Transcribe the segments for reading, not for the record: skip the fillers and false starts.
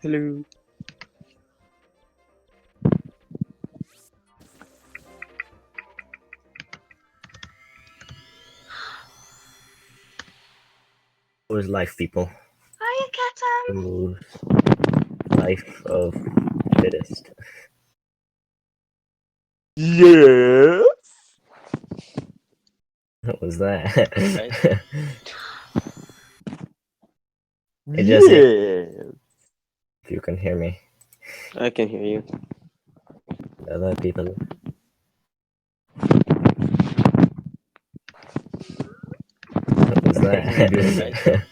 Hello. What is life, people? Hiya, Katam. Ooh, life of fittest. Yes. What was that? Hey, Jesse, Yes. if you can hear me. I can hear you. Other people. What was that?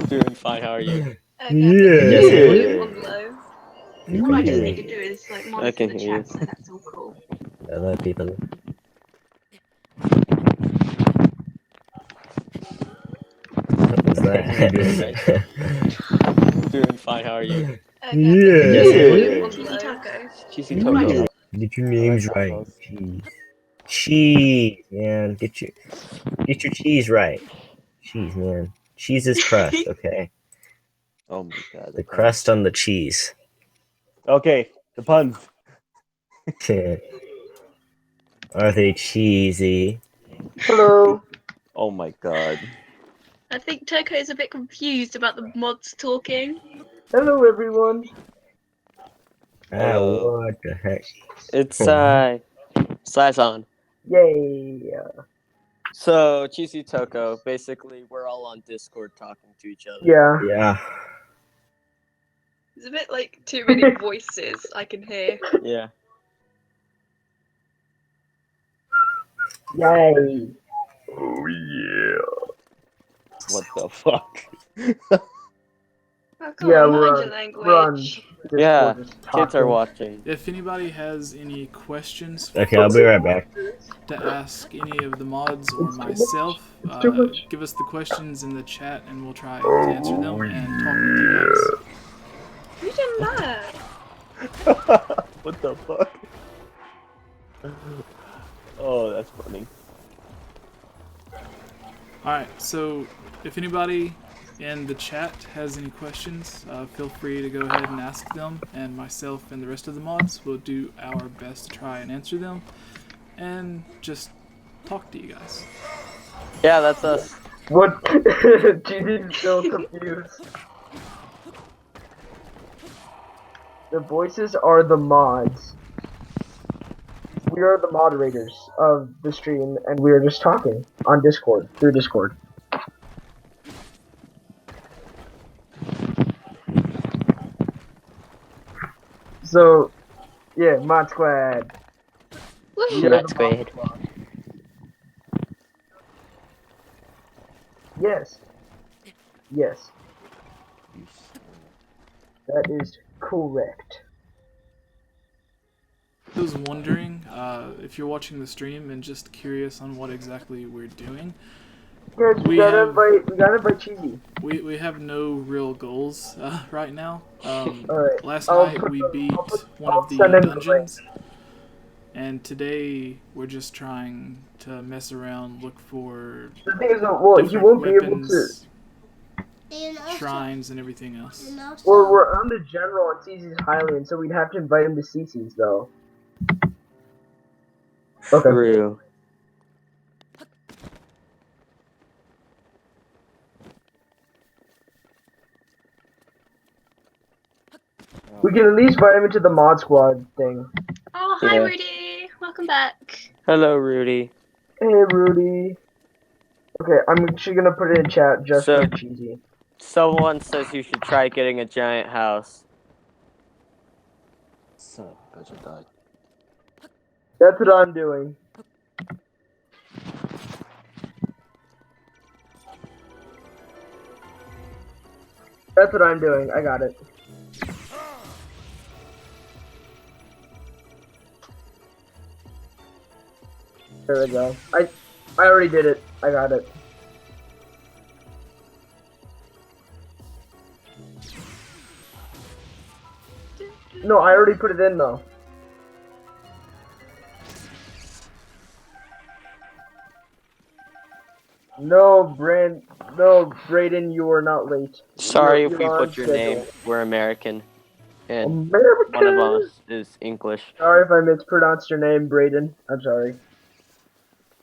Doing fine. How are you? Yeah. Volume on low. You All I can just hear need me. to do is like I monitor can the hear you. chat, so that's all cool. Other people. What was that? Doing fine. How are you? Yeah. On cheesy taco. Cheesy All I Taco. just Get your I names like right. tacos. Jeez. Cheese, man. Get your cheese right. Cheese, man. Cheese is crust, okay? Oh my god. The crust on the cheese. Okay, the puns. Are they cheesy? Hello. Oh my god. I think Toko is a bit confused about the mods talking. Hello, everyone. Hello. What the heck? It's Saison. Yay. So Cheesy Toko. Basically, we're all on Discord talking to each other. Yeah. Yeah. There's a bit like too many voices I can hear. Yeah. Yay. Oh yeah. What the fuck? Oh, come Yeah, on, we're mind your on. We're on language. Discord Yeah. just Kids are talking. watching. If anybody has any questions Okay, I'll be right back. to ask any of the mods or It's too much. myself, It's too much. give us the questions in the chat and we'll try to answer them and talk with you guys. Who done that? What the fuck? Oh, that's funny. Alright, so if anybody in the chat has any questions, feel free to go ahead and ask them, and myself and the rest of the mods will do our best to try and answer them and just talk to you guys. Yeah, that's us. What? Cheesy's so confused. The voices are the mods. We are the moderators of the stream, and we are just talking on Discord, through Discord. So, yeah, Mod Squad. Woo! We are Mod the Squad. Mod Squad. Yes. Yes. That is correct. I was wondering if you're watching the stream and just curious on what exactly we're doing. Guys, we gotta invite Cheesy. We have no real goals right now. Alright. Last I'll night put we the- beat one I'll of the send him the dungeons, and today we're just trying to mess around, look for The thing is, well, he different won't be able to. weapons, shrines, and everything else. Well, we're on the general on CC's Highland, so we'd have to invite him to CC's though. Okay. True. We can at least invite him into the mod squad thing. Oh, hi Yeah. Rudy. Welcome back. Hello, Rudy. Hey, Rudy. Okay, I'm actually gonna put it in chat just So- for Cheesy. Someone says you should try getting a giant house. Son of a bitch, I died. That's what I'm doing. That's what I'm doing. I got it. There we go. I already did it. I got it. No, I already put it in though. No, Brand. No, Brayden, you are not late. Sorry if You're we on butcher your schedule. name. We're American, and America. one of us is English. Sorry if I mispronounced your name, Brayden. I'm sorry.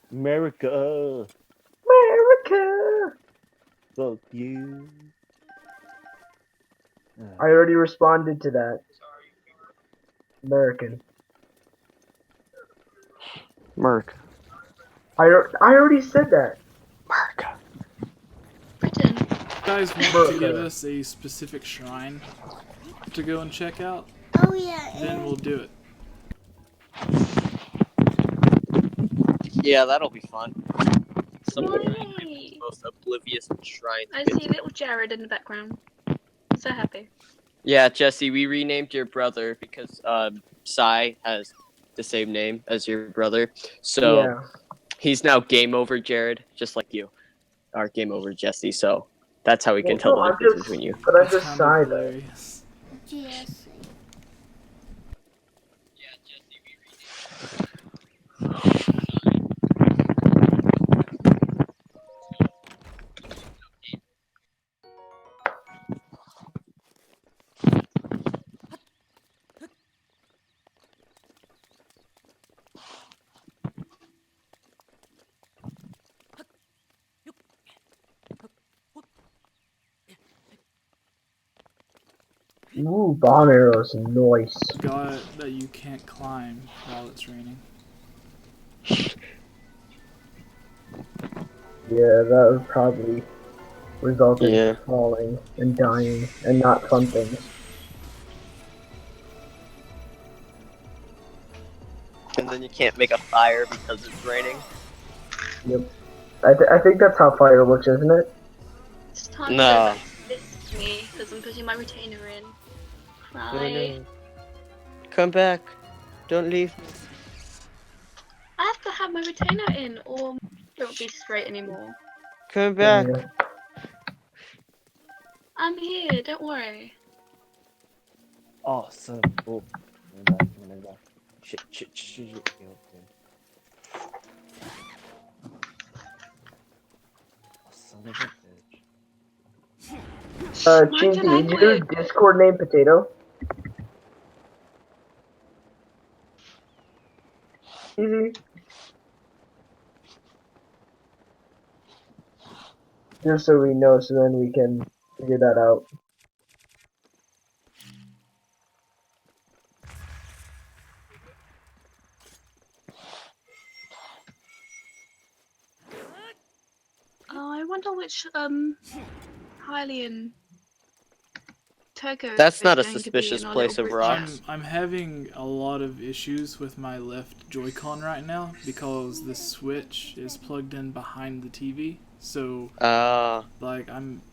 America. America. Fuck you. I already responded to that. American. Merc. I already said that. America. Britain. If you guys want to America. give us a specific shrine to go and check out, Oh yeah. then we'll do it. Yeah, that'll be fun. Some of the Yay! most oblivious shrines. I see little Jared in the background. So happy. Yeah, Jesse, we renamed your brother because Sai has the same name as your brother. So Yeah. he's now Game Over Jared, just like you are Game Over Jesse. So that's how we can Well, tell no, the I'm difference just- between you. But I'm That's just kind Sai of though. hilarious. Jesse. Ooh, bomb arrows, nice. Got that you can't climb while it's raining. Yeah, that would probably result in Yeah. falling and dying and not fun things. And then you can't make a fire because it's raining. Yep. I think that's how fire works, isn't it? It's time No. to listen to me because I'm putting my retainer in. Cry. Come back. Don't leave me. I have to have my retainer in or it won't be straight anymore. Come back. Yeah. I'm here, don't worry. Awesome. Oh. Shit. Son of a bitch. Mind Cheesy, your is your language. Discord name Potato? Cheesy? Just so we know, so then we can figure that out. Oh, I wonder which Hylian Togo That's is not a going to be suspicious in our place little of group chat. rocks. I'm having a lot of issues with my left Joy-Con right now because the Switch is plugged in behind the TV. So like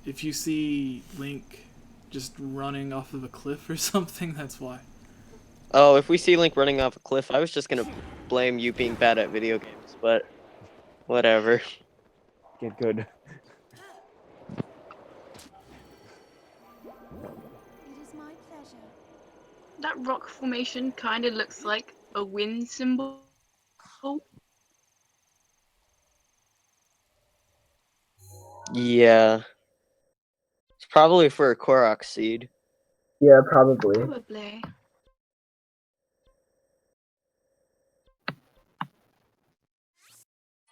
if you see Link just running off of a cliff or something, that's why. Oh, if we see Link running off a cliff, I was just gonna blame you being bad at video games, but whatever. Get good. It is my pleasure. That rock formation kind of looks like a wind symbol. Yeah. It's probably for a Korok seed. Yeah, probably. Probably.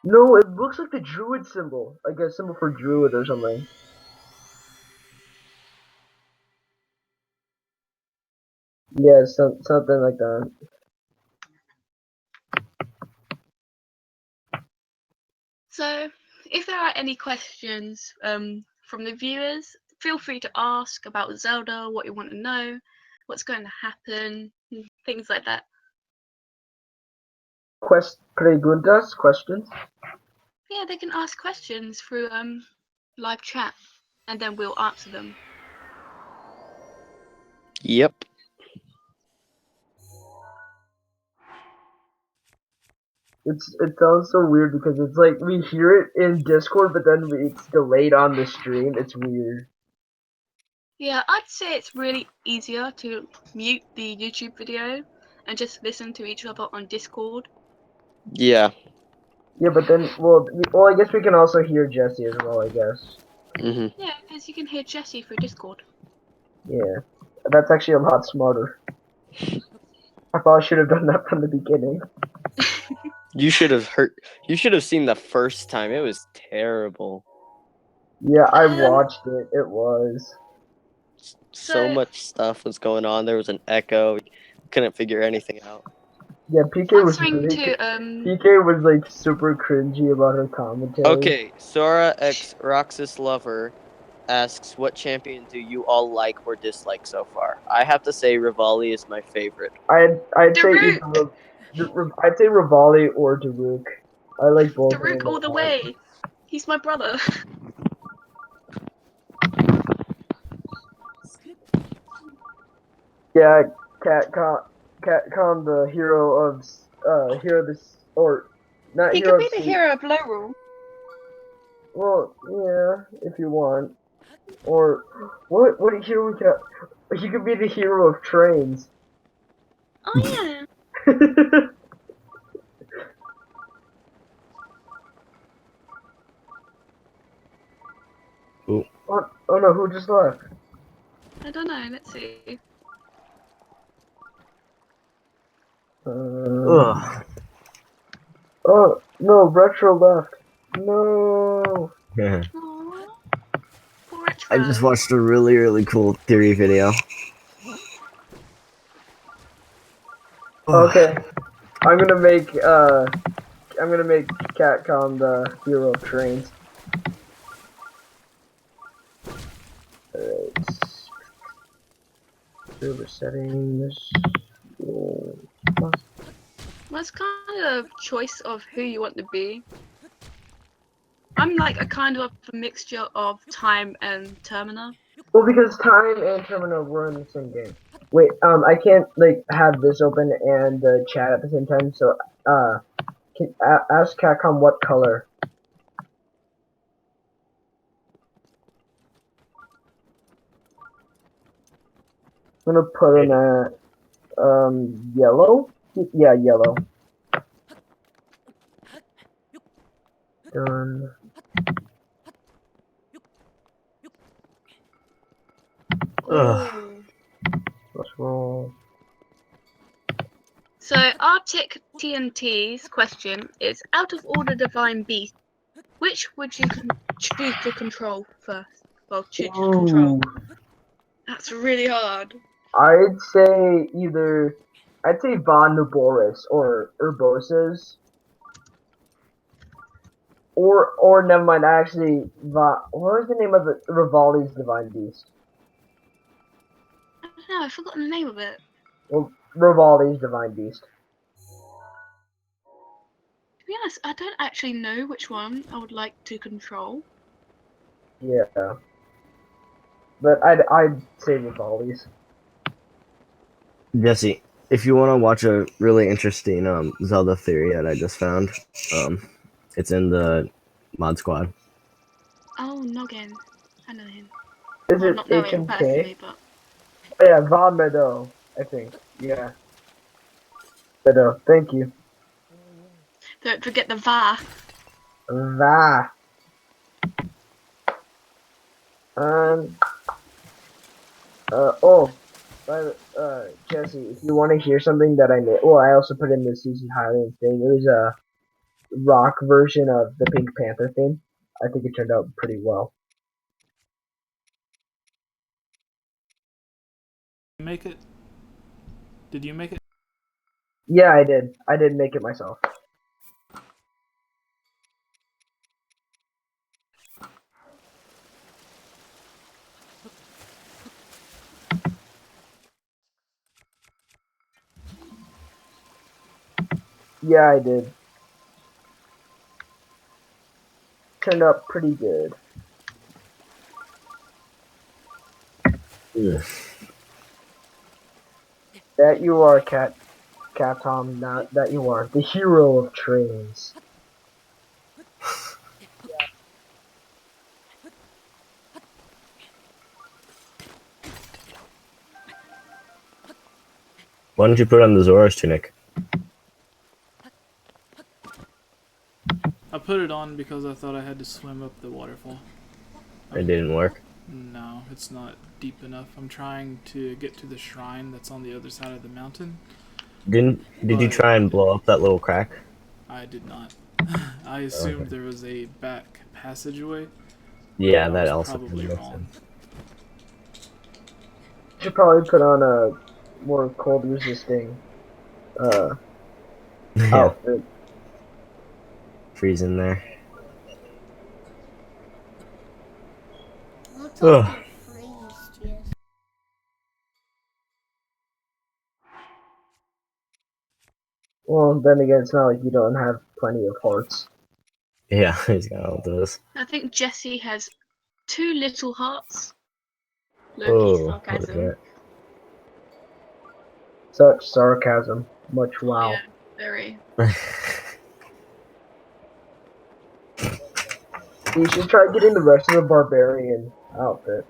No, it looks like the druid symbol. Like a symbol for druid or something. Yeah, something like that. So, if there are any questions from the viewers, feel free to ask about Zelda, what you want to know, what's going to happen, things like that. Preguntas? Questions? Yeah, they can ask questions through live chat, and then we'll answer them. Yep. It sounds so weird because it's like we hear it in Discord, but then it's delayed on the stream. It's weird. Yeah, I'd say it's really easier to mute the YouTube video and just listen to each other on Discord. Yeah. Yeah, but then, well, I guess we can also hear Jesse as well, I guess. Mm-hmm. Yeah, because you can hear Jesse through Discord. Yeah, that's actually a lot smarter. I probably should have done that from the beginning. You should have heard. You should have seen the first time. It was terrible. Yeah, I Um, watched it. It was. So So- much stuff was going on. There was an echo. Couldn't figure anything out. Yeah, PK was answering really. to PK was like super cringy about her commentary. Okay, Sora X Roxas Lover asks, "What champion do you all like or dislike so far?" I have to say, Rivali is my favorite. I'd say Daruk! either I'd say Rivali or Daruk. I like both of Daruk them. all the way. He's my brother. Yeah, Catcom, the hero of hero this or not He hero could of be the sea. hero of Lowrule. Well, yeah, if you want. Or what hero we got? He could be the hero of trains. Oh yeah. Oh no, who just left? I don't know. Let's see. Ugh. Oh no, Retro left. No. Yeah. Aww. Poor I Retro. just watched a really cool theory video. Okay, I'm gonna make Catcom the hero of trains. Alright. Server settings. That's kind of choice of who you want to be. I'm like a kind of a mixture of Time and Termina. Well, because Time and Terminal were in the same game. Wait, I can't like have this open and chat at the same time. So, ask Catcom what color. I'm gonna put in a yellow. Yeah, yellow. Done. Ugh. Ooh. Let's roll. So Arctic TNT's question is: out of all the divine beasts, which would you choose to control first? Well, choose to control. Ooh. That's really hard. I'd say Von Nuboris or Urbosa's. Or never mind, actually, what was the name of the Rivali's Divine Beast? I don't know. I've forgotten the name of it. Well, Rivali's Divine Beast. To be honest, I don't actually know which one I would like to control. Yeah. But I'd say Rivali's. Jesse, if you want to watch a really interesting Zelda theory that I just found, it's in the mod squad. Oh, Noggin. I know him. Is Well, it not know him HMK? personally, but Oh, yeah, Von Meadow, I think. Yeah. Meadow, thank you. don't forget the Va. Va. Um. Oh. Jesse, if you want to hear something that I made, well, I also put in the Susan Highland thing. It was a rock version of the Pink Panther theme. I think it turned out pretty well. Make it? Did you make it? Yeah, I did. I did make it myself. Yeah, I did. Turned out pretty good. Ugh. That you are, Tom, not that you are the hero of trains. Why don't you put on the Zora's tunic? I put it on because I thought I had to swim up the waterfall. It didn't work. No, it's not deep enough. I'm trying to get to the shrine that's on the other side of the mountain. Did you But- try and blow up that little crack? I did not. I assumed there was a back passageway. Yeah, I that was also probably makes wrong. sense. Should probably put on a more cold resisting Yeah, outfit. freezing there. Looks Ugh. like you freeze, yes. Well, then again, it's not like you don't have plenty of hearts. Yeah, he's got all those. I think Jesse has 2 little hearts. Loki Oh, what is sarcasm. that? Such sarcasm. Much wow. Yeah, very. You should try getting the rest of the barbarian outfit.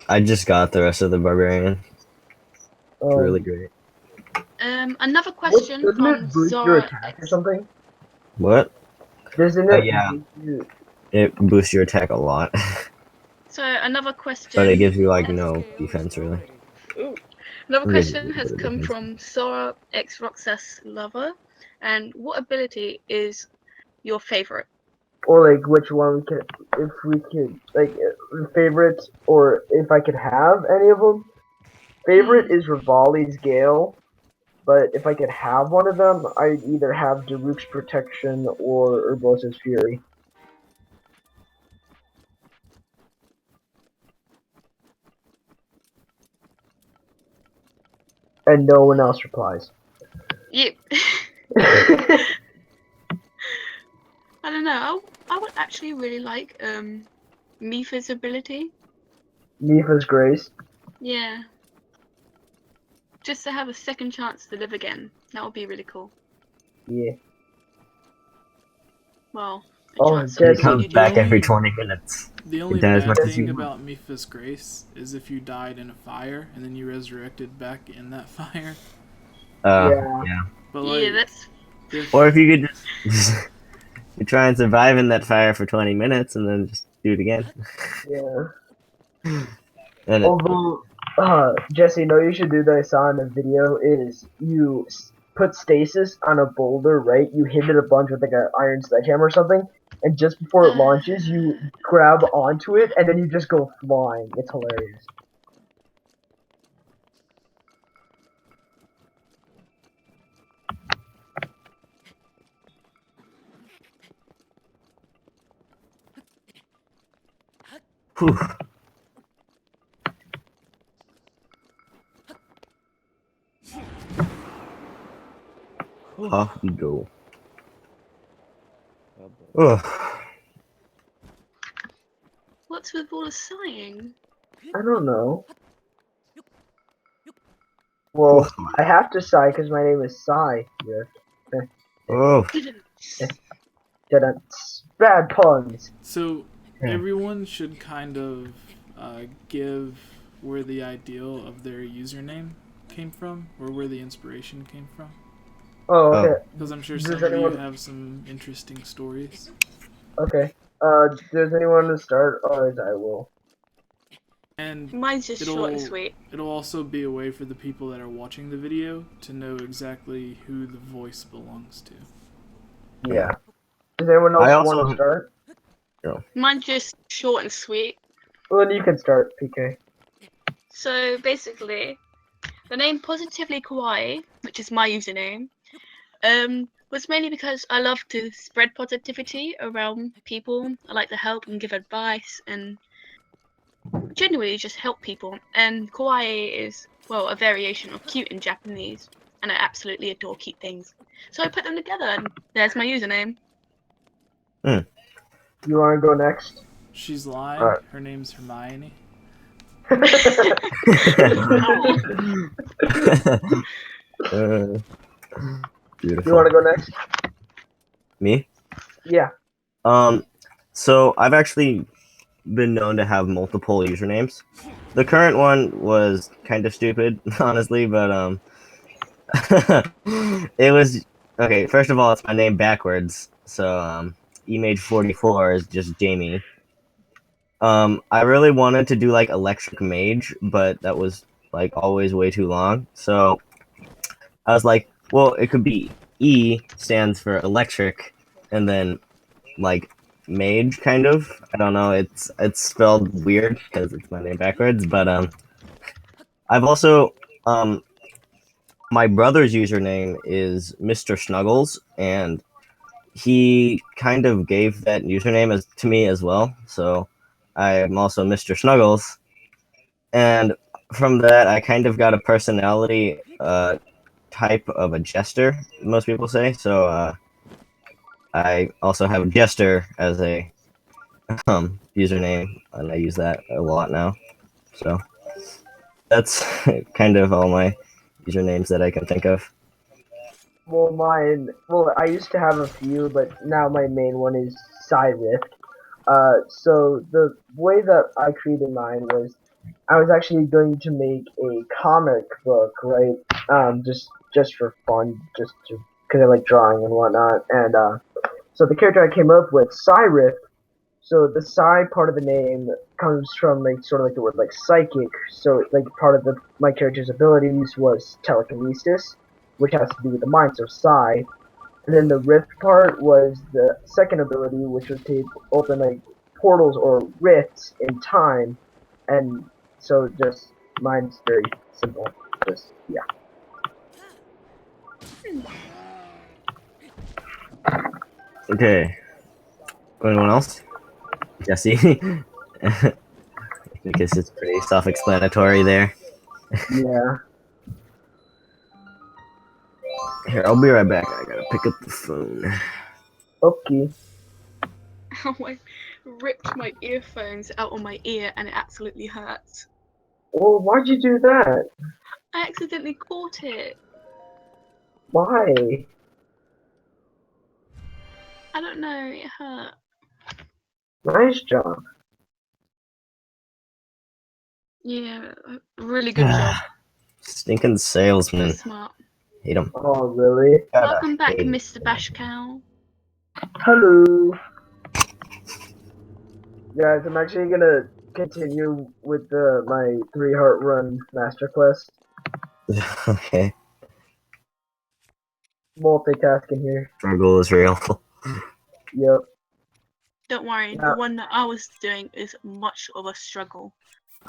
I just got the rest of the barbarian. It's really great. Another question doesn't from it boost your Zora attack or X. something? What? Doesn't Oh, it? yeah. boost your- It boosts your attack a lot, So another question. but it gives you like no defense really. Another It gives you question a has bit of come defense. from Sora X Roxas Lover, and what ability is your favorite? Or like which one we could, if we could, like favorite, or if I could have any of them. Favorite is Rivali's Gale, but if I could have one of them, I'd either have Daruk's Protection or Urbosa's Fury. And no one else replies. Yep. I don't know. I would actually really like Mifa's ability. Mifa's Grace. Yeah. Just to have a second chance to live again. That would be really cool. Yeah. Well, Oh, chance Jesse. It of comes continuing back to every live. 20 minutes. The only does bad much as thing you- about Mifa's Grace is if you died in a fire and then you resurrected back in that fire. Yeah. Yeah. But like, Yeah, that's if, Or if you could just you try and survive in that fire for 20 minutes and then just do it again. Yeah. And Although, Jesse, no, you should do that I saw in a video is you put stasis on a boulder, right? You hit it a bunch with like an iron sledgehammer or something, and just before it launches, you grab onto it, and then you just go flying. It's hilarious. whew. Off we go. Ugh. what's with all the sighing? I don't know. Well, I have to sigh because my name is Sai. Yeah. Oh. Bad puns. so Yeah. everyone should kind of give where the ideal of their username came from, or where the inspiration came from. Oh, okay. Because I'm sure Does some of anyone- you have some interesting stories. Okay. Does anyone want to start? Otherwise, I will. And Mine's just short and sweet. it'll also be a way for the people that are watching the video to know exactly who the voice belongs to. Yeah. Does anyone else I want also- to start? Mine's just short and sweet. Well, then you can start, PK. So basically, the name Positively Kawaii, which is my username, was mainly because I love to spread positivity around people. I like to help and give advice and genuinely just help people. And kawaii is, well, a variation of cute in Japanese, and I absolutely adore cute things. So I put them together, and there's my username. You want to go next? She's lying. Alright. Her name's Hermione. Beautiful. You want to go next? Me? Yeah. So I've actually been known to have multiple usernames. The current one was kind of stupid, honestly, but it was okay. First of all, it's my name backwards, so Emage44 is just Jamie. I really wanted to do like electric mage, but that was like always way too long. So I was like, well, it could be E stands for electric, and then like mage kind of. I don't know. It's spelled weird because it's my name backwards. But I've also my brother's username is Mr. Snuggles, and he kind of gave that username as to me as well. So I am also Mr. Snuggles, and from that I kind of got a personality type of a jester. Most people say so. I also have Jester as a username, and I use that a lot now. So that's kind of all my usernames that I can think of. Well, mine. Well, I used to have a few, but now my main one is Cyrith. So the way that I created mine was I was actually going to make a comic book, right? Just for fun, just because I like drawing and whatnot. And so the character I came up with, Cyrith. So the Psy part of the name comes from like sort of like the word like psychic. So like part of my character's abilities was telekinesis, which has to do with the mind. So Psy. And then the rift part was the second ability, which was to open like portals or rifts in time. And so just mine's very simple. Just yeah. Okay. Anyone else? Jesse. I guess it's pretty self-explanatory there. Yeah. Here, I'll be right back. I gotta pick up the phone. Okay. Oh, I ripped my earphones out of my ear and it absolutely hurts. Well, why'd you do that? I accidentally caught it. Why? I don't know, it hurt. Nice job. Yeah, really good job. Stinking salesman. That's smart. Hate him. Oh, really? Welcome back, hate him. Mr. Bashcow. Hello. Guys, I'm actually gonna continue with my 3 heart run master quest. Okay. Multitasking here. Struggle is real. Yep. Don't worry, Yeah. the one that I was doing is much of a struggle.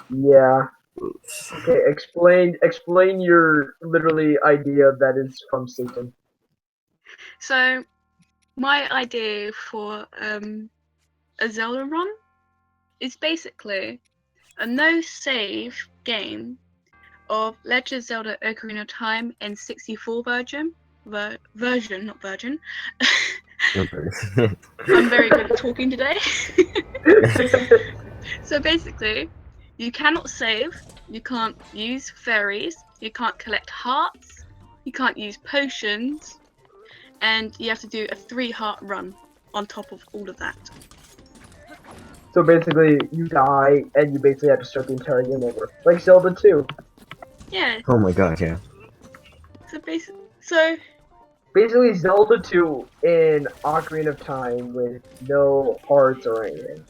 Yeah. Oops. Okay, explain your literally idea that is from Satan. So, my idea for a Zelda run is basically a no-save game of Legend of Zelda Ocarina of Time N64 version. Version, not virgin. I'm very good at talking today. So basically, you cannot save, you can't use fairies, you can't collect hearts, you can't use potions, and you have to do a 3-heart run on top of all of that. So basically, you die and you basically have to start the entire game over, like Zelda 2. Yeah, Oh my god, yeah. so Basically, Zelda 2 in Ocarina of Time with no hearts or anything.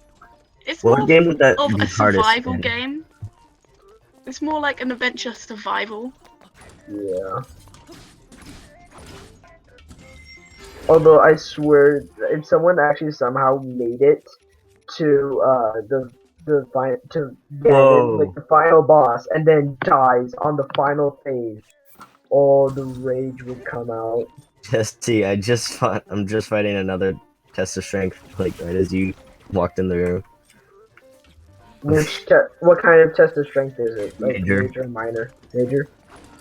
it's What more game would that of be a hardest survival in? game. It's more like an adventure survival. Yeah. Although I swear, if someone actually somehow made it to the Whoa. like the final boss and then dies on the final phase, all the rage would come out. Jesse, I'm just fighting another test of strength, like right as you walked in the room. What kind of test of strength is it? Like Major. major, minor, major?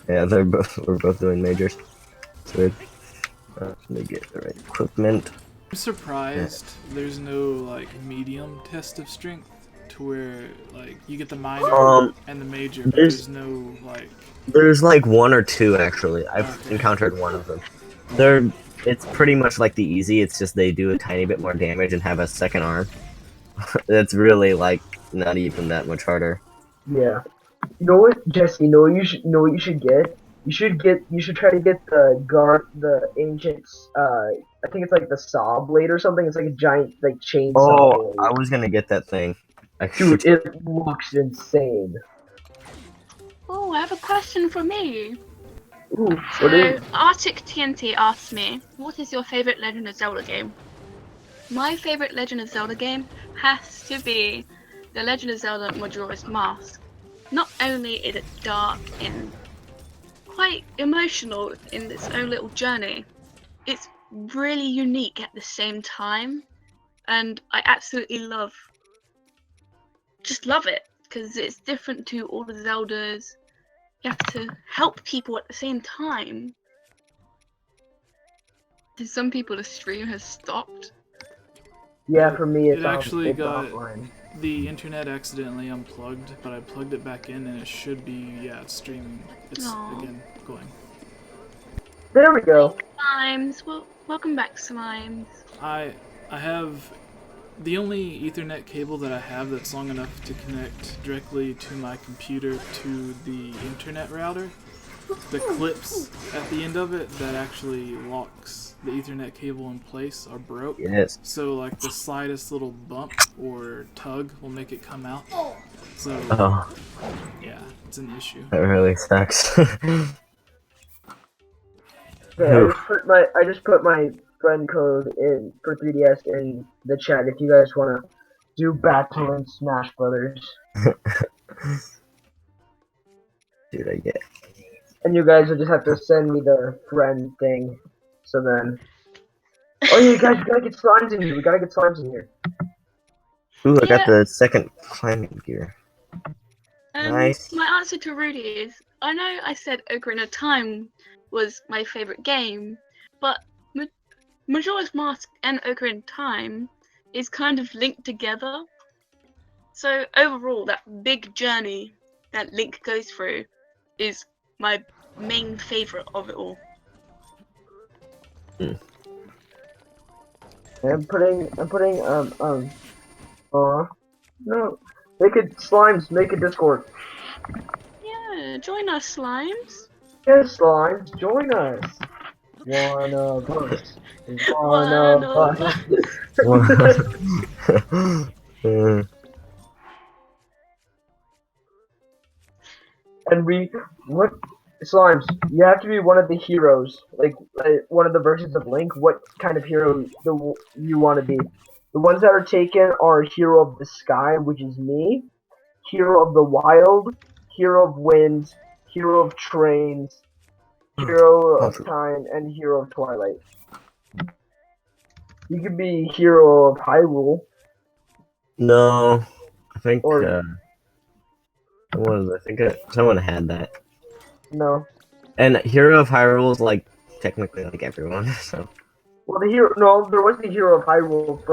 Yeah, we're both doing majors. It's weird. Let me get the right equipment. I'm surprised there's no like medium test of strength to where like you get the minor and the major, but there's no like. There's like 1 or 2 actually. I've encountered one of them. It's pretty much like the easy. It's just they do a tiny bit more damage and have a second arm. That's really like not even that much harder. Yeah. You know what, Jesse? You know what you should get. You should try to get the ancient. I think it's like the saw blade or something. It's like a giant like chainsaw Oh, blade. I was gonna get that thing. Dude, it looks insane. Oh, I have a question for me. Ooh, So, what is? Arctic TNT asked me, what is your favorite Legend of Zelda game? My favorite Legend of Zelda game has to be The Legend of Zelda Majora's Mask. Not only is it dark and quite emotional in its own little journey, it's really unique at the same time, and I absolutely love it because it's different to all the Zeldas. You have to help people at the same time. To some people, the stream has stopped. Yeah, for me, It actually it's got offline. the internet accidentally unplugged, but I plugged it back in and it should be, yeah, it's streaming. It's Aw. again going. There we go. Slimes, welcome back, Slimes. I have the only Ethernet cable that I have that's long enough to connect directly to my computer to the internet router. The clips at the end of it that actually locks the Ethernet cable in place are broke. Yes. So like the slightest little bump or tug will make it come out. So Oh, yeah, it's an issue. that really sucks. Okay, Oof. I just put my friend code in for 3DS in the chat if you guys want to do battle in Smash Brothers. Dude, I get. And you guys will just have to send me the friend thing. So then. Oh yeah, guys, we gotta get slimes in here. We gotta get slimes in here. Ooh, I got Yeah. the second climbing gear. Nice. My answer to Rudy is, I know I said Ocarina of Time was my favorite game, but Majora's Mask and Ocarina of Time is kind of linked together. So overall, that big journey that Link goes through is my main favorite of it all. I'm putting no. Make it slimes, make a Discord. Yeah, join us, Slimes. Yes, slimes, join us. One of us. One One of of us. Uh, And what slimes? You have to be one of the heroes, like one of the versions of Link. What kind of hero you want to be? The ones that are taken are Hero of the Sky, which is me, Hero of the Wild, Hero of Wind, Hero of Trains, Hero of Time, and Hero of Twilight. You could be Hero of Hyrule. no, I think Or someone had that. no. And Hero of Hyrule is like technically like everyone. So Well, there was the Hero of Hyrule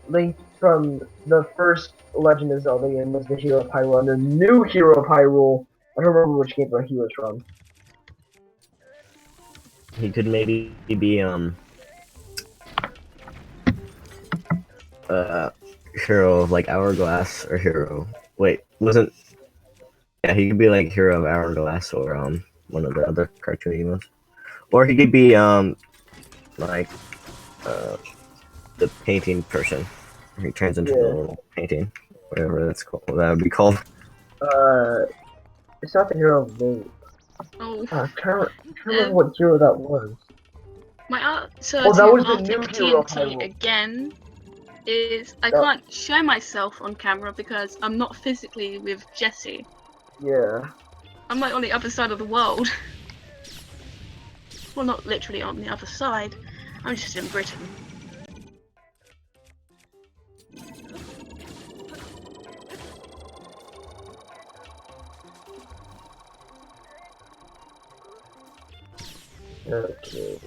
Link from the first Legend of Zelda game was the Hero of Hyrule, and the new Hero of Hyrule, I don't remember which game he was from. he could maybe be Hero of like Hourglass or Hero. Wait, wasn't? Yeah, he could be like Hero of Hourglass or one of the other cartoony ones, or he could be like the painting person. He turns into the Yeah. little painting, whatever that's called. That would be called. It's not the Hero of Link. Oh, I can't remember what hero that was. my answer Oh, that to was the Arctic new Hero of TNT Hyrule. again is I That- can't show myself on camera because I'm not physically with Jesse. Yeah. I'm like on the other side of the world. Well, not literally on the other side. I'm just in Britain. Okay.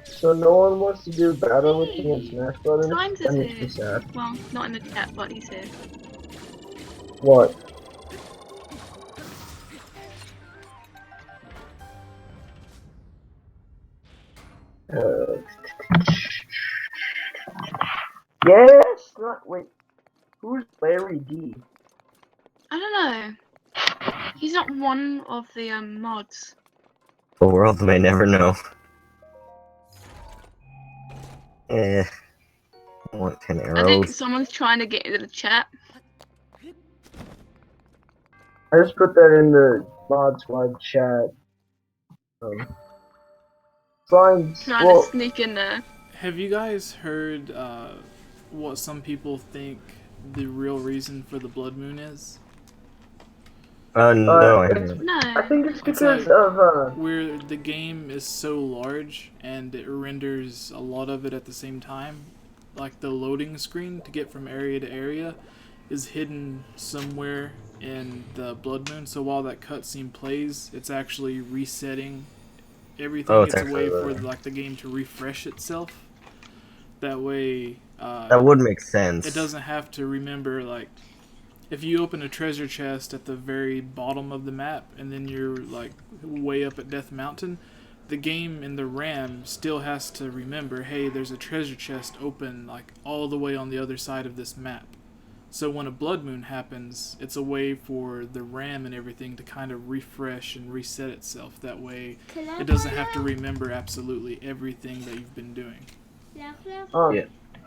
So no one wants to do battle with me in Smash Brothers? Slimes That is makes me here. sad. Well, not in the chat, but he's here. What? Yes! Wait. Who's Larry D? I don't know. He's not one of the mods. The world may never know. Eh, I want 10 I think arrows. someone's trying to get into the chat. I just put that in the mod squad chat. Slimes. Trying Well, to sneak in there. Have you guys heard what some people think the real reason for the blood moon is? No, I it's, haven't. No. I think it's It's because like- of Where the game is so large and it renders a lot of it at the same time, like the loading screen to get from area to area is hidden somewhere in the blood moon. So while that cutscene plays, it's actually resetting everything. Oh, it's a way actually for like the game to refresh itself. That way, that would make sense. it doesn't have to remember, like, if you open a treasure chest at the very bottom of the map and then you're like way up at Death Mountain, the game in the RAM still has to remember, hey, there's a treasure chest open like all the way on the other side of this map. So when a blood moon happens, it's a way for the RAM and everything to kind of refresh and reset itself. That way it doesn't have to remember absolutely everything that you've been doing. Yeah.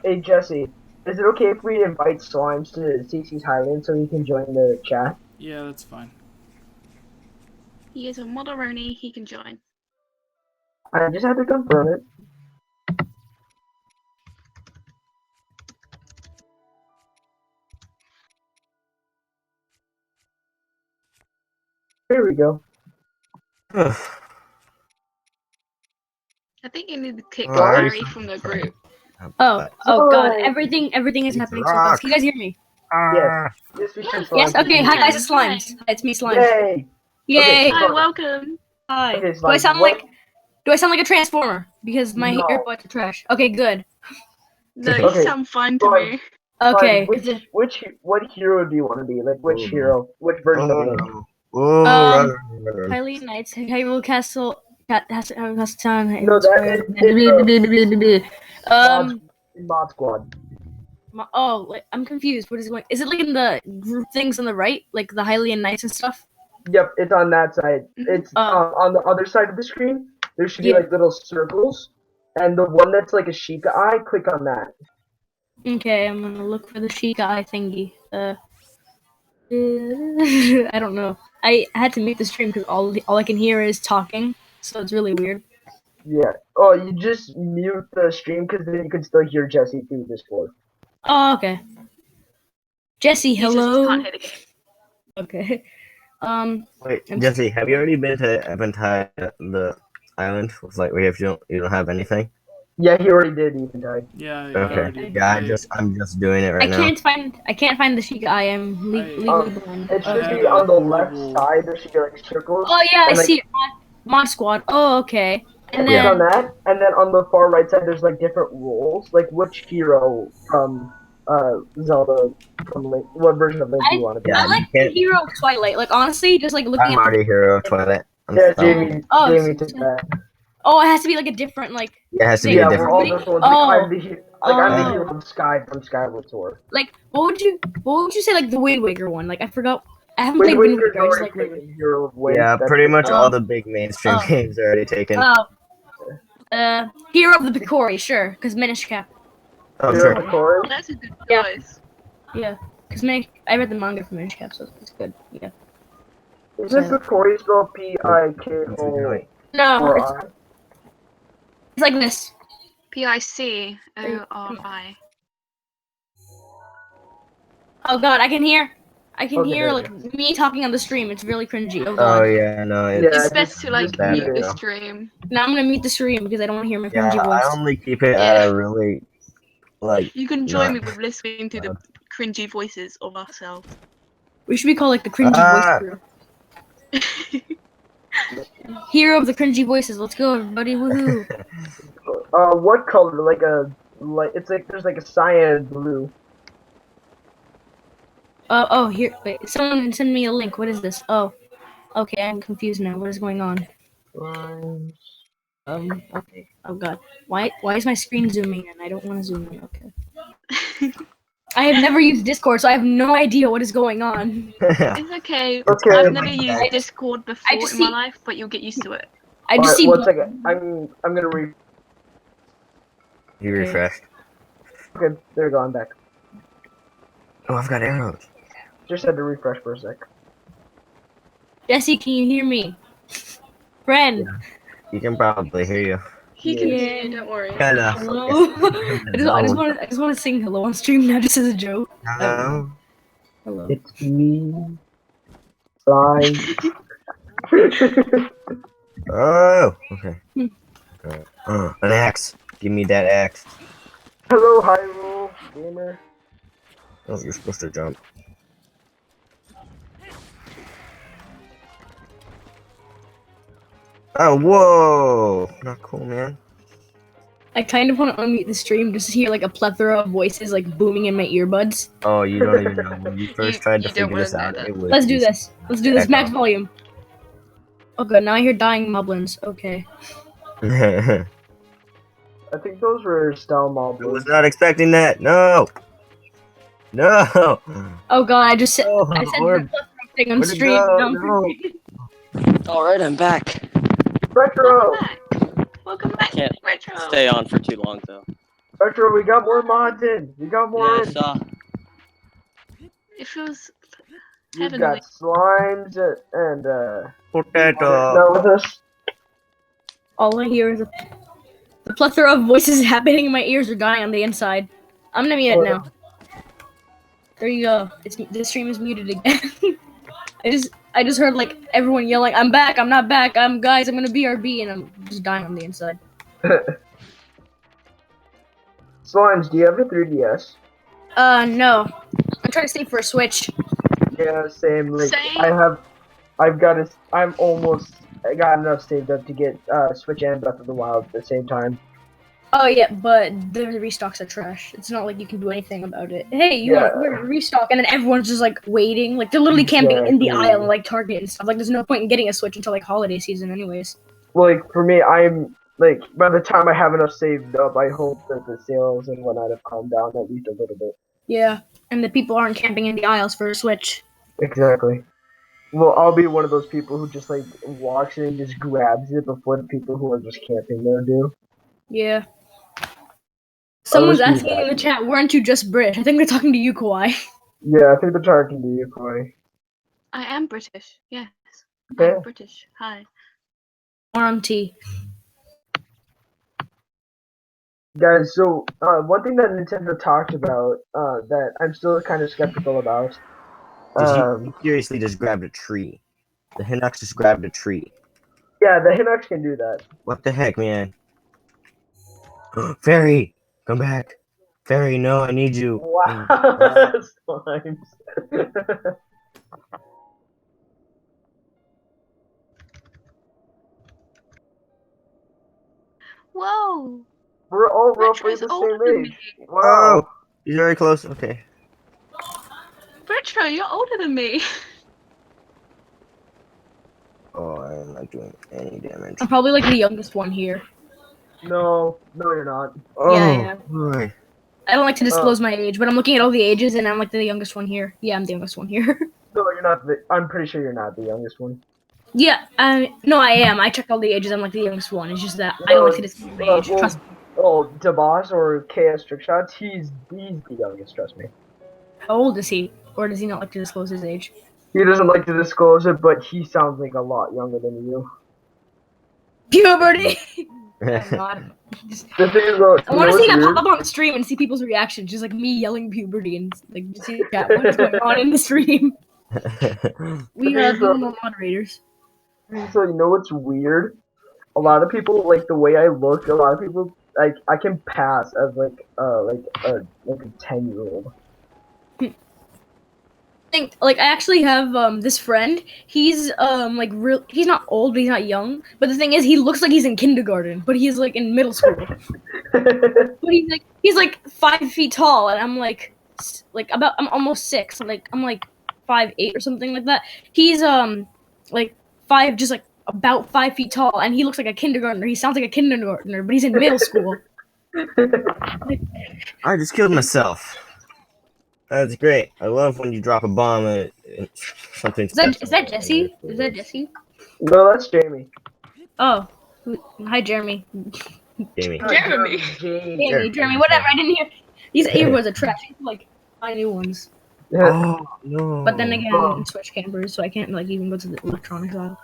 Hey Jesse, is it okay if we invite Slimes to CC's Highland so he can join the chat? Yeah, that's fine. He is a Moderoni, he can join. I just had to confirm it. There we go. I think you need to kick Alright. Larry from the group. Oh god, Oh. everything is It's happening so fast. Can you guys hear me? Yes. Yes, we can Yes, Slimes. okay, hi guys, it's Slimes. It's me, Slimes. Yay! Yay! Okay, Hi, welcome. Hi. Okay, Do I Slimes, sound what- like a transformer? Because my No. earbuds are trash. Okay, good. No, you Okay, sound fine to fine. me. Okay. What hero do you want to be? Like which hero? Which version of him? Hylian Knights, Hyrule Castle, Castle Town. No, that is Mod Squad. Like, I'm confused. What is going? Is it like in the group things on the right, like the Hylian Knights and stuff? Yep, it's on that side. It's Oh. on the other side of the screen. There should be Yeah. like little circles, and the one that's like a Sheikah eye. Click on that. Okay, I'm gonna look for the Sheikah eye thingy. I don't know. I had to mute the stream because all I can hear is talking, so it's really weird. Yeah. Oh, you just mute the stream because then you can still hear Jesse through Discord. Oh, okay. Jesse, He just hello. can't hear the game. Okay. Wait, Jesse, have you already been to Eventide, the island? It's like you don't have anything. Yeah, he already did even die. Yeah, I Okay. already. Yeah, I'm just doing it right now. I can't find the Sheikah eye. I'm legally blind. It should Okay. be on the left side. There should be like circles. Oh yeah, I and, like, see it. Mod Squad. Oh, okay. And click then on that, and then on the far right side, there's like different roles. Like which hero from Zelda from Link? What version of Link do you want to be? Yeah, I like you the can't- hero of Twilight. Like honestly, just like looking I'm at. already hero of Twilight. Yeah, Jamie. Oh, Jamie so- took that. Oh, it has to be like a different like. Yeah, it has to be Yeah, a Yeah, we're all different. different ones. Oh. Like, I'm the Oh. hero of Sky from Skyward Sword. Like what would you say like the Wind Waker one? Like I forgot. I haven't Wind played Wind Waker's Waker. I just already like Wind Waker. taken Hero of Wind. Yeah, That's pretty much the- all the big mainstream Oh. games are already taken. Oh. Hero of the Picori, sure, because Minish Cap. Oh, Hero sure. of Korra. That's a good Yeah. choice. Yeah, because I read the manga for Minish Cap, so it's good. Yeah. Is this the Korra spelled P-I-K-O? No, it's like this. PICORI. Oh god, I can hear Okay, hear there like me talking on the stream. It's really cringy. Oh Oh god. yeah, no. Yeah, It's just- best to like just that, mute the yeah. stream. Now I'm gonna mute the stream because I don't want to hear my Yeah, cringy I voice. only keep it Yeah. really like. You can join Not me with listening to the cringy voices of ourselves. We should be called like the cringy Ah. voice crew. Hero of the cringy voices. Let's go, everybody! Woohoo! What color? It's like there's like a cyan blue. Oh, here. Wait, someone send me a link. What is this? Oh, okay. I'm confused now. What is going on? Okay. Oh god. Why is my screen zooming in? I don't want to zoom in. Okay. I have never used Discord, so I have no idea what is going on. It's okay. Okay. I've never used Discord before just in my see- life, but you'll get used to it. I just Alright, see. one second. I'm gonna read. You Okay. refreshed. Okay, there we go. I'm back. Oh, I've got arrows. Just had to refresh for a sec. Jesse, can you hear me? Friend. You can probably hear you. He can Yeah. hear you, don't worry. Kinda. Hello. I just want to sing hello on stream now, just as a joke. Hello. Hello. It's me. Slime. Oh. Okay. Hmm. An axe. Give me that axe. Hello, Hyrule gamer. Oh, you're supposed to jump. Oh, whoa! Not cool, man. I kind of want to unmute the stream just to hear like a plethora of voices like booming in my earbuds. Oh, you don't even know. When we first tried to you don't figure wanna this know out, that. it was. Let's do this. Let's do this. Echo. Max volume. Oh good, now I hear dying moblins. Okay. I I think those were style was moblins. not expecting that. No. No. Oh god, I said Oh, the Lord. plethora thing on Where'd it stream. go? No. No. All right, I'm back. Retro! Welcome back. Welcome back, Can't Retro. Stay on for too long though. Retro, we got more mods in. We got more Yeah, I in. saw. It feels You've heavenly. got slimes and Potato. now with us. All I hear is the plethora of voices happening in my ears are dying on the inside. I'm gonna mute it now. There you go. This stream is muted again. I just heard like everyone yelling, "I'm back! I'm not back! I'm guys! I'm gonna BRB!" and I'm just dying on the inside. Slimes, do you have a 3DS? No. I'm trying to save for a Switch. Yeah, same. Like Same. I got enough saved up to get Switch and Breath of the Wild at the same time. Oh yeah, but the restocks are trash. It's not like you can do anything about it. Hey, you want to restock, and then everyone's just like waiting, like they're literally camping in the Exactly. aisle, like Target and stuff. Like there's no point in getting a Switch until like holiday season, anyways. Like for me, I'm like by the time I have enough saved up, I hope that the sales and whatnot have calmed down at least a little bit. Yeah, and the people aren't camping in the aisles for a Switch. Exactly. Well, I'll be one of those people who just like walks in and just grabs it before the people who are just camping there do. Yeah. Someone's just do asking that. in the chat, weren't you just British? I think they're talking to you, Kawhi. Yeah, I think the target can do you, Corey. I am British. Yes. Okay. I'm British. Hi. RMT. Guys, so one thing that Nintendo talked about that I'm still kind of skeptical about. He seriously just grabbed a tree. The Hinox just grabbed a tree. Yeah, the Hinox can do that. What the heck, man? Fairy, come back. Fairy, no, I need you. Wow, slimes. Whoa. We're all roughly Retro's the older same than age. me. Wow. Oh, he's very close. Okay. Retro, you're older than me. Oh, I am not doing any damage. I'm probably like the youngest one here. No, you're not. Oh, Yeah. boy. I don't like to disclose my age, but I'm looking at all the ages and I'm like the youngest one here. Yeah, I'm the youngest one here. No, you're not. I'm pretty sure you're not the youngest one. Yeah, no, I am. I checked all the ages. I'm like the youngest one. It's just that I don't like to disclose my age. Trust me. Oh, Dabas or KS Trickshots, he's the youngest. Trust me. How old is he? Or does he not like to disclose his age? He doesn't like to disclose it, but he sounds like a lot younger than you. Puberty! Oh, God. The thing is, though, I want to see that pop up on the stream and see people's reactions, just like me yelling puberty and like just see the chat. What is going on in the stream? We have no more moderators. So you know what's weird? A lot of people like the way I look. A lot of people like I can pass as like a 10-year-old. I actually have this friend. He's like he's not old, but he's not young. But the thing is, he looks like he's in kindergarten, but he's like in middle school. But he's like 5 feet tall, and I'm I'm almost 6. Like I'm like 5'8" or something like that. He's like just like about 5 feet tall, and he looks like a kindergartner. He sounds like a kindergartner, but he's in middle school. I just killed myself. That's great. I love when you drop a bomb and something. Is that Jesse? Is that Jesse? No, that's Jamie. Oh, hi Jeremy. Jamie. Jeremy. Jeremy, whatever. I didn't hear. These earbuds are trash. Like buy new ones. Oh no. But then again, Switch campers, so I can't like even go to the electronics aisle.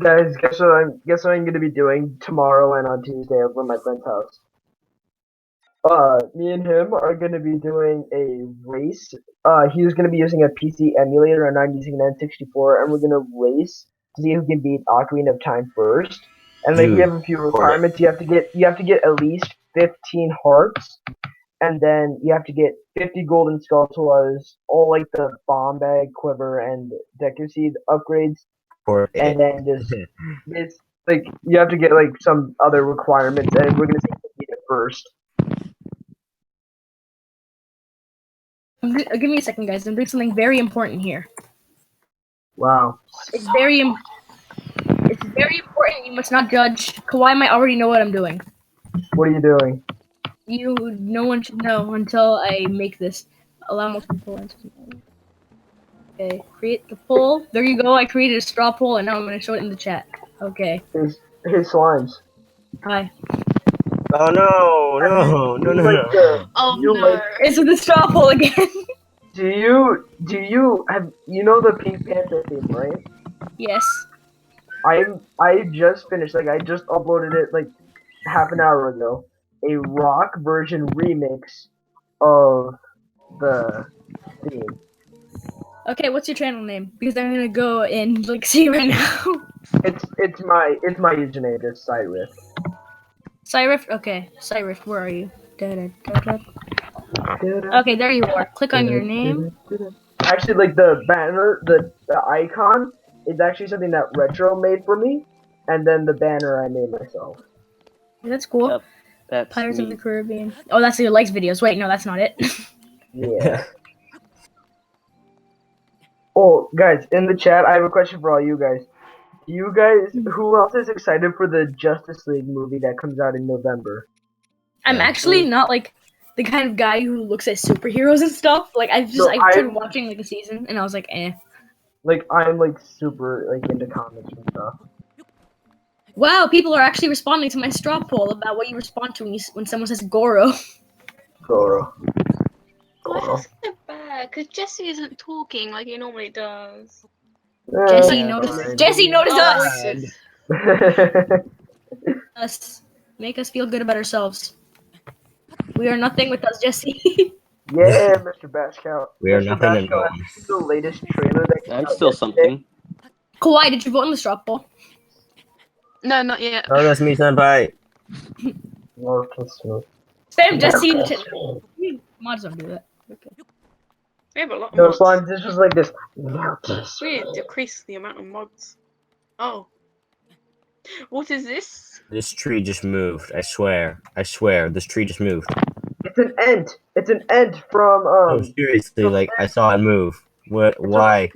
Guys, guess what I'm gonna be doing tomorrow and on Tuesday over at my friend's house. Me and him are gonna be doing a race. He's gonna be using a PC emulator and I'm using an N64, and we're gonna race to see who can beat Ocarina of Time first. And like we Dude, have a few requirements. You have to get at least 15 hearts, and then you have to get 50 golden skulltulas, all like the bomb bag, quiver, and decker seed upgrades, and then just it's like you have to get like some other requirements, and we're gonna see who can beat it first. Give me a second, guys. I'm doing something very important here. Wow. It's very important. You must not judge. Kawhi might already know what I'm doing. What are you doing? No one should know until I make this. Allow multiple poll answers. Okay, create the poll. There you go. I created a straw poll, and now I'm going to show it in the chat. Okay. His slimes. Hi. Oh no. Oh You no. like- It's with the straw poll again. Do you have the Pink Panther theme, right? Yes. I just finished, like I just uploaded it like half an hour ago. A rock version remix of the theme. Okay, what's your channel name? Because I'm gonna go and like see right now. It's my username, just Cyrus. Cyrift. Okay, Cyrift. Where are you? Okay, there you are. Click on your name. Actually, like the banner, the icon is actually something that Retro made for me, and then the banner I made myself. That's cool. Yep, that's Pirates of me. the Caribbean. Oh, that's your likes videos. Wait, no, that's not it. Yeah. Oh, guys, in the chat, I have a question for all you guys. You guys, who else is excited for the Justice League movie that comes out in November? I'm actually not like the kind of guy who looks at superheroes and stuff. Like I tried watching like a season and I was like, eh. Like I'm like super like into comics and stuff. Wow, people are actually responding to my straw poll about what you respond to when someone says Goro. Goro. Why is it bad? Because Jesse isn't talking like he normally does. Jesse Yeah, noticed. fine. Jesse noticed Oh, us. voices. Us. Make us feel good about ourselves. We are nothing without Jesse. Yeah, Mr. Bashkout. We are Mr. nothing and Bashkout, no have you seen the latest trailer that came I'm out still yesterday? something. Kawhi, did you vote in the straw poll? No, not yet. Oh, that's me, senpai. No, kiss me. Spam Jesse. No, kiss me. Mods don't do that. Okay. We have a lot of No, mods. Slime, this was like this. No, kiss We me. need to decrease the amount of mods. Oh. What is this? This tree just moved. I swear, this tree just moved. It's an ent. It's an ent from No, seriously, like I saw it move. What? Why?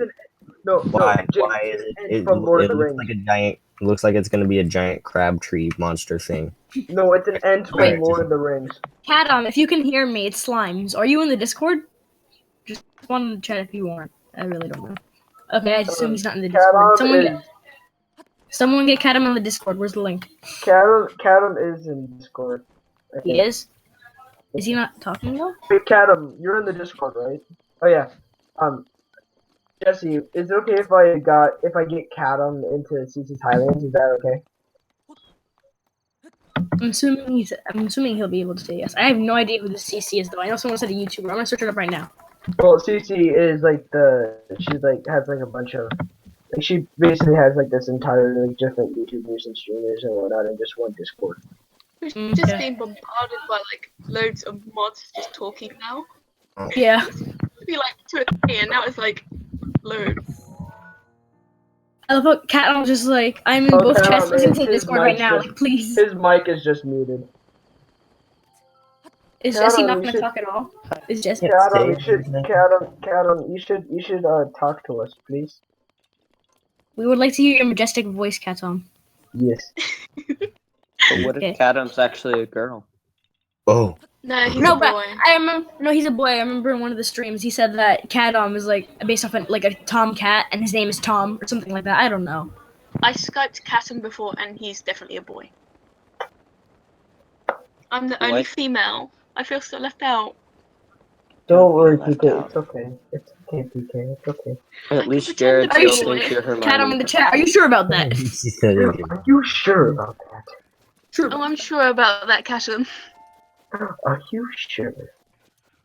No, Why? Jake, Why is it's an it? ent from Lord of the looks Rings. like a giant. It looks like it's gonna be a giant crab tree monster thing. No, it's an ent from Wait. Lord of the Rings. Katam, if you can hear me, it's Slimes. Are you in the Discord? Just respond in the chat if you aren't. I really don't know. Okay, I assume he's not in the Discord. Someone get Katam on the Discord. Where's the link? Kadam is in Discord. I He think. is? Is he not talking though? Wait, Kadam, you're in the Discord, right? Oh yeah. Jesse, is it okay if I get Kadam into CC's Highlands? Is that okay? I'm assuming he'll be able to say yes. I have no idea who this CC is though. I know someone said a YouTuber. I'm gonna search it up right now. Well, CC is like she's like has like a bunch of like she basically has like this entire like different YouTubers and streamers and whatnot in just one Discord. We're Okay. just being bombarded by like loads of mods just talking now. Yeah. It used to be like 2 or 3 and now it's like loads. I love how Katam's just like, I'm in Oh, both Katam, chats listening to the his Discord right mic's now. just- Like, please. His mic is just muted. Is Katam, Jesse not you gonna should- talk at all? Is Jesse? Kadam, you should talk to us, please. We would like to hear your majestic voice, Katam. Yes. But what Okay. if Kadam's actually a girl? Oh, No, he's No, a but boy. I remember. No, he's a boy. I remember in one of the streams he said that Katam is like based off like a Tom cat, and his name is Tom or something like that. I don't know. I Skyped Katten before and he's definitely a boy. I'm the only What? female. I feel so left out. Don't worry, Left PK. out. It's okay. It's okay, PK. It's okay. At can least pretend Jared to be a still boy. thinks you're Cat, I'm in the Hermione. chat. Are you sure about that? she said it. Are you sure about that? Sure. Oh, I'm sure about that, Cassian. Are you sure?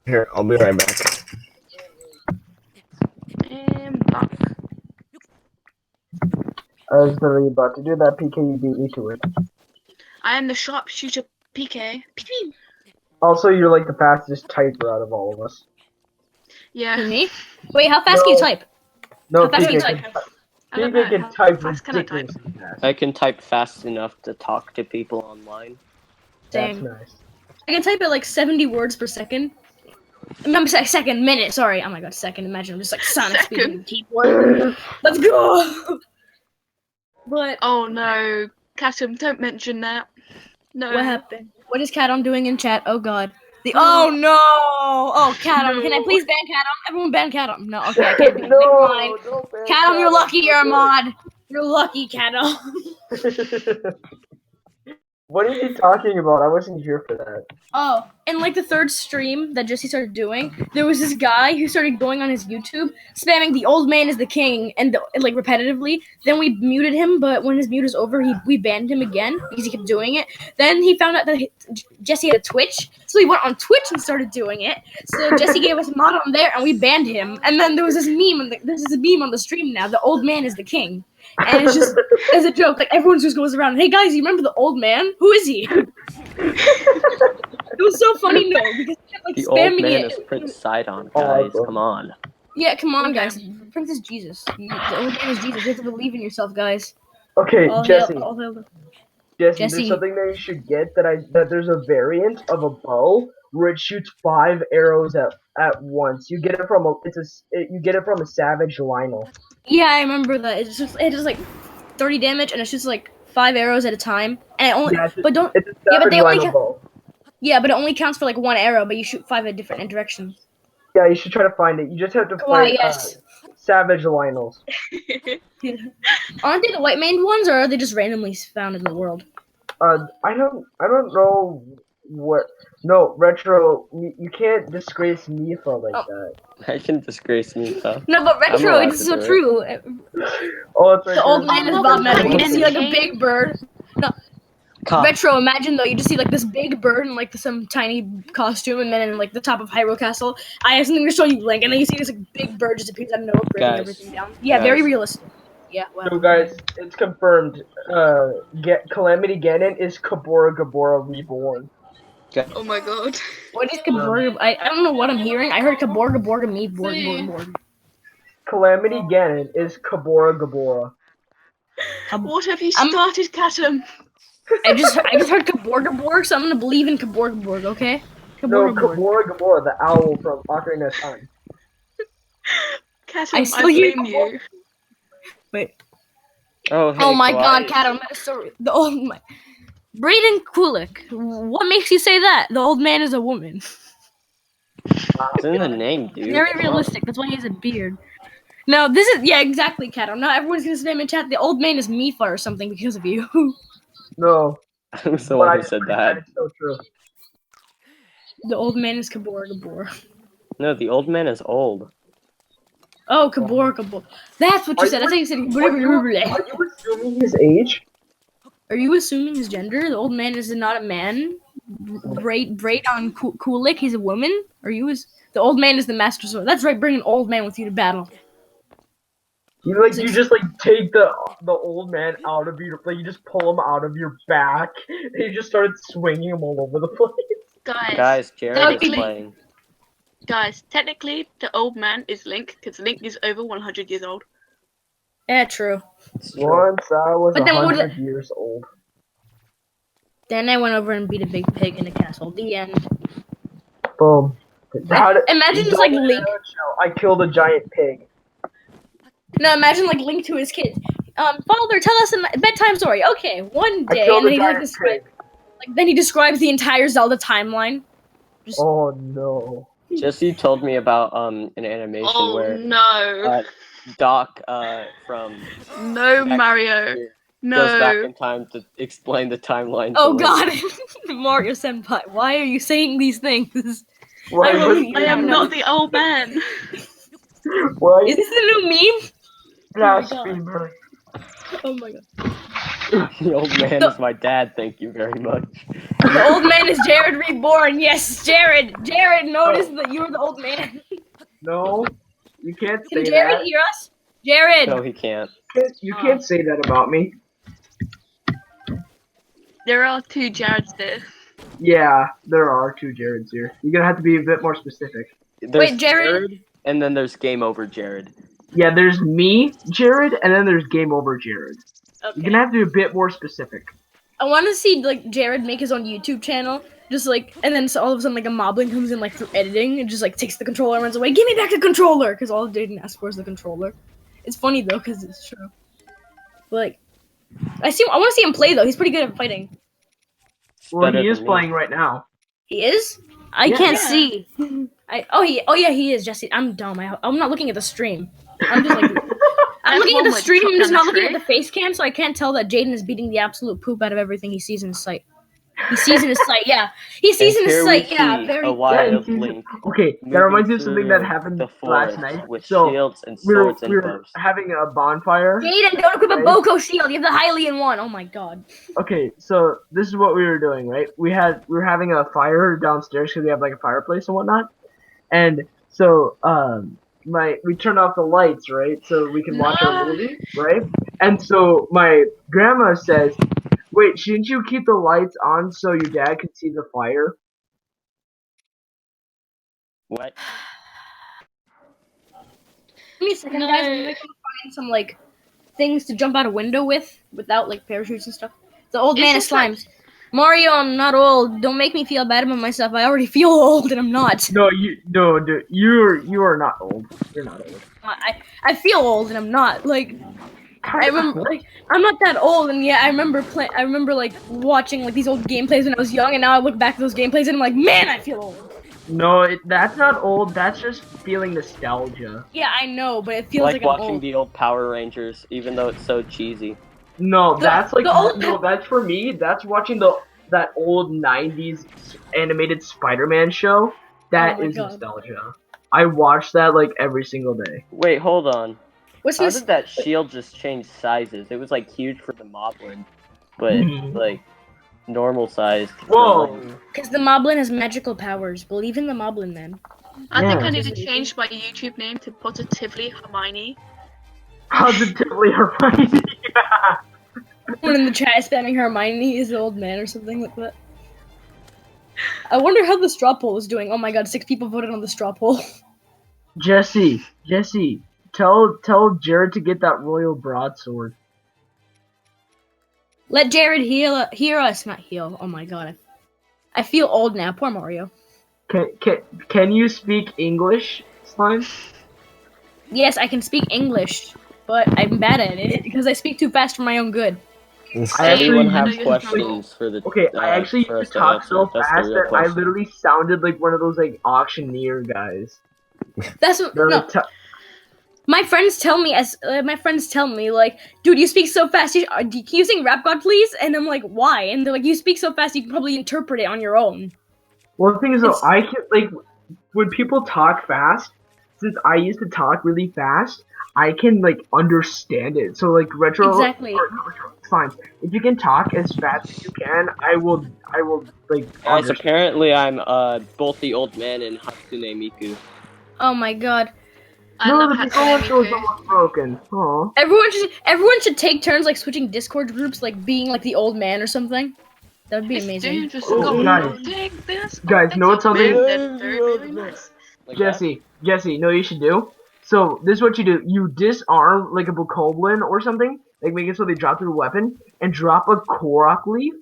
Here, I'll be right back. And back. I was literally about to do that, PK. You beat me to it. I am the sharpshooter PK. Pew, pew. Also, you're like the fastest typer out of all of us. Yeah. Me? Wait, how fast can you No. type? No, How fast PK can you can, type? I don't PK know. can How type fast can I type? ridiculously fast. I can type fast enough to talk to people online. That's Dang. nice. I can type at like 70 words per second. No, second, minute, sorry. Oh my god, second. Imagine I'm just like Sonic speaking to the keyboard. Let's go! But Oh no, Cassian, don't mention that. No. what happened? What is Catom doing in chat? Oh god. Oh no! Oh, Catom, can I No. please ban Catom? Everyone ban Catom. No, okay, I can't do it. Never No, mind. don't ban Catom, you're Catom, lucky you're a don't mod. You're lucky, Catom. do it. What is he talking about? I wasn't here for that. Oh, and like the third stream that Jesse started doing, there was this guy who started going on his YouTube, spamming "the old man is the king" and like repetitively. Then we muted him, but when his mute was over, we banned him again because he kept doing it. Then he found out that Jesse had a Twitch, so he went on Twitch and started doing it. So Jesse gave us a mod on there, and we banned him. And then there was this meme, there's this meme on the stream now. The old man is the king. And it's just as a joke, like everyone just goes around, "Hey guys, you remember the old man? Who is he?" It was so funny, no, because he kept, like The old spamming man it. is Prince Sidon, guys. Awesome. Come on. Yeah, come on, Okay. guys. Princess Jesus. The old man is Jesus. You have to believe in yourself, guys. Okay, All Jesse. hail, all hail. Jesse, Jesse. there's something that you should get that there's a variant of a bow where it shoots 5 arrows at once. You get it from you get it from a Savage Lionel. Yeah, I remember that. It does like 30 damage, and it shoots like 5 arrows at a time. And it only, Yeah, but don't. It's a Yeah, but Savage they only Lionel bow. Yeah, but it only counts for like 1 arrow, but you shoot 5 at different directions. Yeah, you should try to find it. You just have to Why, play yes. Savage Lionels. Aren't they the white maned ones, or are they just randomly found in the world? I don't know what. No, Retro, you can't disgrace Mifa like that. I can disgrace Mifa. No, but Retro, allowed it's to so do it. true. Oh, that's right. The old there's- man is Oh, Bob look, Metal. You just see like a King. big bird. Cock. Retro, imagine though, you just see like this big bird in like some tiny costume, and then in like the top of Hyrule Castle, I have something to show you, Link, and then you see this like big bird just appears out of nowhere, breaking Guys. everything down. Yeah, very Guys. realistic. Yeah, well. So guys, it's confirmed. Calamity Ganon is Kabora Gabora reborn. Oh my god. What is Kaborga? I don't know what I'm hearing. I heard Kaborga Borga me Borg. Calamity Ganon is Kabora Gabora. What have you started, Catum? I just heard Kaborga Borg, so I'm gonna believe in Kaborga Borg, okay? No, Kaborga Borg. Kabora Gabora, the owl from Ocarina of Time. Catum, I I still hear blame you. Wait. Oh, hey, Oh my Kawhi. god, Cat, I'm sorry. The old man. Brayden Kulik. What makes you say that? The old man is a woman. It's in the name, dude. Very Come on. realistic. That's why he has a beard. No, this is exactly, Cat. Now everyone's gonna spam in chat. The old man is Mifa or something because of you. No, Who's the but one who said that? It's so true. The old man is Kabor Gabor. No, the old man is old. Oh, Kabor Gabor. That's what you said. That's how you said. Are you assuming his age? Are you assuming his gender? The old man is not a man. Braid on Kulik, he's a woman. Are you the old man is the master sword? That's right. Bring an old man with you to battle. You just take the old man out of your you just pull him out of your back and you just started swinging him all over the place. Guys, Jared is technically- playing. Guys, technically, the old man is Link, because Link is over 100 years old. Yeah, true. It's true. Once I was But then what 100 years old. Then I went over and beat a big pig in a castle. The end. Boom. Imagine just like Link. I killed a giant pig. No, imagine like Link to his kids. Father, tell us a bedtime story. Okay, one I day, killed and then a he like giant describes, pig. then he describes the entire Zelda timeline. Oh no. Jesse told me about an animation Oh where no. Doc from No, back Mario. here. goes back No. in time to explain the timeline. to Oh Link. God, Mario Senpai, why are you saying these things? Why, I what- believe I you. am not the old man. why Is this a new meme? blasphemer? Oh my God. The old man So- is my dad. Thank you very much. The old man is Jared reborn. Yes, Jared. Jared, notice that you're the old man. No, you can't say Can Jared that. hear us? Jared. No, he can't. You can't say that about me. There are 2 Jareds there. Yeah, there are 2 Jareds here. You're gonna have to be a bit more specific. There's Wait, Jared? and then there's Game Over Jared. Yeah, there's me, Jared, and then there's Game Over Jared. You're Okay. gonna have to be a bit more specific. I want to see like Jared make his own YouTube channel, just like, and then so all of a sudden like a moblin comes in like through editing and just like takes the controller and runs away. Give me back the controller, because all Jaden asked for is the controller. It's funny though, because it's true. But, like, I want to see him play though. He's pretty good at fighting. Well, Better he is than me. playing right now. He is. I Yeah. can't Yeah. see. Oh yeah, he is. Jesse, I'm dumb. I'm not looking at the stream. I'm just like. I'm That's looking at one the way to stream, chop I'm just down a not looking at tree. the face cam, so I can't tell that Jaden is beating the absolute poop out of everything he sees in his sight. He sees in his sight, yeah. He sees And in his here we sight, yeah. see Very a wild Yeah, Link Okay, that moving reminds me of something that through happened the last forest night. with So shields and we were swords and bows. having a bonfire. Jaden, don't equip a Right. Boko shield. You have the Hylian one. Oh my god. Okay, so this is what we were doing, right? We were having a fire downstairs because we have like a fireplace and whatnot, and so we turned off the lights, right, so we can watch our No. movie, right? And so my grandma says, "Wait, shouldn't you keep the lights on so your dad can see the fire?" What? Give me a second, No. guys. I'm gonna find some like things to jump out a window without like parachutes and stuff. The old It's man is just like- slimes. Mario, I'm not old. Don't make me feel bad about myself. I already feel old and I'm not. No, dude, you are not old. You're not old. I feel old and I'm not. Like I remember, like I'm not that old, and yeah, I remember like watching like these old gameplays when I was young, and now I look back at those gameplays and I'm like, man, I feel old. No, that's not old. That's just feeling nostalgia. Yeah, I know, but it feels Like like I'm watching old. the old Power Rangers, even though it's so cheesy. No, that's like the old- no, that's for me. That's watching that old '90s animated Spider-Man show. That Oh my is God. nostalgia. I watch that like every single day. Wait, hold on. What's How this? did that shield just change sizes? It was like huge for the Moblin, but Mhm. like normal size. Whoa! Because the Moblin has magical powers. Believe in the Moblin, man. I think Yeah. I need to change my YouTube name to Positively Hermione. Positively Hermione. Someone in the chat is spamming Hermione is the old man or something like that. I wonder how the straw poll is doing. Oh my god, 6 people voted on the straw poll. Jesse, tell Jared to get that royal broadsword. Let Jared hear us, not heal. Oh my god, I feel old now. Poor Mario. Can you speak English, Slime? Yes, I can speak English, but I'm bad at it because I speak too fast for my own good. I actually Anyone I know have you're questions for the? Okay, I actually for used us to talk answer? so That's the fast real that I question. literally sounded like one of those like auctioneer guys. That's what, They're no. like, My friends tell me like, dude, you speak so fast. Can you sing Rap God, please? And I'm like, why? And they're like, you speak so fast, you can probably interpret it on your own. well, the thing is though, It's- I can like when people talk fast. Since I used to talk really fast, I can like understand it. So like retro, Exactly. or not retro, it's fine. If you can talk as fast as you can, I will like. Guys, understand. apparently I'm both the old man and Hatsune Miku. Oh my god. I No, love the controller Hatsune feels Miku. almost broken. Aw. Everyone should take turns like switching Discord groups, like being like the old man or something. That would be It's amazing. dangerous to Oh, go guys. take this. Guys, know what something- They're very, very nice. Like that? Jesse, you know what you should do? So, this is what you do. You disarm, like, a bokoblin or something, like, make it so they drop their weapon, and drop a Korok leaf,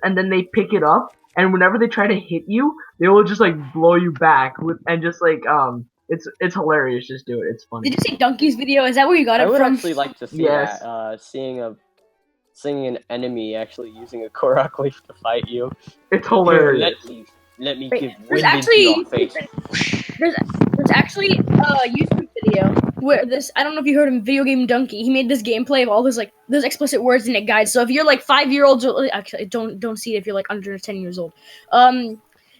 and then they pick it up, and whenever they try to hit you, they will just, like, blow you back, and just, like, it's hilarious, just do it, it's funny. Did you see Donkey's video? Is that where you got I it would from? actually like to see Yes. that. Seeing an enemy actually using a Korok leaf to fight you. It's Here, hilarious. let me Wait, give there's wind into your actually face. there's actually a YouTube video where this I don't know if you heard him, Video Game Donkey. He made this gameplay of all those like those explicit words in it guides. So if you're like 5-year-olds, actually don't see it if you're like under 10 years old.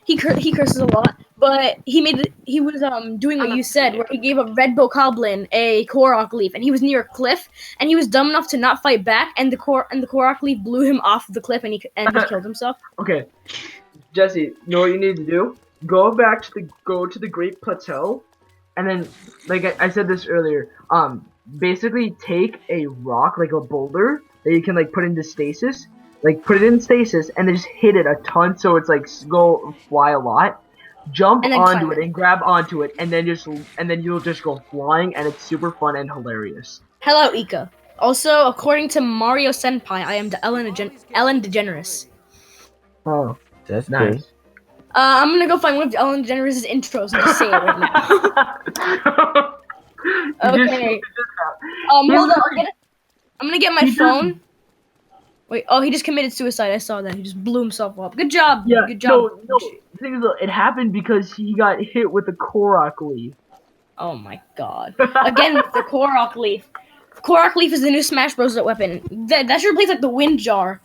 He curses a lot, but he was doing what you said, where he gave a red bokoblin a Korok leaf, and he was near a cliff, and he was dumb enough to not fight back, and the Korok leaf blew him off the cliff, and he killed himself. Okay, Jesse, you know what you need to do? Go to the Great Plateau, and then, like I said this earlier, basically take a rock, like a boulder, that you can like put into stasis, put it in stasis, and then just hit it a ton, so it's like go fly a lot. Jump onto it and grab onto it, and then you'll just go flying, and it's super fun and hilarious. Hello, Ika. Also, according to Mario Senpai, I am the Ellen DeGeneres. Oh, That's nice. cool. I'm gonna go find one of Ellen DeGeneres' intros and just say it right now. Okay. Hold on. I'm gonna get my phone. Wait. Oh, he just committed suicide. I saw that. He just blew himself up. Good job. Yeah. Good job. No. The thing is, it happened because he got hit with a Korok leaf. Oh my god. Again with the Korok leaf. Korok leaf is the new Smash Bros. Weapon. That should replace like the wind jar.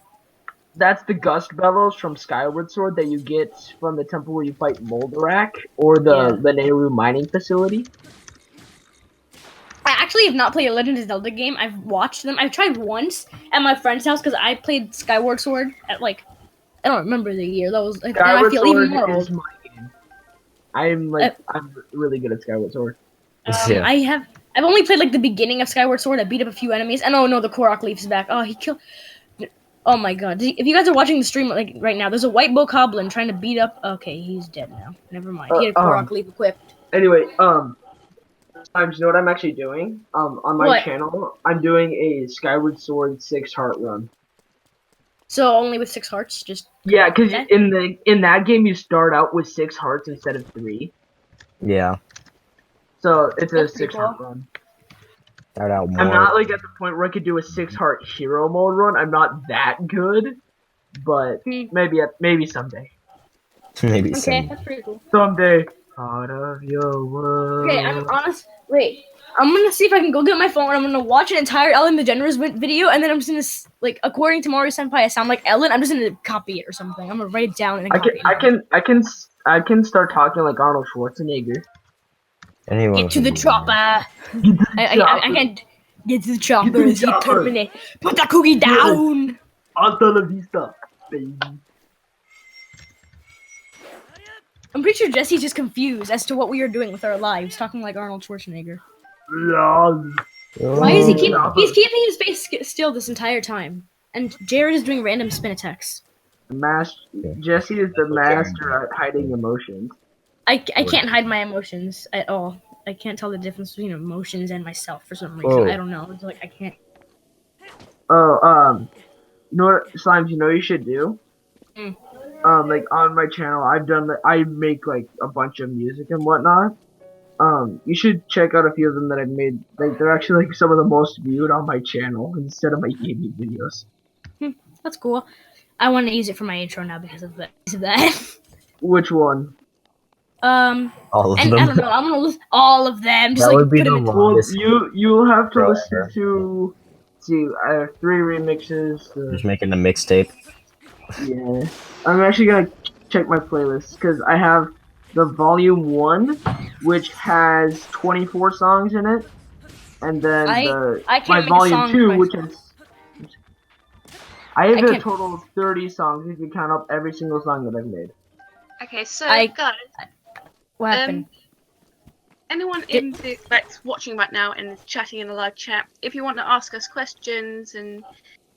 That's the Gust Bellows from Skyward Sword that you get from the temple where you fight Moldarak, or the Nehru mining facility. I actually have not played a Legend of Zelda game. I've watched them. I've tried once at my friend's house because I played Skyward Sword at like I don't remember the year. That was like Skyward I feel Sword even more is old. my game. I'm really good at Skyward Sword. Yeah. I've only played like the beginning of Skyward Sword. I beat up a few enemies. And oh no, the Korok leaf is back. Oh, he killed. Oh my god! If you guys are watching the stream like right now, there's a white bokoblin trying to beat up. Okay, he's dead now. Never mind. He had a Korok leaf equipped. Anyway, you know what I'm actually doing? On my channel, I'm doing a Skyward Sword 6-heart run. So only with 6 hearts, just yeah, because in that game you start out with 6 hearts instead of 3. Yeah. So it's a That's 6-heart cool. run. Start out more. I'm not like at the point where I could do a 6-heart hero mode run. I'm not that good, but maybe someday. Maybe Okay, some. that's pretty cool. Someday. Out of your world. Okay, I'm honest. Wait, I'm gonna see if I can go get my phone. I'm gonna watch an entire Ellen DeGeneres video, and then I'm just gonna like, according to Mario Senpai, I sound like Ellen. I'm just gonna copy it or something. I'm gonna write it down and then copy it. I can start talking like Arnold Schwarzenegger. Anyone Get to the can do chopper. I can't get to the chopper. As you terminate. Put the cookie down. Hasta la vista, baby. I'm pretty sure Jesse's just confused as to what we are doing with our lives, talking like Arnold Schwarzenegger. that. Why is he's keeping his face still this entire time? And Jared is doing random spin attacks. Jesse is the master at hiding emotions. I can't hide my emotions at all. I can't tell the difference between emotions and myself for some reason. Whoa. I don't know. It's like I can't. Oh, you know what, Slimes, you know what you should do? Mm. Like on my channel, I make like a bunch of music and whatnot. You should check out a few of them that I've made. Like they're actually like some of the most viewed on my channel instead of my gaming videos. That's cool. I want to use it for my intro now because of that. Which one? All of And them. I don't know. I'm gonna list all of them. Just That like would be put them the in. one. Well, Longest you'll have to intro listen ever. to I have 3 remixes. Just making a mixtape. Yeah, I'm actually gonna check my playlist because I have the volume 1, which has 24 songs in it, and then I can't my make a volume song 2, for which is I have a can't- total of 30 songs if you count up every single song that I've made. Okay, so I- guys, What happened? anyone in the that's watching right now and is chatting in the live chat, if you want to ask us questions and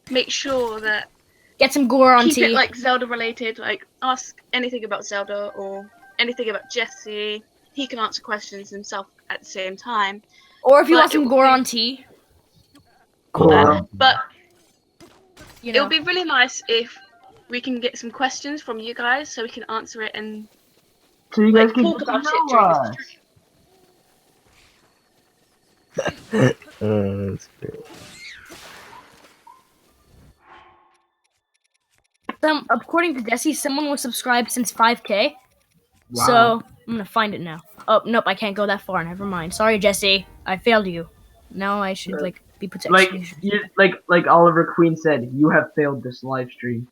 make sure that Get some gore on keep tea. it like Zelda related, like ask anything about Zelda or anything about Jesse. He can answer questions himself at the same time. Or if you but want it some would gore be- on tea. Cool. But You it know. would be really nice if we can get some questions from you guys so we can answer it and So you guys like can talk get to about it know during us. the stream. That's great. According to Jesse, someone was subscribed since 5K. Wow. So I'm gonna find it now. Oh nope, I can't go that far. Never mind. Sorry, Jesse. I failed you. Now I should like be put to Like execution. you, like Oliver Queen said, you have failed this live stream.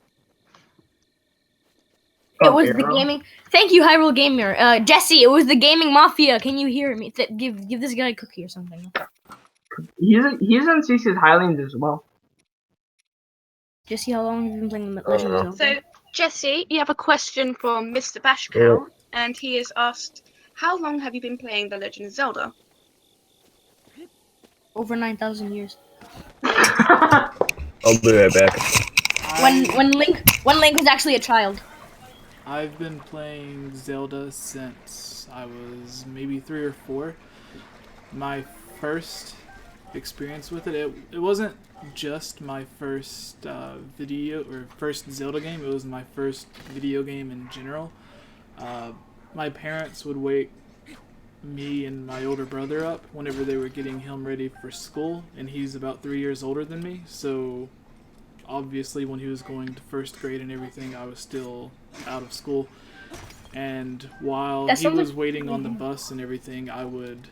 It From was the Arrow? gaming. Thank you, Hyrule Gamer. Jesse, it was the gaming mafia. Can you hear me? Give this guy a cookie or something. He's on CC's Highlands as well. Jesse, how long have you been playing Legend of Zelda? So, Jesse, you have a question from Mr. Bashcow, and he has asked, how long have you been playing The Legend of Zelda? Over 9,000 years. I'll be right back. When Link was actually a child. I've been playing Zelda since I was maybe 3 or 4. My first experience with it wasn't just my first first Zelda game. It was my first video game in general. My parents would wake me and my older brother up whenever they were getting him ready for school, and he's about 3 years older than me, so obviously when he was going to first grade and everything, I was still out of school. And while he was waiting on the bus and everything, I would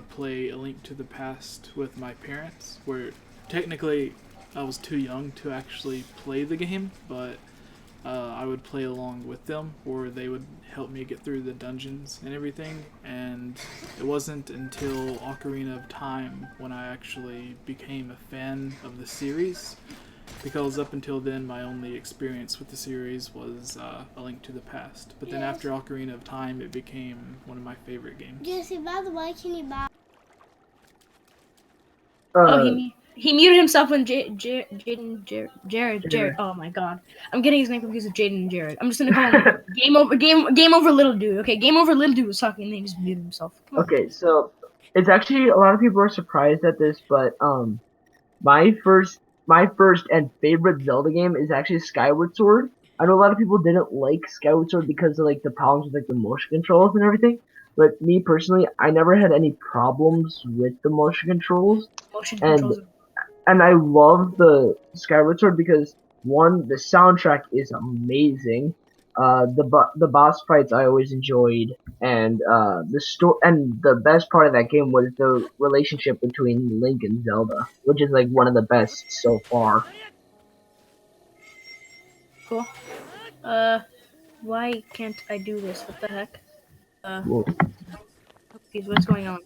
play A Link to the Past with my parents, where technically I was too young to actually play the game, but I would play along with them, or they would help me get through the dungeons and everything. And it wasn't until Ocarina of Time when I actually became a fan of the series, because up until then my only experience with the series was A Link to the Past. But then after Ocarina of Time, it became one of my favorite games. Jesse, by the way, can you buy? He muted himself when Jared. Oh my god, I'm getting his name confused with Jaden and Jared. I'm just gonna call him Game Over Little Dude. Okay, Game Over Little Dude was talking and then he just muted himself. Come on. Okay, so it's actually a lot of people are surprised at this, but my first and favorite Zelda game is actually Skyward Sword. I know a lot of people didn't like Skyward Sword because of like the problems with like the motion controls and everything. But me personally, I never had any problems with the motion controls. And I love the Skyward Sword because one, the soundtrack is amazing. The boss fights I always enjoyed, and the best part of that game was the relationship between Link and Zelda, which is like one of the best so far. Cool. Why can't I do this? What the heck? Cool. Geez, what's going on?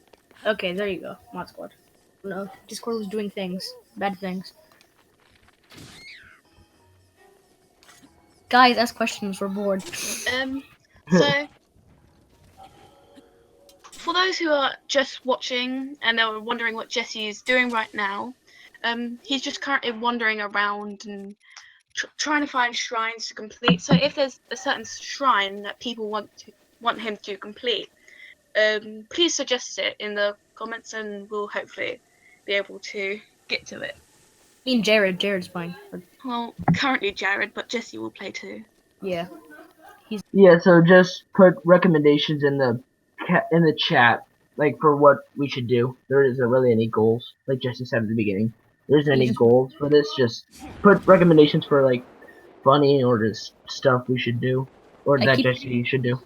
Okay, there you go. Mod squad. No, Discord was doing things. Bad things. Guys, ask questions. We're bored. So, for those who are just watching and they're wondering what Jesse is doing right now, he's just currently wandering around and trying to find shrines to complete. So if there's a certain shrine that people want him to complete, please suggest it in the comments and we'll hopefully be able to get to it. I mean, Jared's fine. Well, currently Jared, but Jesse will play too. Yeah. Yeah, so just put recommendations in the chat, like for what we should do. There isn't really any goals, like Jesse said at the beginning. There isn't any goals for this. Just put recommendations for like funny or just stuff we should do, or that Jesse should do.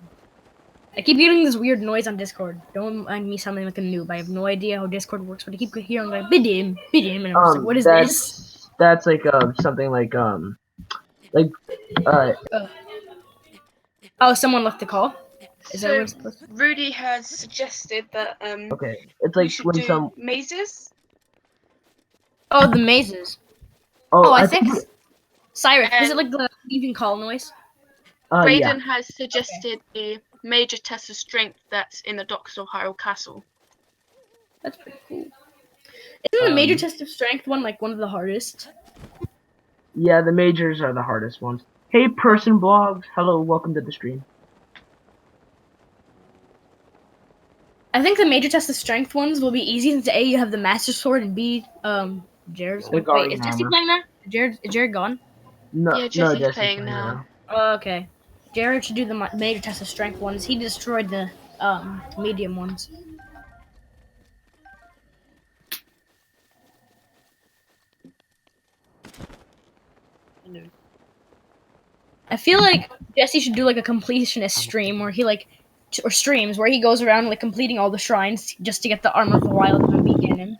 I keep hearing this weird noise on Discord. Don't mind me sounding like a noob. I have no idea how Discord works, but I keep hearing like bidim, and I'm just like, what is this? That's like something like Oh, someone left the call. Is that So what it's supposed to be? Rudy has suggested that okay, it's we like should when do some mazes. Oh, the mazes. oh I think Cyrus. Is it like the leaving call noise? Brayden has suggested the major test of strength that's in the docks of Hyrule Castle. That's pretty cool. Isn't the major test of strength one like one of the hardest? Yeah, the majors are the hardest ones. Hey, person blogs. Hello, welcome to the stream. I think the major test of strength ones will be easy since A, you have the Master Sword, and B, Jared's. Wait, is Jesse playing that? Is Jared gone? No, yeah, Jesse's Jesse's playing now. Oh, okay. Jared should do the major test of strength ones. He destroyed the medium ones. I feel like Jesse should do like a completionist stream where he like or streams where he goes around like completing all the shrines just to get the armor of the wild and beat Ganon.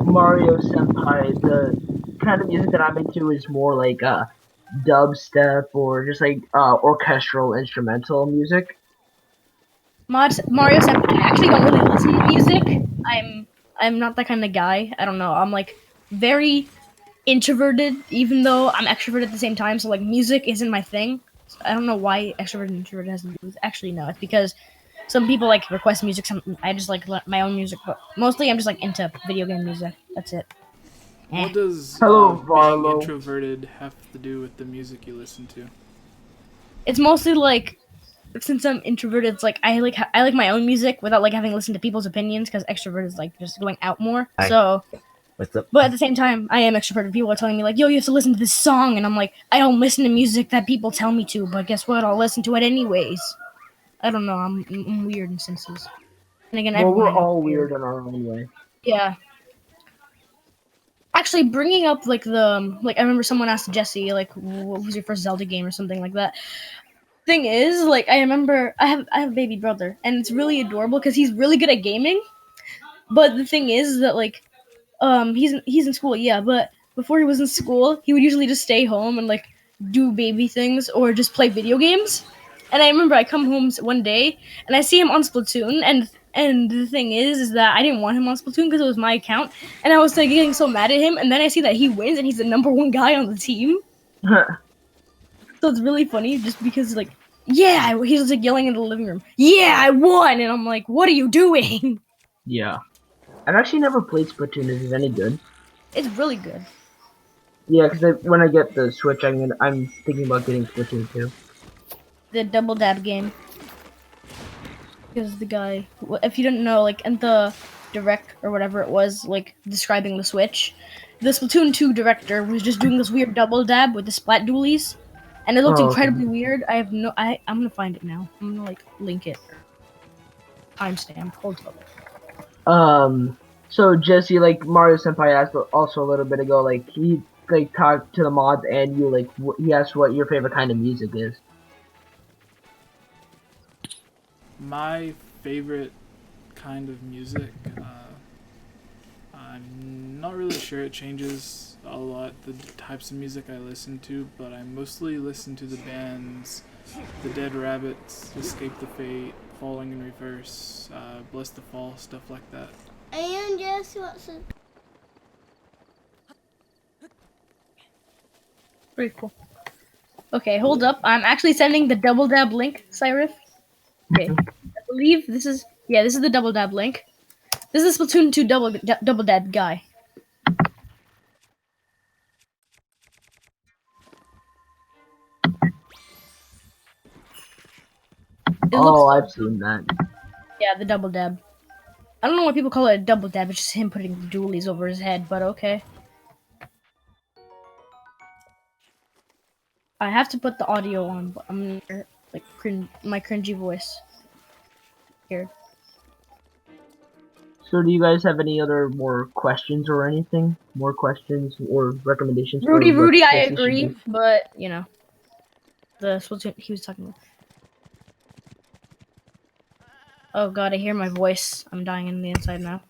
Mario Senpai, the kind of music that I'm into is more like dubstep or just like orchestral instrumental music. Mario Senpai, I actually don't really listen to music. I'm not that kind of guy. I don't know. I'm like very introverted, even though I'm extroverted at the same time. So like music isn't my thing. So I don't know why extrovert and introvert has to do with. Actually, no, it's because some people like request music. Some I just like my own music, but mostly I'm just like into video game music. That's it. What does Hello, being Varlo. introverted have to do with the music you listen to? It's mostly like since I'm introverted, it's like I like my own music without like having to listen to people's opinions because extrovert is like just going out more. Hi. So. What's up? But at the same time, I am extroverted. People are telling me like, "Yo, you have to listen to this song," and I'm like, "I don't listen to music that people tell me to." But guess what? I'll listen to it anyways. I don't know. I'm weird in senses. And again, Well, we're everyone I know all is weird in our own way. Yeah. Actually, bringing up like I remember someone asked Jesse like, "What was your first Zelda game?" or something like that. Thing is, like, I remember I have a baby brother, and it's really adorable because he's really good at gaming. But the thing is that like he's in school, yeah, but before he was in school he would usually just stay home and like do baby things or just play video games. And I remember I come home one day and I see him on Splatoon, and the thing is that I didn't want him on Splatoon because it was my account, and I was like getting so mad at him, and then I see that he wins and he's the #1 guy on the team. So it's really funny just because like, yeah, he was like yelling in the living room, yeah, I won, and I'm like, what are you doing? Yeah. I've actually never played Splatoon. Is it any good? It's really good. Yeah, because when I get the Switch, I'm thinking about getting Splatoon 2. The double dab game. Because the guy, if you didn't know, like in the direct or whatever it was, like describing the Switch, the Splatoon 2 director was just doing this weird double dab with the splat dualies, and it looked Oh, okay. incredibly weird. I'm gonna find it now. I'm gonna like link it. Timestamp. Hold up. So Jesse, like Mario Senpai asked also a little bit ago, like he like talked to the mods and you like he asked what your favorite kind of music is. My favorite kind of music, I'm not really sure. It changes a lot, the types of music I listen to, but I mostly listen to the bands The Dead Rabbits, Escape the Fate, Falling in Reverse, Bless the Fall, stuff like that. And Jesse, what's it? Pretty cool. Okay, hold up. I'm actually sending the double dab link, Cyrif. Okay, I believe this is the double dab link. This is Splatoon 2 double dab guy. It looks Oh, so I've seen that. Yeah, the double dab. I don't know why people call it a double dab. It's just him putting the dualies over his head, but okay. I have to put the audio on, but I'm like my cringy voice. Here. So do you guys have any other more questions or anything? More questions or recommendations? for Rudy, what I Jesse should agree, do? but you know, the Splatoon he was talking about. Oh god, I hear my voice. I'm dying in the inside now.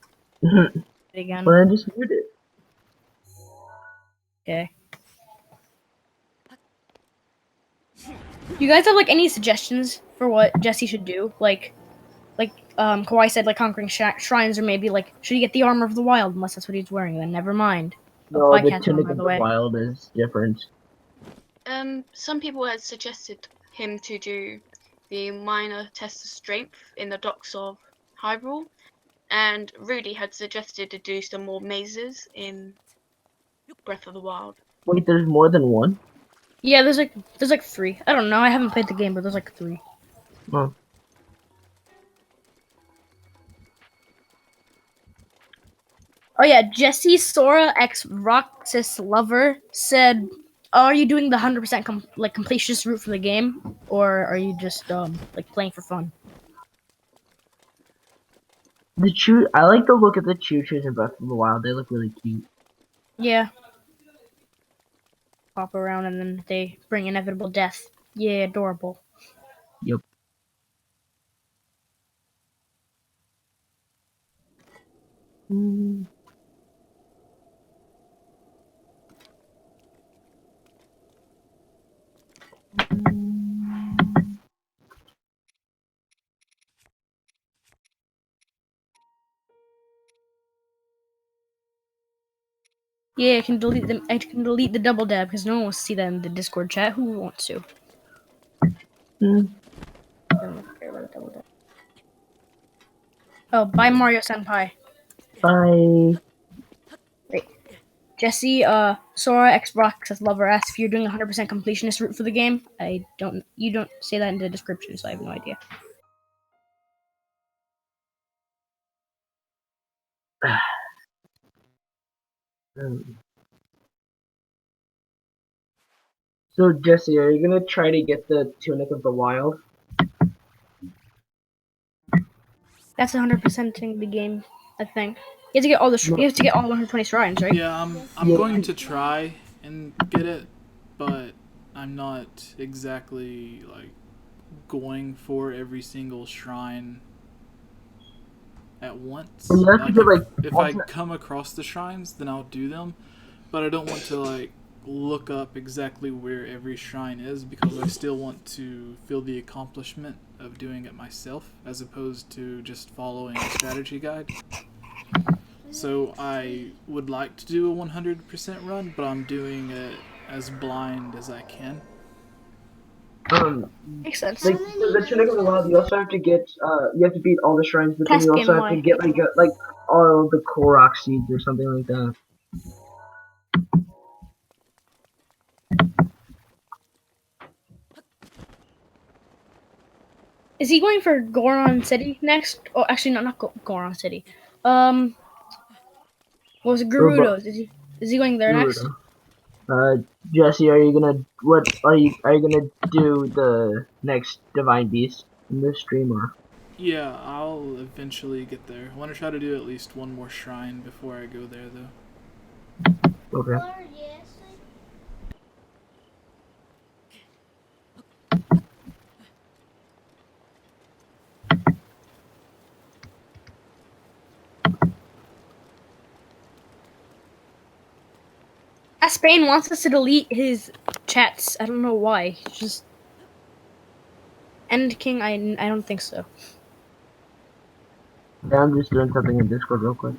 Again. Well, then just mute it. Okay. Do you guys have like any suggestions for what Jesse should do? Like Kawhi said, like conquering shrines, or maybe like should he get the armor of the wild? Unless that's what he's wearing, then never mind. Oh, No, the Bycat's on, Tunic by of the the way. Wild is different. Some people had suggested him to do the minor test of strength in the docks of Hyrule, and Rudy had suggested to do some more mazes in Breath of the Wild. Wait, there's more than one? Yeah, there's like 3. I don't know. I haven't played the game, but there's like 3. Oh. Oh yeah, Jesse Sora X Roxas Lover said, "Are you doing the 100% completionist route for the game, or are you just like playing for fun?" I like the look of the choo-choos in Breath of the Wild. They look really cute. Yeah. Pop around and then they bring inevitable death. Yeah, adorable. Yep. Yeah, I can delete them. I can delete the double dab because no one wants to see that in the Discord chat. Who wants to? Hmm. I don't care about the double dab. Oh, bye Mario Senpai. Bye. Wait, Jesse, Sora X Roxas Lover asks if you're doing 100% completionist route for the game. You don't say that in the description, so I have no idea. So Jesse, are you gonna try to get the Tunic of the Wild? That's 100%ing the game, I think. You have to get all you have to get all 120 shrines, right? Yeah, I'm Yeah. going to try and get it, but I'm not exactly like going for every single shrine at once. And you have to Like get like if I come across the shrines, then I'll do them, but I don't want to like look up exactly where every shrine is because I still want to feel the accomplishment of doing it myself as opposed to just following a strategy guide. So I would like to do a 100% run, but I'm doing it as blind as I can. Makes sense. like the Tunic of the Wild, you also have to get you have to beat all the shrines, but then you also have to get like all the Korok seeds or something like that. Is he going for Goron City next? Oh, actually, no, not Goron City. What was it? Gerudo's? Is he going there next? Jesse, are you gonna do the next Divine Beast in this stream or? Yeah, I'll eventually get there. I want to try to do at least one more shrine before I go there, though. Okay. Spain wants us to delete his chats. I don't know why. It's just End King. I don't think so. Yeah, I'm just doing something in Discord real quick.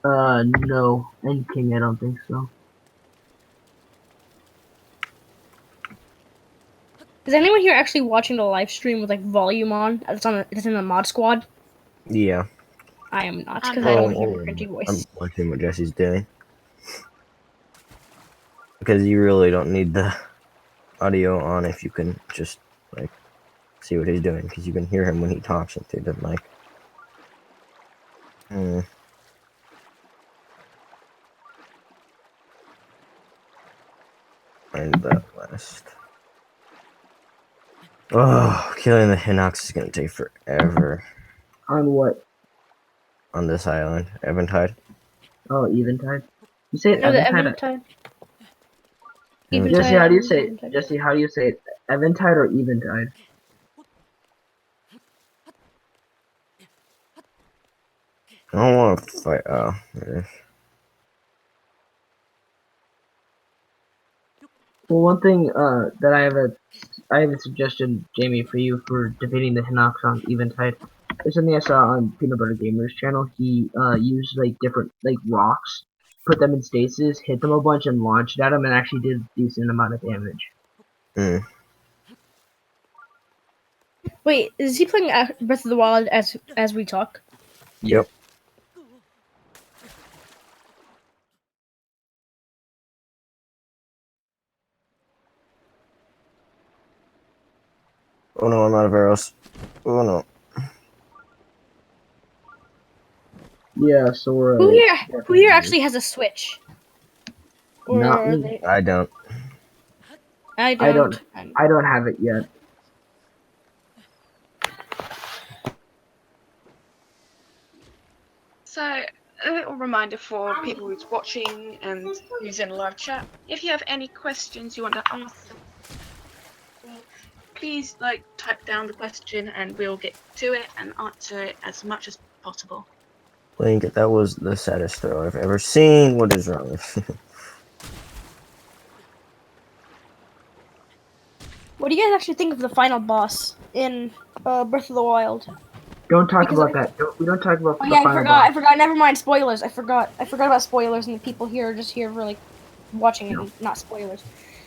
No. End King, I don't think so. Is anyone here actually watching the live stream with like volume on? It's in the mod squad. Yeah. I am not because no. I don't Oh, want to hear my cringy voice. I'm watching what Jesse's doing. Because you really don't need the audio on if you can just, like, see what he's doing. Because you can hear him when he talks into the mic. Find that list. Oh, killing the Hinox is gonna take forever. On what? On this island. Eventide. Oh, Eventide. You say it No, the Eventide? Eventide. Jesse, how do you say it? Eventide. Jesse, how do you say it? Eventide or Eventide? I don't want to fight. Oh, there it is. Well, one thing that I have a suggestion, Jamie, for you for defeating the Hinox on Eventide. There's something I saw on Peanut Butter Gamer's channel. He used like different like rocks, put them in stasis, hit them a bunch, and launched at them, and actually did a decent amount of damage. Wait, is he playing Breath of the Wild as we talk? Yep. Oh no, I'm out of arrows. Oh no. Yeah, Sora. Who here actually has a Switch? Or Not me. I don't. I I don't. don't have it yet. So, a little reminder for people who's watching and who's in live chat, if you have any questions you want to ask, please type down the question and we'll get to it and answer it as much as possible. Link, that was the saddest throw I've ever seen. What is wrong? What do you guys actually think of the final boss in Breath of the Wild? Don't talk Because about that. We don't talk about Oh the yeah, final I boss. forgot. Never mind, spoilers. I forgot about spoilers, and the people here are just here for watching No. and not spoilers.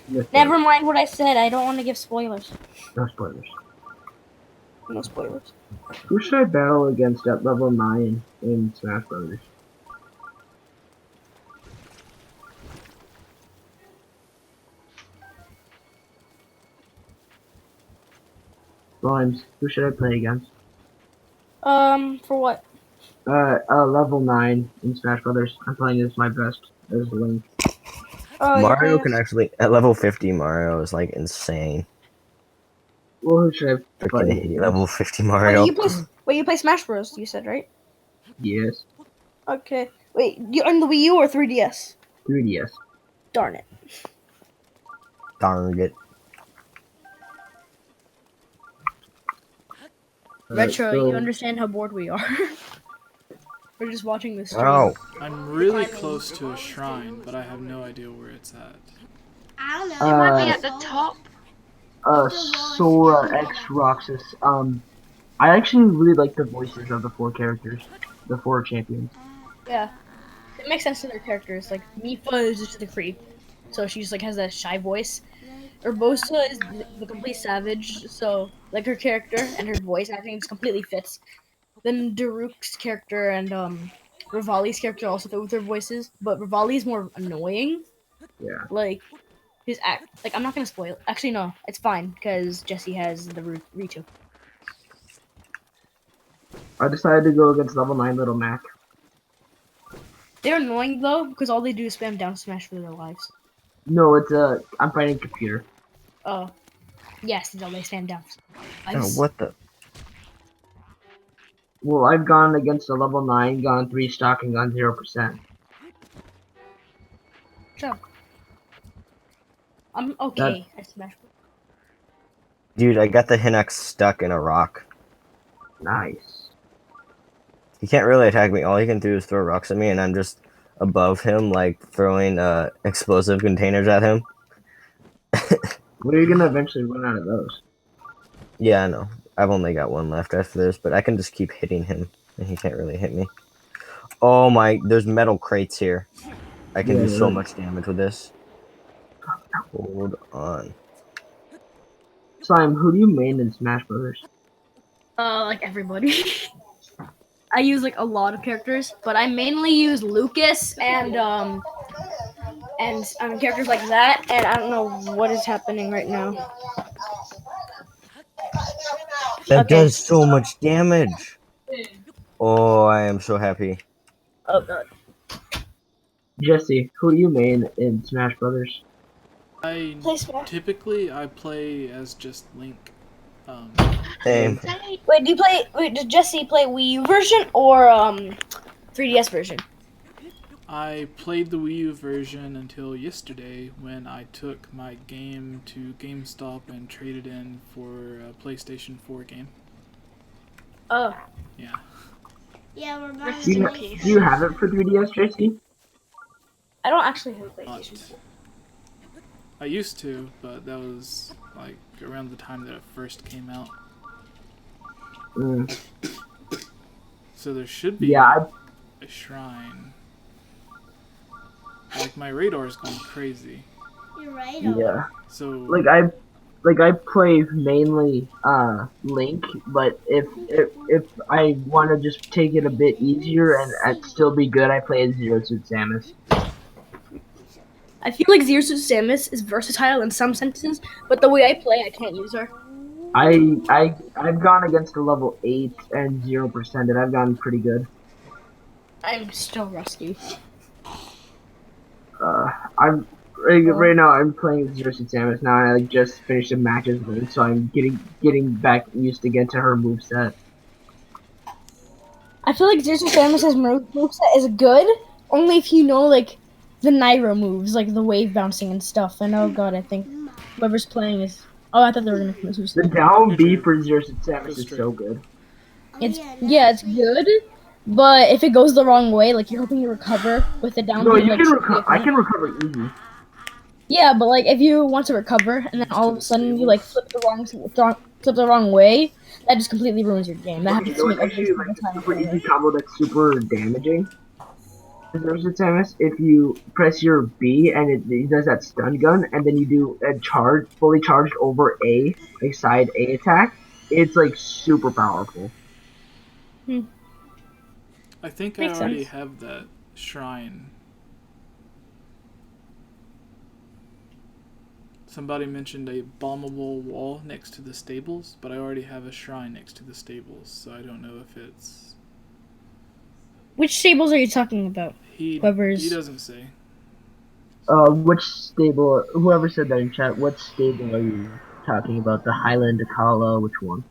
No spoilers. Never mind what I said. I don't want to give spoilers. No spoilers. No spoilers. Who should I battle against at level 9 in Smash Brothers? Rhymes. Who should I play against? For what? Level 9 in Smash Brothers. I'm playing as my best as Link. Oh, you're Mario playing can actually, at level 50, Mario is like insane. Well, who should I play Freaking against? level 50 Wait, Mario. you play Smash Bros. You said, right? Yes. Okay. Wait, you on the Wii U or 3DS? 3DS. Darn it. Darn it. Retro, so- you understand how bored we are. We're just watching this stream. Oh, I'm really close to a shrine, but I have no idea where it's at. I don't know. It might be Uh, at the top. Sora X Roxas. I actually really like the voices of the 4 characters. The 4 champions. Yeah. It makes sense to their characters. Like, Mifa is just the creep. So she just has that shy voice. Urbosa is the complete savage, so her character and her voice acting just completely fits. Then Daruk's character and Rivali's character also fit with their voices, but Rivali is more annoying. Yeah. His act. I'm not gonna spoil. Actually, no, it's fine because Jesse has the Ritu. I decided to go against level 9 Little Mac. They're annoying though because all they do is spam down smash for their lives. No, it's I'm fighting computer. Oh, yes, no, they spam down. oh, what the? Well, I've gone against a level 9, gone 3 stock, and gone 0%. Shut up. I'm okay at Smash. Dude, I got the Hinex stuck in a rock. Nice. He can't really attack me. All he can do is throw rocks at me, and I'm just above him, throwing explosive containers at him. Well, you're gonna eventually run out of those. Yeah, I know. I've only got one left after this, but I can just keep hitting him, and he can't really hit me. Oh my, there's metal crates here. I can do so much damage with this. Hold on. Slime, who do you main in Smash Brothers? Everybody. I use a lot of characters, but I mainly use Lucas and characters like that, and I don't know what is happening right now. That Okay. does so much damage. Oh, I am so happy. Oh god. Jesse, who do you main in Smash Brothers? Play Smash. Typically I play as just Link. Same. Wait, does Jesse play Wii U version or 3DS version? I played the Wii U version until yesterday when I took my game to GameStop and traded in for a PlayStation 4 game. Oh. Yeah. Yeah, we're Rest Do in you, peace. do you have it for 3DS, Jesse? I don't actually have a PlayStation 4. I used to, but that was around the time that it first came out. Mm. So there should be Yeah, a shrine. My radar is going crazy. You're right. yeah. So I play mainly Link, but if I want to just take it a bit easier and still be good, I play as Zero Suit Samus. I feel like Zero Suit Samus is versatile in some senses, but the way I play, I can't use her. I've gone against a level 8 and 0%, and I've gotten pretty good. I'm still rusty. I'm right now. I'm playing Zero Suit Samus now, and I just finished a match as Link, so I'm getting back used again to her moveset. I feel like Zero Suit Samus's moveset is good, only if you know like the Nairo moves, like the wave bouncing and stuff. And oh god, I think whoever's playing is. Oh, I thought they were gonna commit The suicide. down B Your for Zero Go Samus is straight. so good. It's it's good, but if it goes the wrong way, like you're hoping to recover with the down No, B, you like can straight recover. I movement. can recover easy. Yeah, but like if you want to recover and then Next all to of a the sudden you like stables. flip the wrong way, that just completely ruins your game. That Okay, happens so to me it's every actually like single a time I super play easy it. combo that's super damaging. Zero Samus, if you press your B and it does that stun gun, and then you do a fully charged over A, like side A attack, it's like super powerful. I think I Makes already sense. have that shrine. Somebody mentioned a bombable wall next to the stables, but I already have a shrine next to the stables, so I don't know if it's. Which stables are you talking about? He Whoever's doesn't say. Which stable? Whoever said that in chat, what stable are you talking about? The Highland, Akala, which one?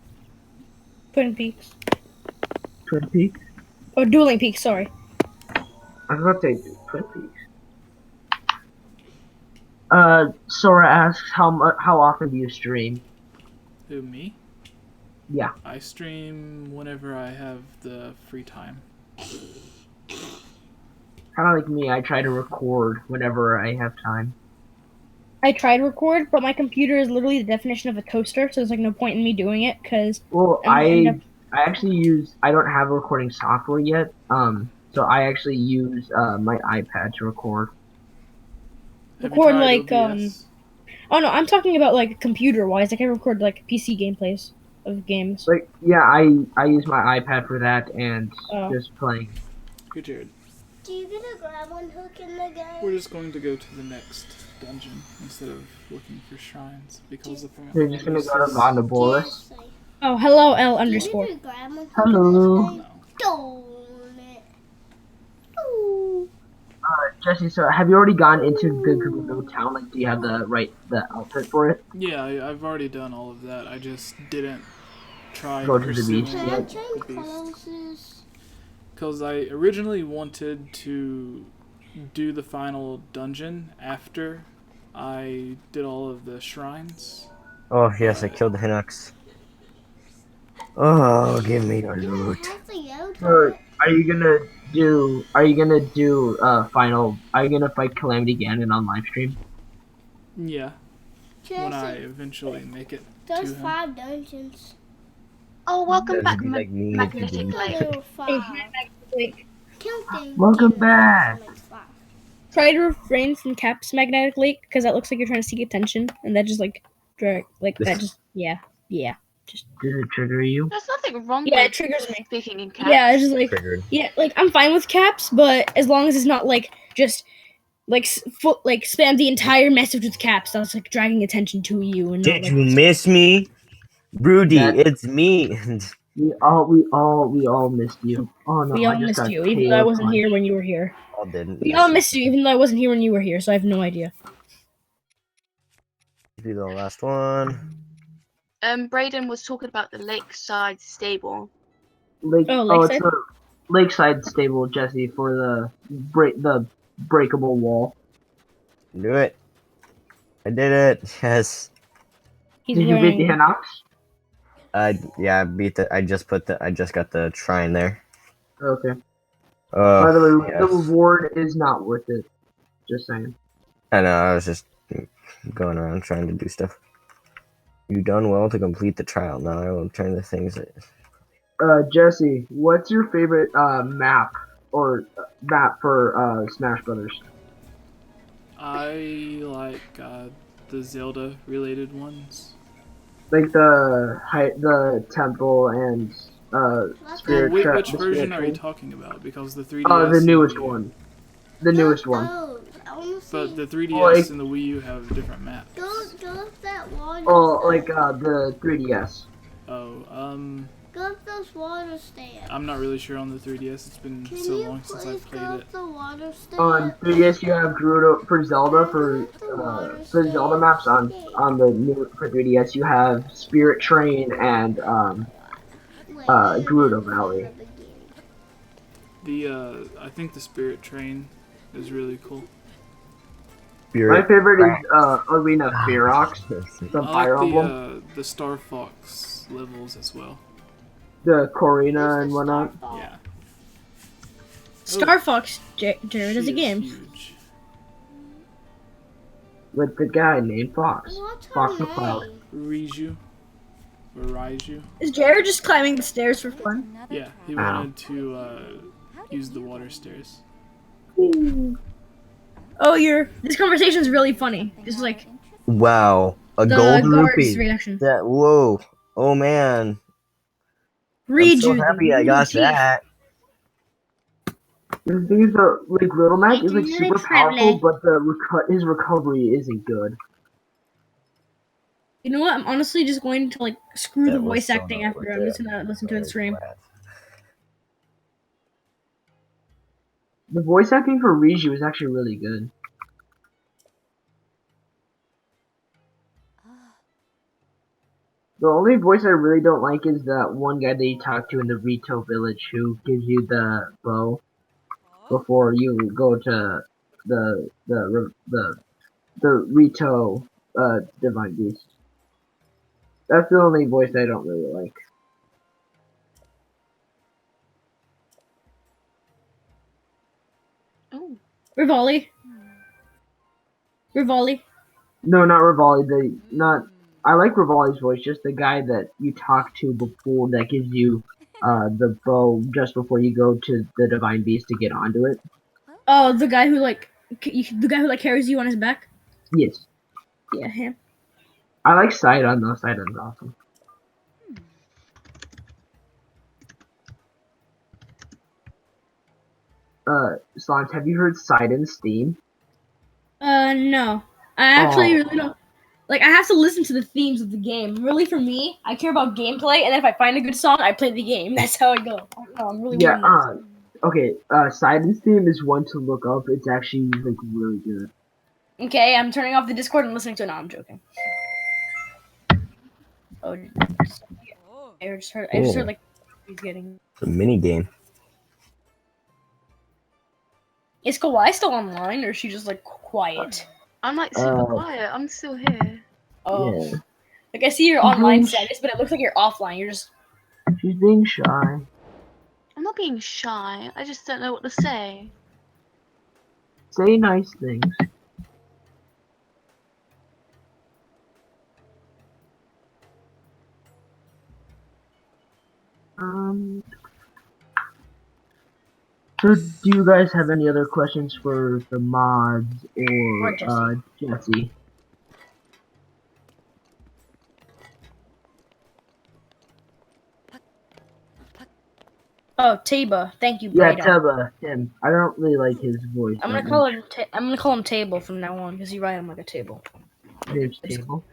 Twin Peaks Twin Peaks? or Dueling Peaks. Sorry. I was about to say Twin Peaks. Sora asks how often do you stream? Who, me? Yeah. I stream whenever I have the free time. Kind of like me, I try to record whenever I have time. I tried to record, but my computer is literally the definition of a toaster, so there's like no point in me doing it because Well, I'm gonna end up. I actually use I don't have recording software yet. So I actually use my iPad to record. Have you Record tried like OBS? Oh no, I'm talking about like computer wise. Like I record like PC gameplays of games. Like yeah, I use my iPad for that and Oh. just playing. Good, Jared. Do you get a grappling hook in the game? We're just going to go to the next dungeon instead of looking for shrines because You're apparently just gonna this go to is- Vondaboris. Seriously. Oh, hello L Do you underscore. get a grappling hook Hello. in this game? No. Darn it. Ooh. Jesse, so have you already gone into the Gerudo town? Like, do you have the outfit for it? Yeah, I've already done all of that. I just didn't try Go to the pursuing beast. Can I Yeah. change the beast. clothes? Because I originally wanted to do the final dungeon after I did all of the shrines. Oh yes, I killed the Hinox. Oh, give me your loot. Have to go to So, it. are you gonna do? Are you gonna do final? Are you gonna fight Calamity Ganon on live stream? Yeah, when I Jesse, eventually make it there's to him. 5 dungeons. Oh, welcome Does back, it be like me Magnetic to do- Lake. There were 5. Like, Counting. Welcome Ganon back. makes 5. try to refrain from Cap's magnetic lake because that looks like you're trying to seek attention, and that just like drag like that just yeah. Does it trigger you? There's nothing wrong Yeah, it with triggers me. speaking in caps. Yeah, it's just like Triggered. yeah, like I'm fine with caps, but as long as it's not like just like like spam the entire message with caps. That's like dragging attention to you and not Did like. you miss me, Rudy? That- It's me. We all missed you. Oh no, We all I just missed got you, even though I KO wasn't here when you were here. All didn't. We all missed you, even though I wasn't here when you were here. So I have no idea. Be the last one. Braden was talking about the lakeside stable. Oh, It's Lakeside? the Lakeside stable, Jesse, for the breakable wall. Do it. I did it. Yes. He's Did you beat the wearing. Hinox? Yeah, I beat the. I just got the shrine there. Okay. By the way, the Yes. reward is not worth it. Just saying. I know. I was just going around trying to do stuff. You done well to complete the trial. Now I will turn the things. Jesse, what's your favorite map or map for Smash Brothers? I like the Zelda related ones. Like the temple and spirit Wait, trap. which the version spirit are you train? talking about? Because the 3DS. Oh, the and newest Wii U- one. The newest one. Those. I wanna see. But the 3DS Like- and the Wii U have different maps. Go up that water. Oh, like the 3DS. Oh, Go up those water stairs. I'm not really sure on the 3DS. It's been Can so you long since please I've go played it. up the water stairs? On 3DS, you have Gerudo for Zelda for Zelda maps. On the new for 3DS, you have Spirit Train and Wait, Gerudo Valley. I think the Spirit Train is really cool. My favorite is Arena Ferox from I Fire like Emblem. the Star Fox levels as well. The Corina Who's and the whatnot. Star Fox? Yeah. Star Fox, Jared, is She a game. huge. With the guy named Fox. What's her Fox McCloud. name? Riju. Or Raiju. Is Jared just climbing the stairs for fun? Yeah, he wanted to use the water stairs. Oh, this conversation is really funny. Just like Wow, a the gold guard's rupee. reactions. That whoa, oh man, Read I'm so you happy I the got teeth. that. The things are like Little Mac is like It's super really powerful, friendly. but his recovery isn't good. You know what? I'm honestly just going to like screw the That was voice so acting not after. worth I'm it. just gonna listen to the stream. The voice acting for Riju is actually really good. The only voice I really don't like is that one guy that you talk to in the Rito village who gives you the bow before you go to the Rito divine beast. That's the only voice I don't really like. Oh, Rivali. Rivali. No, not Rivali. I like Rivali's voice. Just the guy that you talk to before that gives you the bow just before you go to the divine beast to get onto it. Oh, the guy who carries you on his back. Yes, Yeah, him. I like Sidon though. Sidon's awesome. Slants, have you heard Sidon's theme? No. I actually Oh. really don't. Like, I have to listen to the themes of the game. Really, for me, I care about gameplay, and if I find a good song, I play the game. That's how I go. I don't know, I'm really Yeah. weird in this. Okay. Sidon's theme is one to look up. It's actually like really good. Okay, I'm turning off the Discord and listening to it. No, I'm joking. Oh, I just heard like he's getting. It's a mini game. Is Kawhi still online, or is she just like quiet? I'm like super quiet. I'm still here. Oh, Yeah. like I see your online status, but it looks like you're offline. You're just. She's being shy. I'm not being shy. I just don't know what to say. Say nice things. So do you guys have any other questions for the mods or Jesse? Oh, Taba. Thank you, Yeah, Brado. Teba, him. I don't really like his voice. I'm gonna call him. I'm gonna call him Table from now on because you write him like a table. There's Table.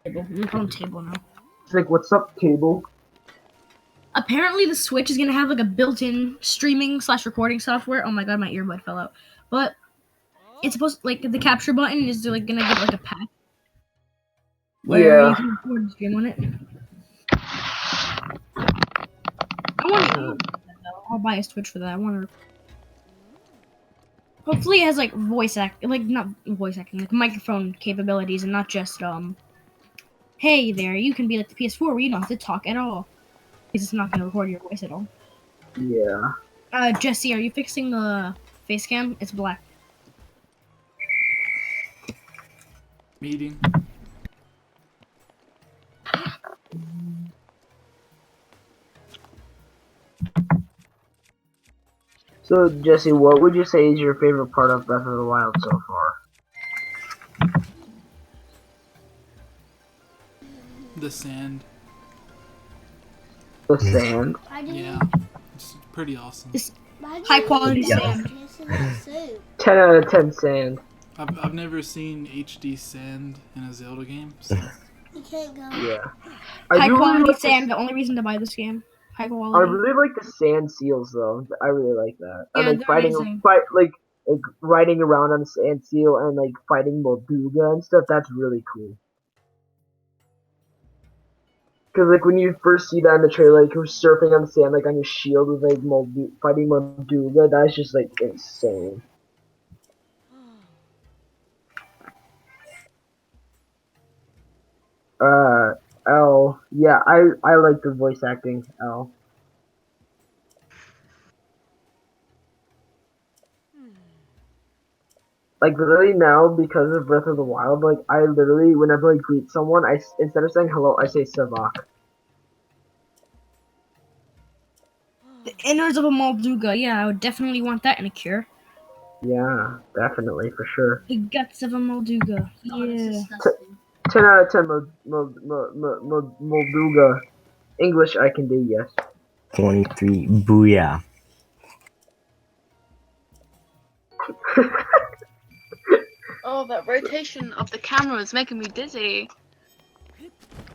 Table. I'm gonna call him Table now. It's like, what's up, Table? Apparently, the Switch is gonna have like a built-in streaming/recording software. Oh my god, my earbud fell out. But it's supposed like the capture button is like gonna get like a pack where you can record and stream on it. I want to. I'll buy a Switch for that. I want to. Hopefully, it has like not voice acting, like microphone capabilities, and not just Hey there, you can be like the PS4 where you don't have to talk at all, because it's not gonna record your voice at all. Yeah. Jesse, are you fixing the face cam? It's black. Meeting. So, Jesse, what would you say is your favorite part of Breath of the Wild so far? The sand. The sand? Yeah. It's pretty awesome. High quality sand. 10 out of 10 sand. I've never seen HD sand in a Zelda game. So. You can't go. Yeah. High quality sand. The only reason to buy this game. High I quality. really like the sand seals though. I really like that. Yeah, I like they're amazing. like riding around on the sand seal and like fighting Molduga and stuff. That's really cool. Because like when you first see that in the trailer, like you're surfing on the sand, like on your shield with like fighting Molduga, that's just like insane. L. Yeah, I like the voice acting. L. Like literally now, because of Breath of the Wild, like I literally whenever I greet someone, instead of saying hello, I say Savak. The innards of a Molduga. Yeah, I would definitely want that in a cure. Yeah, definitely for sure. The guts of a Molduga. Oh, that's Yeah. disgusting. 10 out of 10 Molduga. English I can do, yes. 23. Booyah. Oh, that rotation of the camera is making me dizzy.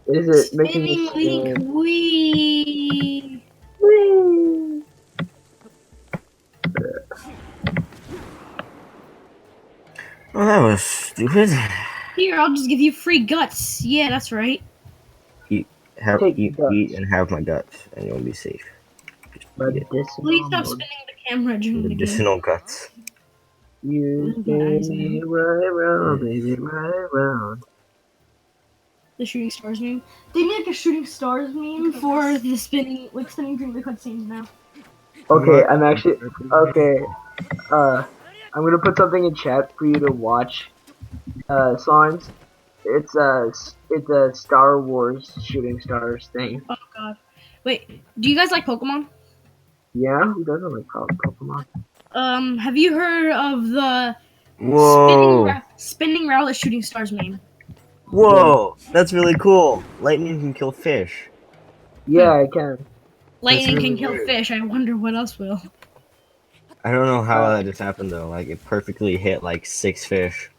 Is it making Spinning you Link. spin? Wee. Whee! Oh, that was stupid. Here, I'll just give you free guts. Yeah, that's right. Eat, Take eat, guts. eat, and have my guts, and you'll be safe. Just eat it. Please Medicinal stop spinning the camera during the game. Medicinal guts. You Oh, spin guys, me right round, baby, right round. The shooting stars meme. They make a shooting stars meme for the spinning, like spinning during the cutscenes now. Okay, I'm actually okay. I'm gonna put something in chat for you to watch. Songs. It's a Star Wars shooting stars thing. Oh god. Wait, do you guys like Pokemon? Yeah, who doesn't like Pokemon? Have you heard of the Whoa! spinning Rowlet shooting stars meme? Whoa! That's really cool. Lightning can kill fish. Yeah, I can. Lightning really can kill weird. fish. I wonder what else will. I don't know how that just happened though. Like it perfectly hit like 6 fish.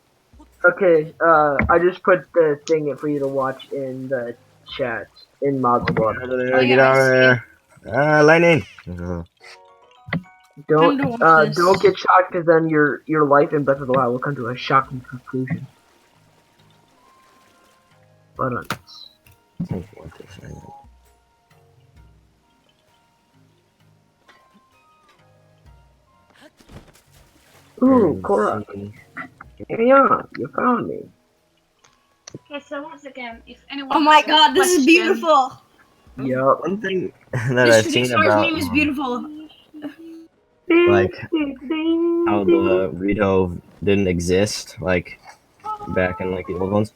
Okay, I just put the thing for you to watch in the chat in Mod Squad. Get out of there! Oh, Get yeah, I out of see there! Ah, lightning! Time to watch this. Don't get shocked because then your life in Breath of the Wild will come to a shocking conclusion. But I don't want this, I know. ooh, Cora, yeah, you found me. Okay, so once again, if anyone Oh my has a god, this is question- beautiful. Yup. One thing that This I've shooting seen stars about meme is beautiful. like how the Rito didn't exist like back in like the old ones,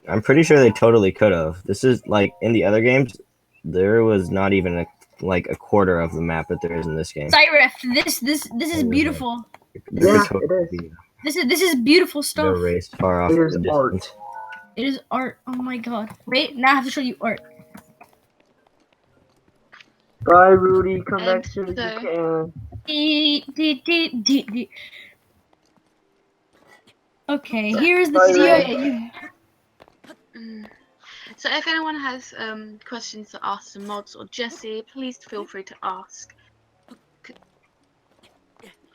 I'm pretty sure they totally could have. This is like in the other games, there was not even a quarter of the map that there is in this game. Cyrif, this is beautiful. There Yeah, could it totally is. be This is beautiful the stuff. race far off It in is the art. distance. It is art. Oh my god. Wait, now I have to show you art. Bye, Rudy. Come back And soon as so- you can. Okay, here's the Bye, video. Rudy. So if anyone has questions to ask the mods or Jesse, please feel free to ask.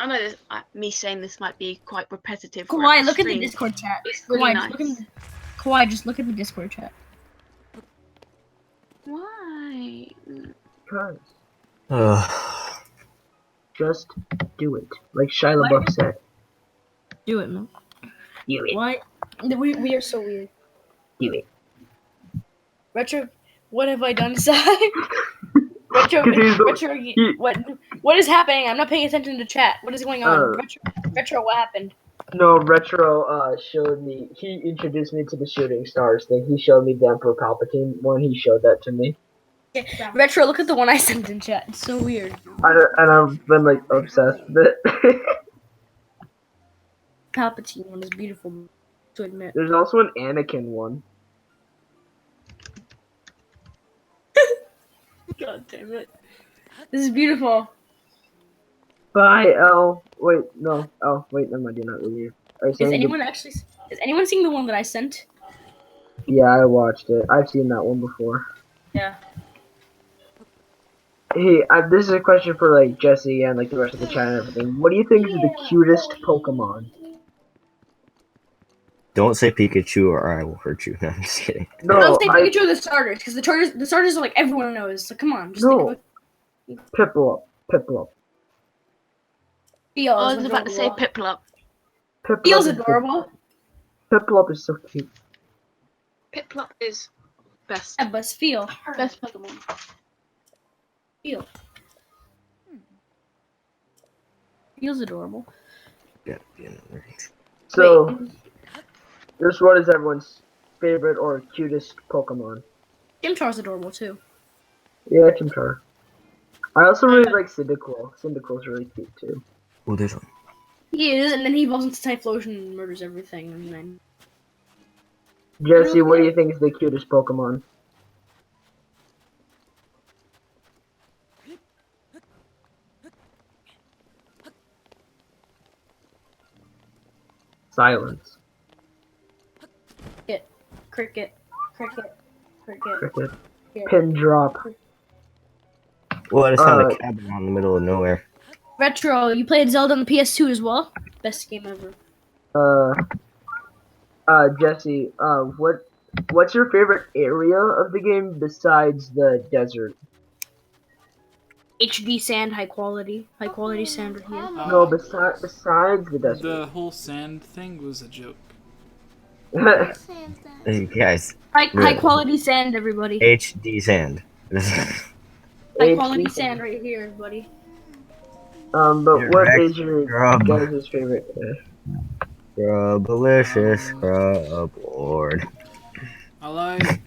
I know this, me saying this might be quite repetitive. throughout Kawhi, look at the stream. Discord chat. It's really Kawhi, just look at the Discord chat. Why? Cause Ugh. just do it, like Shia Why? LaBeouf said. Do it, man. Do it. Why? We are so weird. Do it. Retro, what have I done, Sai? Retro, 'Cause he's the- Retro, what is happening? I'm not paying attention to chat. What is going on? Retro, what happened? No, Retro showed me. He introduced me to the shooting stars thing. He showed me the Emperor Palpatine when he showed that to me. Retro, look at the one I sent in chat. It's so weird. And I've been like obsessed with it. Palpatine one is beautiful to admit. There's also an Anakin one. God damn it. This is beautiful. Bye, L. Wait, no. Oh, wait, never mind. You're not really. Are you Is saying anyone seeing the one that I sent? Yeah, I watched it. I've seen that one before. Yeah. Hey, this is a question for like Jesse and like the rest of the chat and everything. What do you think is the cutest Pokemon? Don't say Pikachu or I will hurt you. No, I'm just kidding. No, Don't say I Pikachu or the starters, because the starters are like everyone knows. So come on, just think no. of it. Piplup. Piplup. Theo I is was about to say adorable. Piplup. Theo's Piplup is adorable. Piplup is so cute. Piplup is best. Yeah, but Theo. Best Pokemon. Theo. Theo's adorable. Yeah. So, Wait, this what is everyone's favorite or cutest Pokemon? Chimchar's adorable too. Yeah, Chimchar. I also really like Cyndaquil. Cyndaquil's really cute too. Oh, there's one. He is, and then he evolves into Typhlosion and murders everything, and then... Jesse, what do you think is the cutest Pokemon? Silence. Cricket. Cricket. Yeah. Pin drop. Well, I just found a cabin out in the middle of nowhere. Retro, you played Zelda on the PS2 as well? Best game ever. Jesse, what's your favorite area of the game besides the desert? HD sand, high quality sand right here. No, besides the desert. The whole sand thing was a joke. Hey, guys, High quality sand, everybody. HD sand. High quality sand right here, buddy. But what is your Scrub. guys' favorite? Scrub-alicious scrub board. I like.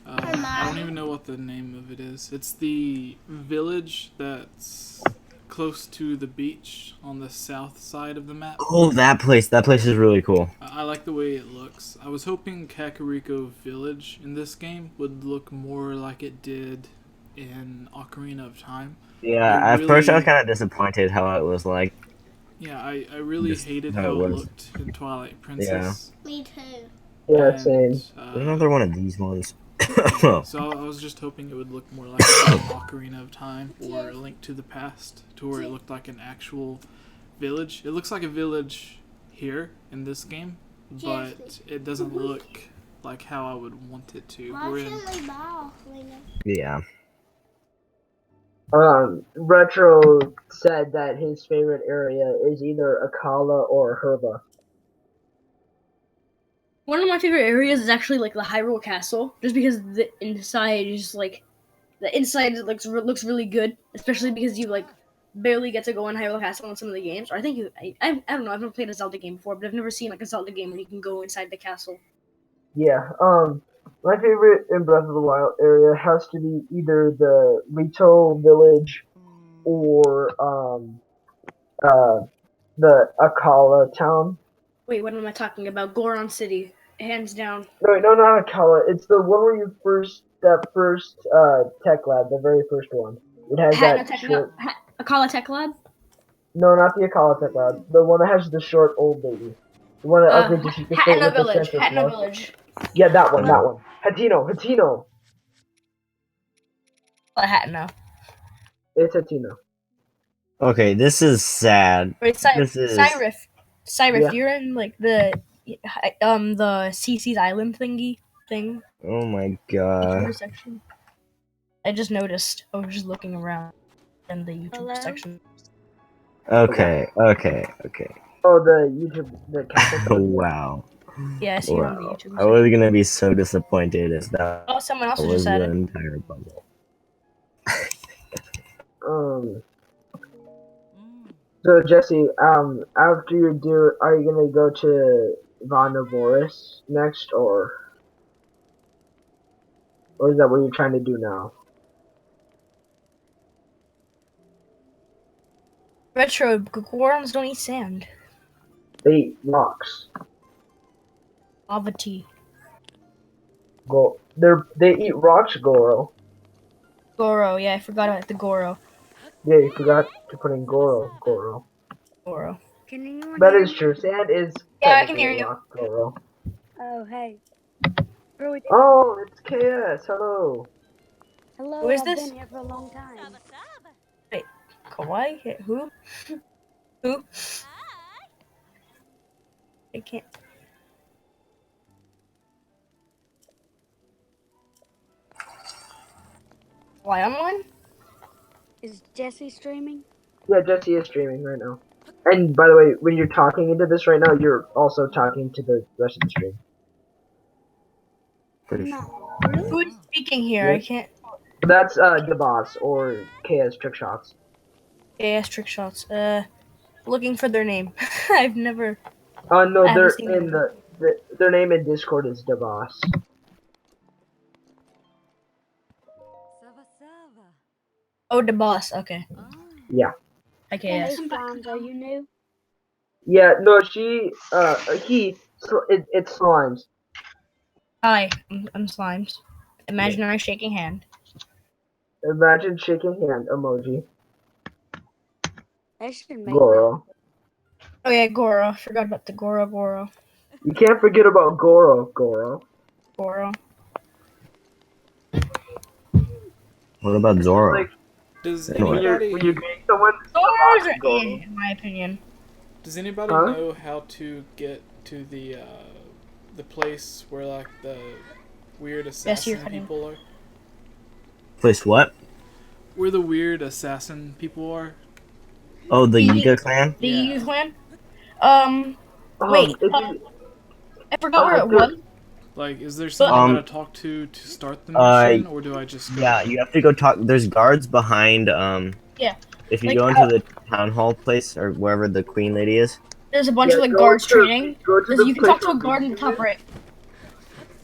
I don't even know what the name of it is. It's the village that's close to the beach on the south side of the map. Oh, that place. That place is really cool. I like the way it looks. I was hoping Kakariko Village in this game would look more like it did in Ocarina of Time. Yeah, at first I was kind of disappointed how it was like. Yeah, I really Just hated how how it it was. looked in Twilight Princess. Me too. Yeah, And, same. There's another one of these ones. So I was just hoping it would look more like Ocarina of Time or A Link to the Past, to where it looked like an actual village. It looks like a village here in this game, but it doesn't look like how I would want it to. Why We're in, can't we buy Ocarina? Yeah. Retro said that his favorite area is either Akala or Herba. One of my favorite areas is actually like the Hyrule Castle, just because the inside is like, the inside looks really good, especially because you like barely get to go in Hyrule Castle in some of the games. Or I think I don't know, I've never played a Zelda game before, but I've never seen like a Zelda game where you can go inside the castle. Yeah. My favorite in Breath of the Wild area has to be either the Rito village or the Akala town. Wait, what am I talking about? Goron City, hands down. No, not Akala. It's the one where you that first tech lab, the very first one. It has that short. Akala Tech Lab? No, not the Akala tech lab. The one that has the short old lady. The one that upgrades you can stay Hatna with the Village. sense of Hatna love. Village. Yeah, that one. Hatino. Hatna. It's Hatino. Okay, this is sad. Wait, This is- Cyrif, Yeah. you're in like the CC's island thing. Oh my The god. YouTube section. I just noticed. I was just looking around in the YouTube Hello? section. Okay. Oh, the YouTube, the castle. Wow. Yeah, I see you on the Wow. YouTube I section. was gonna be so disappointed if that Oh, someone else was just the added. entire bubble. So Jesse, after you do, are you gonna go to Vonavoris next, or is that what you're trying to do now? Retro, Gorons don't eat sand. They eat rocks. Lava tea. They eat rocks, Goro. Goro, yeah, I forgot about the Goro. Yeah, you forgot to put in Goro. Goro. Can anyone That hear is me? true. Sand is Yeah, I can technically hear a you. rock, Goro. Oh, hey. Really? Oh, it's KS. Hello. Hello, Who is I've this? been here for a long time. Kawaii? Who? Who? I can't. Why online? Is Jesse streaming? Yeah, Jesse is streaming right now. And by the way, when you're talking into this right now, you're also talking to the rest of the stream. Pretty No, sure. really? Who is speaking here? Yeah. I can't. That's DeBoss or KS Trick Shots. AS trick shots. Looking for their name. I've never. No, I haven't they're seen in them. their name in Discord is DeBoss. Oh, the boss. Okay. Yeah. Okay. Hey, Yes. Franz, are you new? Yeah, no, it's Slimes. Hi. I'm Slimes. Imaginary shaking hand. Imagine shaking hand emoji. They should make Goro. Oh yeah, Goro. Forgot about the Goro. You can't forget about Goro. Goro. What about Zoro? Like, Does Anyway. anybody when you greet someone, Goro's are Goro. in my opinion. does anybody Huh? know how to get to the place where like the weird you're assassin cutting. people are? Place what? Where the weird assassin people are? Oh, the Yi- Yiga clan? The Yeah. youth clan. Wait. If you, I forgot where it dude. was. Like, is there someone I gotta talk to start the mission, or do I just go? Yeah, you have to go talk. There's guards behind. Yeah. If you Like, go into the town hall place or wherever the queen lady is. There's a bunch Yeah, of like go guards to- training. go to the You can place talk to a where guard in the Riju top is. right.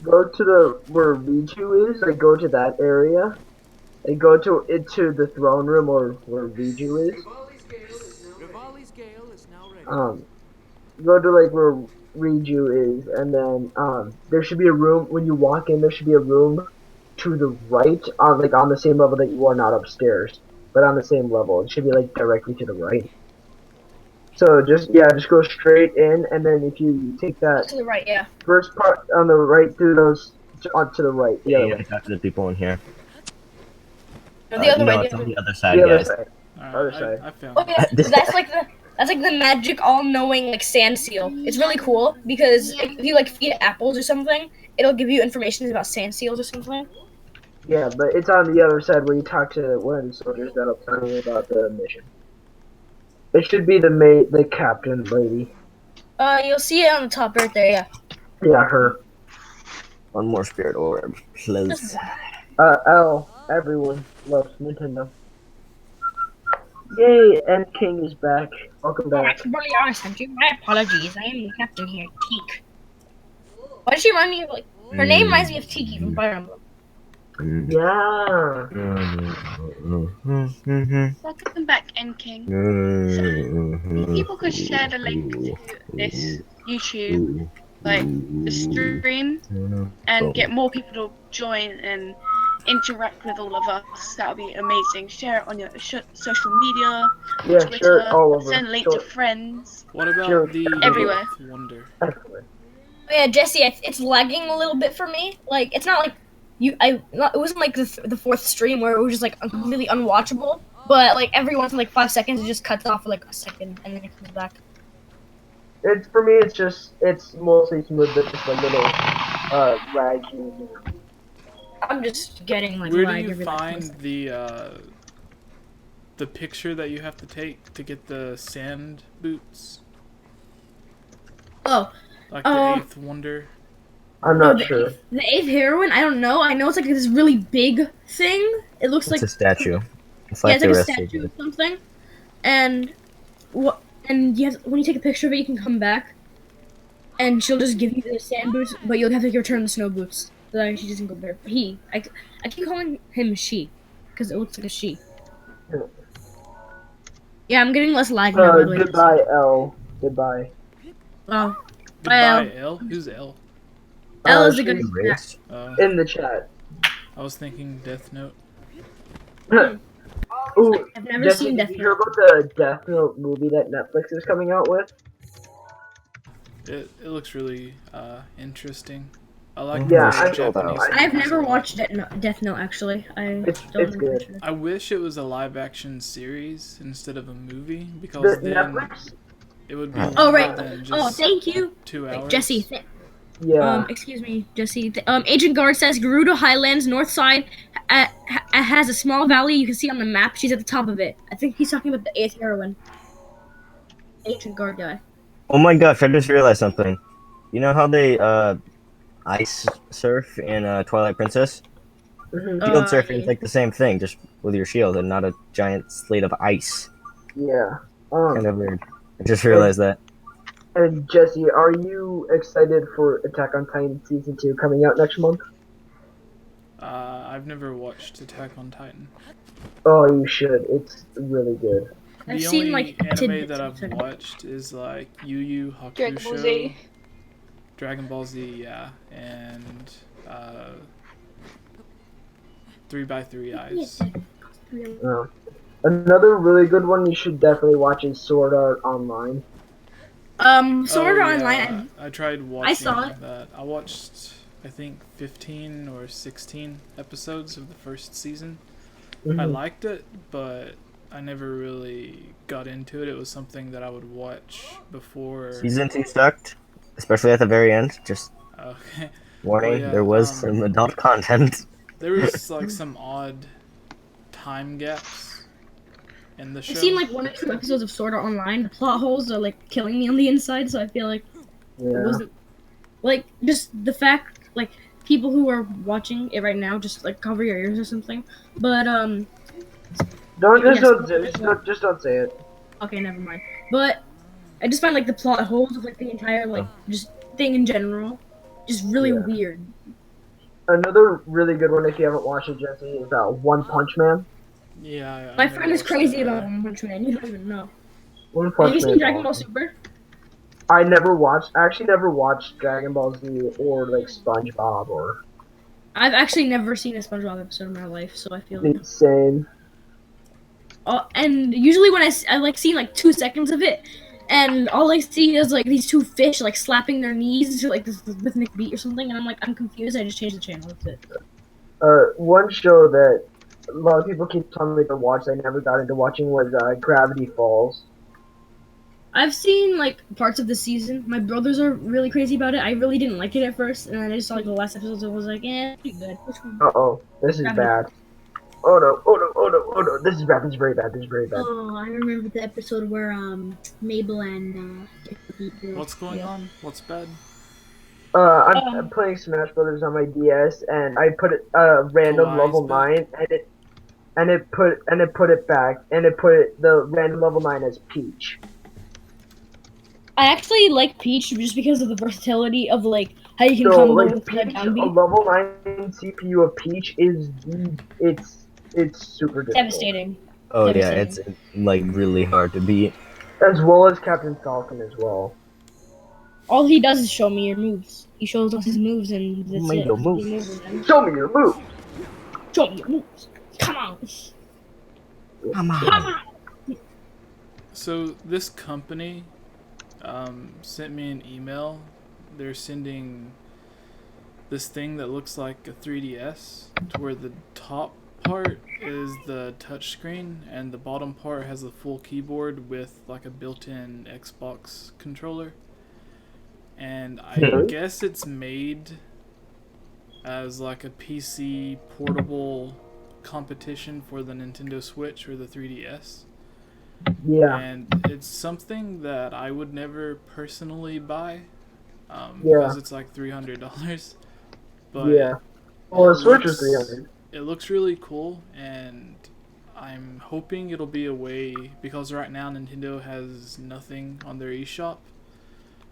Go to where Riju is, like go to that area, and go into the throne room or where Riju is. Go to like where Riju is, and then there should be a room when you walk in. There should be a room to the right, on the same level that you are, not upstairs, but on the same level. It should be like directly to the right. So just go straight in, and then if you take that To the right, yeah. first part on the right through those to the right, the Yeah, other you way. gotta talk to the people in here. No, the other no, way. it's The on other the other side, The other guys. side. Alright, Other side. I found Oh it. yeah, that's like the magic all-knowing like sand seal. It's really cool because if you like feed apples or something, it'll give you information about sand seals or something. Yeah, but it's on the other side where you talk to one of the soldiers that'll tell you about the mission. It should be the captain lady. You'll see it on the top right there. Yeah. Yeah, her. One more spirit orb, please. L. Everyone loves Nintendo. Yay, and King is back. Welcome back. Brother Sanju, my apologies. I am the captain here, Teak. Why does she remind me of like her name reminds me of Tiki from Fire Emblem. Yeah. Welcome back, N King. People could share the link to this YouTube, like the stream, and get more people to join and interact with all of us. That would be amazing. Share it on your social media, Yeah, Twitter, share it all over. send a link to friends. What about Sure. the Everywhere. Eighth Wonder? Everywhere. Oh, yeah, Jesse, it's lagging a little bit for me. Like it's not like it wasn't like the fourth stream where it was just like completely unwatchable. But like every once in like 5 seconds, it just cuts off for like a second and then it comes back. It's for me. It's mostly smooth, but just a little laggy. I'm just getting like Where do lag you every like, find 20 the picture that you have to take to get the sand boots? Oh, Like the Eighth Wonder? I'm no, not sure. the eighth heroine. I don't know. I know it's like this really big thing. It looks It's like a statue. It's yeah, like it's the like a rest of statue or it. something. And what? And you have when you take a picture of it, you can come back, and she'll just give you the sand boots, but you'll have to return the snow boots. So she doesn't go there. I keep calling him she, because it looks like a she. Yeah, I'm getting less lag now. By the way. Goodbye, L. Goodbye. Oh, Goodbye, L. Who's L? L is a she's good. Race? in the chat. I was thinking Death Note. Ooh, I've never Jesse, seen did Death you hear Note. about the Death Note movie that Netflix is coming out with? It looks really interesting. I like Yeah, the I- Japanese. I've movies never a lot. watched Death Note actually. It's don't good. I wish it was a live action series instead of a movie because The then Netflix? It would be Right. Oh, longer right. than Oh, just thank you. 2 hours. Jesse, Yeah. excuse me, Jesse. Agent Guard says Gerudo Highlands north side has a small valley you can see on the map. She's at the top of it. I think he's talking about the 8th heroine. Agent Guard guy. Oh my gosh, I just realized something. You know how they ice surf in Twilight Princess? Mhm. Field surfing is Yeah. like the same thing, just with your shield and not a giant slate of ice. Yeah. Kind of weird. I just realized that. And Jesse, are you excited for Attack on Titan season 2 coming out next month? I've never watched Attack on Titan. Oh, you should. It's really good. I've The seen only like anime tidbits that of I've it. watched is like Yu Yu Dragon Ball Hakusho, Z. Dragon Ball Z, yeah, and 3x3 Eyes. Another really good one you should definitely watch is Sword Art Online. Sword Art yeah, Online. I tried watching saw it. that. I watched, I think, 15 or 16 episodes of the first season. I liked it, but I never really got into it. It was something that I would watch before. Season 2 sucked, especially at the very end. Just Okay. warning, yeah, there was some adult content. There was like some odd time gaps in the show. I've seen like 1 or 2 episodes of Sword Art Online. The plot holes are like killing me on the inside, so I feel like it wasn't like just the fact like people who are watching it right now just like cover your ears or something. But Just don't say it. okay, never mind. But I just find like the plot holes of like the entire like just thing in general just really weird. Another really good one, if you haven't watched it, Jesse, is One Punch Man. Yeah. My friend is crazy about One Punch Man. You don't even know. One Have Punch you seen Man. Dragon Ball Super? I actually never watched Dragon Ball Z or like SpongeBob or. I've actually never seen a SpongeBob episode in my life, so I feel like. Insane. And usually when I like seen like 2 seconds of it, and all I see is like these 2 fish like slapping their knees to like this rhythmic beat or something, and I'm confused. I just changed the channel. That's it. One show that a lot of people keep telling me to watch, I never got into watching, was Gravity Falls. I've seen like parts of the season. My brothers are really crazy about it. I really didn't like it at first, and then I just saw like the last episodes. And was like, pretty good. Which one? Uh-oh, this is Gravity bad. Oh no, this is bad, this is very bad, this is very bad. Oh, I remember the episode where Mabel and What's going on? What's bad? I'm playing Smash Brothers on my DS, and I put it random level 9, and it put it back, and it put the random level 9 as Peach. I actually like Peach just because of the versatility of like how you can So combo like with the Peach, a down B. level 9 CPU of Peach is it's super difficult. Devastating. Oh yeah, Devastating. it's like really hard to beat. As well as Captain Falcon as well. All he does is show me your moves. He shows us his moves, and that's me it. your moves. Game over, man. Show me your move. Show me your moves. Come on. Come on. So this company sent me an email. They're sending this thing that looks like a 3DS, to where the top part is the touchscreen and the bottom part has a full keyboard with like a built-in Xbox controller. And I guess it's made as like a PC portable competition for the Nintendo Switch or the 3DS. Yeah. And it's something that I would never personally buy, because it's like $300. But Yeah. Well, the Switch is 300. It looks really cool, and I'm hoping it'll be a way, because right now Nintendo has nothing on their eShop.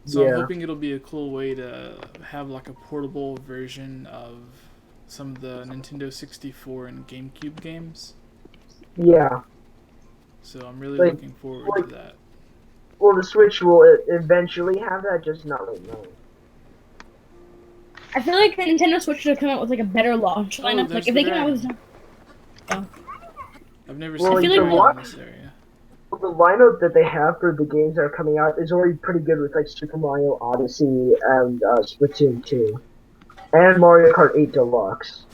So I'm hoping it'll be a cool way to have like a portable version of some of the Nintendo 64 and Gamecube games. Yeah. So I'm really Like- looking forward to that. Well, the Switch will eventually have that, just not right now. I feel like the Nintendo Switch should come out with like a better launch lineup. there's Like if they the came out with I've never Well, seen I feel it like in this area. The lineup that they have for the games that are coming out is already pretty good, with like Super Mario Odyssey and Splatoon 2. And Mario Kart 8 Deluxe.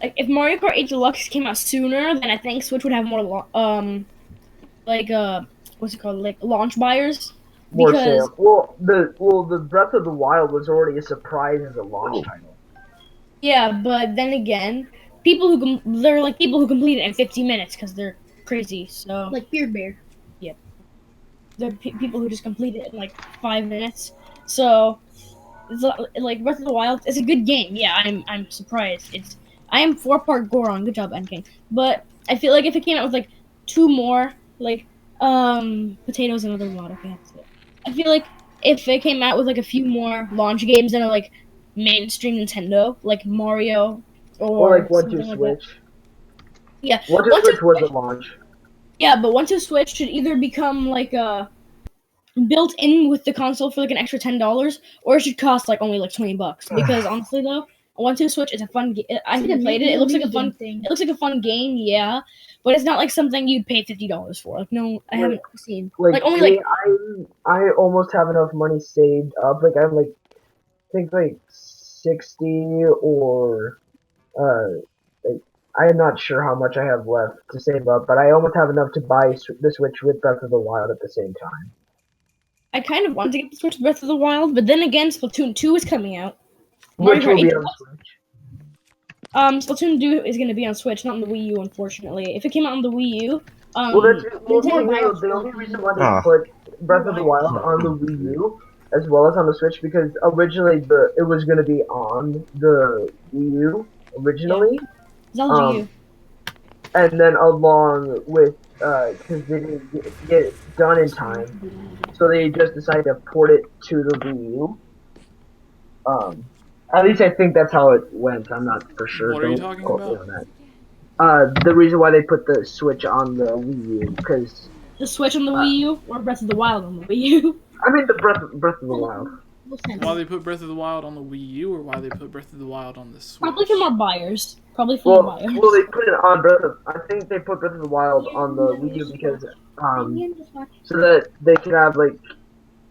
like if Mario Kart 8 Deluxe came out sooner, then I think Switch would have more what's it called, like launch buyers. More because sale. Well, the Breath of the Wild was already a surprise as a launch title. yeah, but then again, people who they're like people who complete it in 50 minutes because they're crazy. So Like Beard Bear. they're people who just complete it in like 5 minutes. So it's like Breath of the Wild. It's a good game. Yeah, I'm surprised. I am 4-part Goron. Good job, Endking. But I feel like if it came out with like 2 more like potatoes and other mod, okay, that's it. I feel like if it came out with like a few more launch games that are like mainstream Nintendo, like Mario Or or like One Two something like that. Switch. Yeah, One Two One Two Switch was a Switch. launch. Yeah, but One Two Switch should either become like built in with the console for like an extra $10, or it should cost like only like $20. Because honestly though, One Two Switch is a fun game. I It's like haven't a played it. It looks like a mini-game fun. thing. It looks like a fun game, yeah, but it's not like something you'd pay $50 for. Like no, I haven't seen like only me, like I almost have enough money saved up. Like I'm like, I think like 60 or like, I'm not sure how much I have left to save up, but I almost have enough to buy the Switch with Breath of the Wild at the same time. I kind of want to get the Switch Breath of the Wild, but then again, Splatoon 2 is coming out. Which Mario will Kart be 8 on Deluxe. Switch. Splatoon 2 is going to be on Switch, not on the Wii U, unfortunately. If it came out on the Wii U, Well, that's the Nintendo only reason why they Oh. put Breath of the Wild on the Wii U as well as on the Switch, because originally it was going to be on the Wii U originally. Zelda U. And then along with because they didn't get it done in time, so they just decided to port it to the Wii U. At least I think that's how it went. I'm not for sure. What are you Don't talking quote me about? on that. The reason why they put the Switch on the Wii U, because The Switch on the Wii U, or Breath of the Wild on the Wii U? I mean the Breath of the Wild. Why they put Breath of the Wild on the Wii U, or why they put Breath of the Wild on the Switch? Probably for more buyers. Probably for more buyers. Well, they put it on I think they put Breath of the Wild on the Wii U because so that they could have like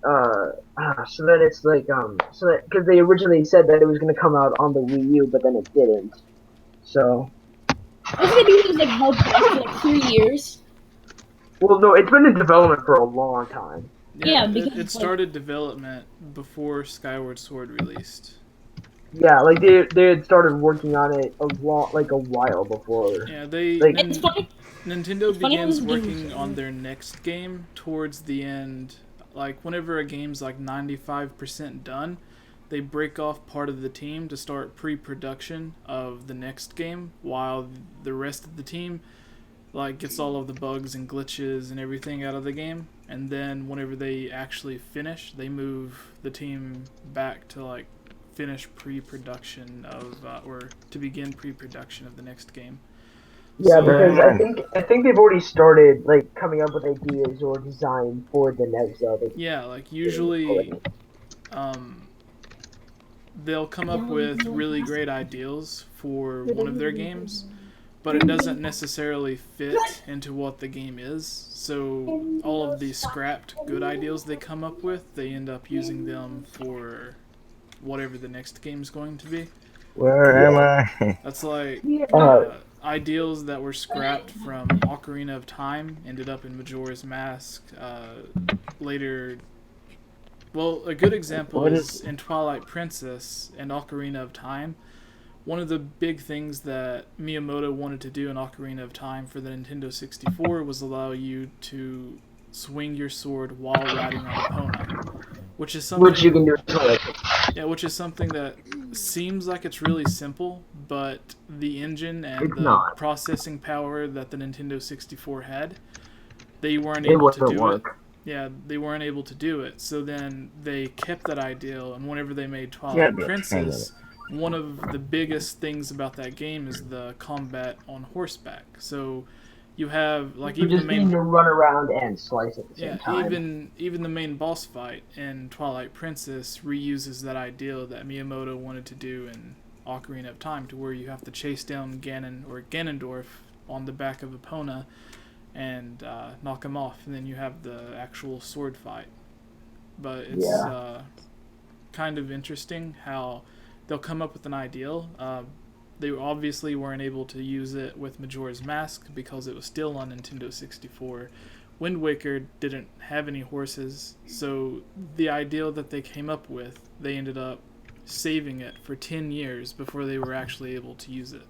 so that it's like so that because they originally said that it was going to come out on the Wii U, but then it didn't. So Wasn't it because it was like held back for like 3 years? well, no, it's been in development for a long time. Yeah, because it started development before Skyward Sword released. Yeah, like they had started working on it a while before. Yeah, It's funny. Nintendo It's funny how begins this working game's- on their next game towards the end. Like whenever a game's like 95% done, they break off part of the team to start pre-production of the next game, while the rest of the team like gets all of the bugs and glitches and everything out of the game. And then whenever they actually finish, they move the team back to like finish pre-production of or to begin pre-production of the next game. Yeah, So- because I think they've already started like coming up with ideas or design for the next Zelda. Yeah, like usually they'll come up with really great ideas for one of their games, but it doesn't necessarily fit into what the game is. So all of the scrapped good ideas they come up with, they end up using them for whatever the next game's going to be. Where am I? That's like ideals that were scrapped from Ocarina of Time ended up in Majora's Mask. Later, well, a good example is in Twilight Princess and Ocarina of Time. One of the big things that Miyamoto wanted to do in Ocarina of Time for the Nintendo 64 was allow you to swing your sword while riding on Epona, which is something Which you can do totally. yeah, which is something that seems like it's really simple, but the engine and It's the not. processing power that the Nintendo 64 had, they weren't It able to wouldn't do work. it. Yeah, they weren't able to do it. So then they kept that ideal, and whenever they made Yeah, Twilight but Princess, one of the biggest things about that game is the combat on horseback. So you have like You even the just need main to run around and slice at the same yeah, time. even the main boss fight in Twilight Princess reuses that ideal that Miyamoto wanted to do in Ocarina of Time, to where you have to chase down Ganon or Ganondorf on the back of Epona and knock him off, and then you have the actual sword fight. But it's kind of interesting how they'll come up with an ideal. They obviously weren't able to use it with Majora's Mask because it was still on Nintendo 64, Wind Waker didn't have any horses, so the ideal that they came up with, they ended up saving it for 10 years before they were actually able to use it.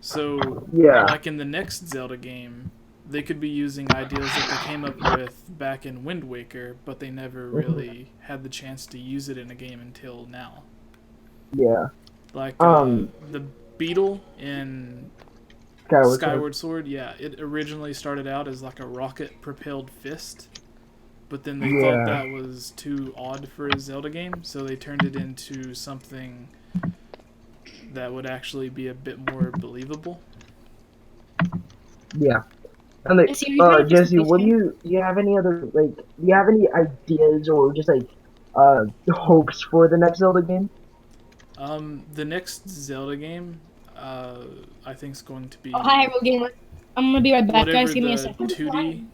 So, Yeah. like in the next Zelda game, they could be using ideas that they came up with back in Wind Waker, but they never really had the chance to use it in a game until now. Yeah. Like the beetle in Skyward Sword, yeah, it originally started out as like a rocket-propelled fist, but then they thought that was too odd for a Zelda game, so they turned it into something that would actually be a bit more believable. Yeah. And like, Jesse, what do you have any other like? Do you have any ideas or just like hopes for the next Zelda game? The next Zelda game, I think is going to be. Oh, hi, Gamer. I'm gonna be right back, whatever guys. Give me a the second. 2D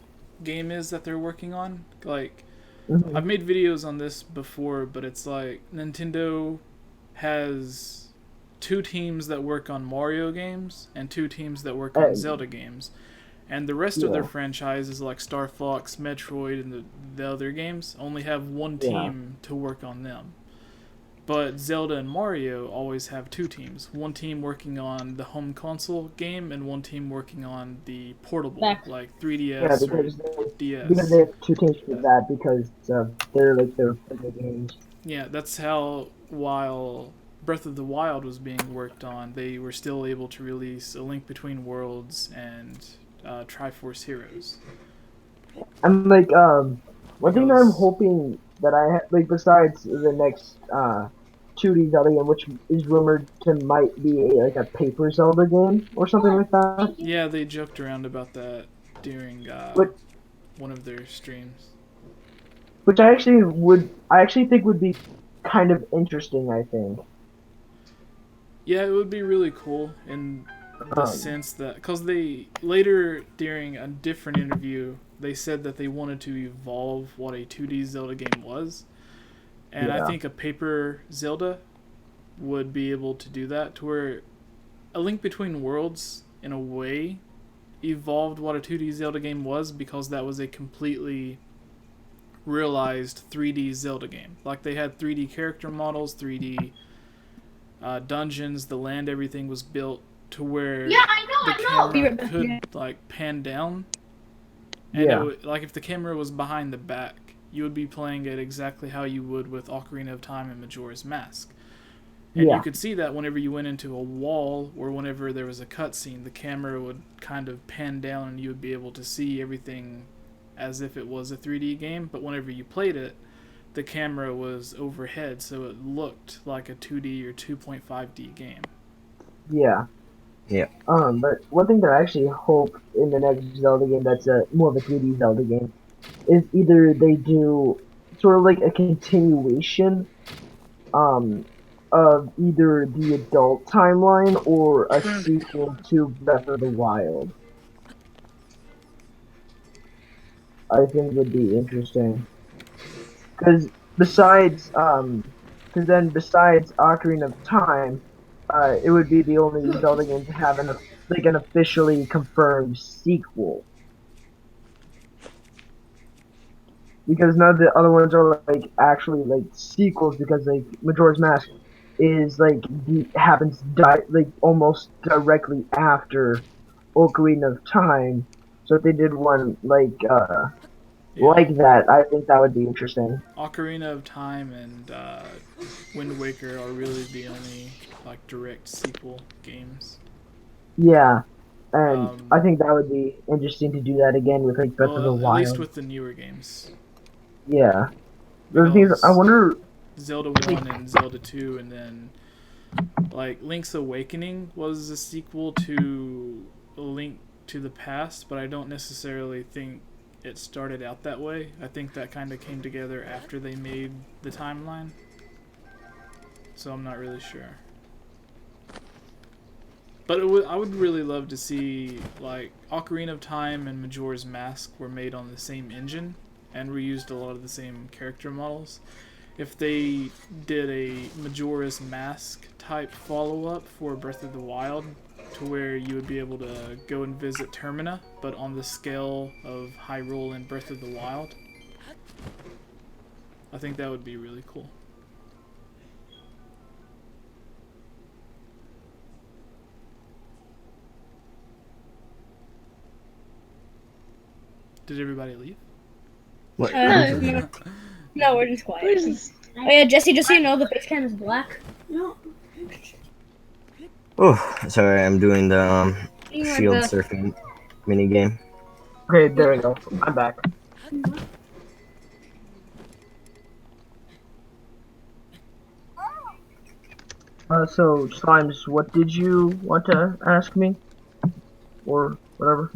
game is that they're working on. Like, Mhm. I've made videos on this before, but it's like Nintendo has 2 teams that work on Mario games and 2 teams that work on Zelda games. And the rest of their franchises, like Star Fox, Metroid, and the other games, only have 1 team to work on them. But Zelda and Mario always have 2 teams. 1 team working on the home console game, and 1 team working on the portable, like 3DS or DS. Because they have 2 teams for that because they're like their games. Yeah, that's how while Breath of the Wild was being worked on, they were still able to release A Link Between Worlds and Triforce Heroes. I'm like one thing that I'm hoping that I have, like besides the next 2D Zelda game, which is rumored to might be like a paper Zelda game or something like that. Yeah, they joked around about that during one of their streams. Which I actually think would be kind of interesting. I think. Yeah, it would be really cool in the sense that, because they later during a different interview they said that they wanted to evolve what a 2D Zelda game was, and I think a paper Zelda would be able to do that, to where A Link Between Worlds in a way evolved what a 2D Zelda game was, because that was a completely realized 3D Zelda game. Like, they had 3D character models, 3D dungeons, the land, everything was built to where the camera could like pan down, and it would, like if the camera was behind the back, you would be playing it exactly how you would with Ocarina of Time and Majora's Mask. And you could see that whenever you went into a wall or whenever there was a cutscene, the camera would kind of pan down and you would be able to see everything as if it was a 3D game. But whenever you played it, the camera was overhead, so it looked like a 2D or 2.5D game. Yeah. Yeah. But one thing that I actually hope in the next Zelda game that's more of a 3D Zelda game is either they do sort of like a continuation of either the adult timeline or a sequel to Breath of the Wild. I think would be interesting. Because besides Ocarina of Time, it would be the only Zelda game to have an officially confirmed sequel. Because none of the other ones are like actually like sequels, because like Majora's Mask is like happens like almost directly after Ocarina of Time. So if they did one like that, I think that would be interesting. Ocarina of Time and Wind Waker are really the only like direct sequel games. Yeah, and I think that would be interesting to do that again with like Breath of the Wild. At least with the newer games. Yeah. I wonder. Zelda 1 and Zelda 2, and then like Link's Awakening was a sequel to Link to the Past, but I don't necessarily think it started out that way. I think that kind of came together after they made the timeline. So I'm not really sure. But I would really love to see, like, Ocarina of Time and Majora's Mask were made on the same engine and reused a lot of the same character models. If they did a Majora's Mask type follow-up for Breath of the Wild, to where you would be able to go and visit Termina, but on the scale of Hyrule and Breath of the Wild. I think that would be really cool. Did everybody leave? What? No, we're just quiet. Oh yeah, Jesse, just so you know, the face cam is black. Oh, sorry, I'm doing the shield the- surfing mini game. Okay, there we go. I'm back. So, Slimes, what did you want to ask me? Or whatever?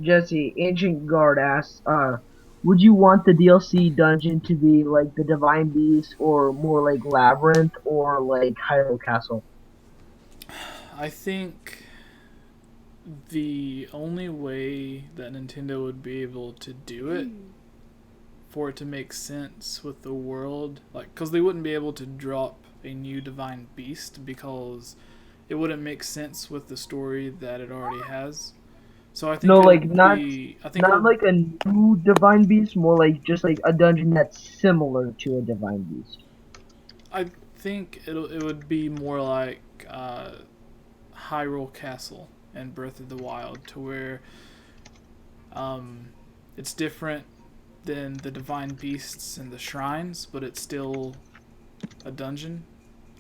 Jesse, Ancient Guard asks, would you want the DLC dungeon to be like the Divine Beast, or more like Labyrinth, or like Hyrule Castle? I think the only way that Nintendo would be able to do it, for it to make sense with the world, like, because they wouldn't be able to drop a new Divine Beast because it wouldn't make sense with the story that it already has. So I think No, it like would not be, I think it not would- like a new Divine Beast, more like just like a dungeon that's similar to a Divine Beast. I think it would be more like Hyrule Castle and Breath of the Wild, to where it's different than the Divine Beasts and the shrines, but it's still a dungeon.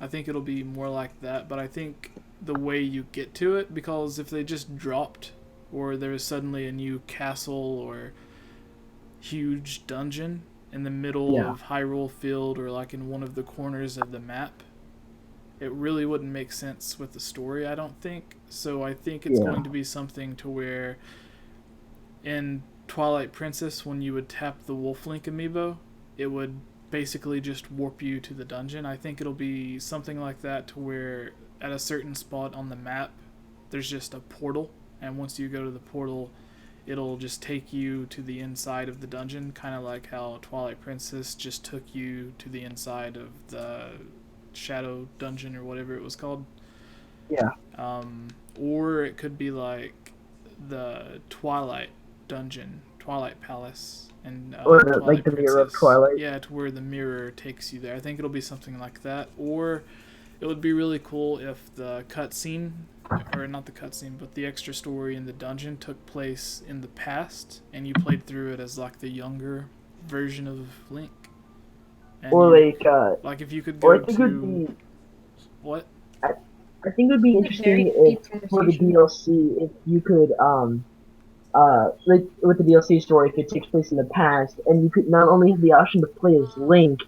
I think it'll be more like that, but I think the way you get to it, because if they just dropped, or there was suddenly a new castle or huge dungeon in the middle of Hyrule Field, or like in one of the corners of the map, it really wouldn't make sense with the story, I don't think. So I think it's going to be something to where in Twilight Princess, when you would tap the Wolf Link amiibo, it would basically just warp you to the dungeon. I think it'll be something like that, to where at a certain spot on the map there's just a portal, and once you go to the portal, it'll just take you to the inside of the dungeon, kind of like how Twilight Princess just took you to the inside of the Shadow Dungeon or whatever it was called. Yeah. Or it could be like the Twilight Dungeon, Twilight Palace, and Or Twilight like the Mirror of Princess. Twilight. Yeah, to where the mirror takes you there. I think it'll be something like that. Or it would be really cool if the cutscene, or not the cutscene, but the extra story in the dungeon took place in the past, and you played through it as like the younger version of Link. And Or you, like if you could or go I think to it would be what? I think it would be interesting very if deep for the conversation. DLC, if you could like with the DLC story, if it takes place in the past, and you could not only have the option to play as Link,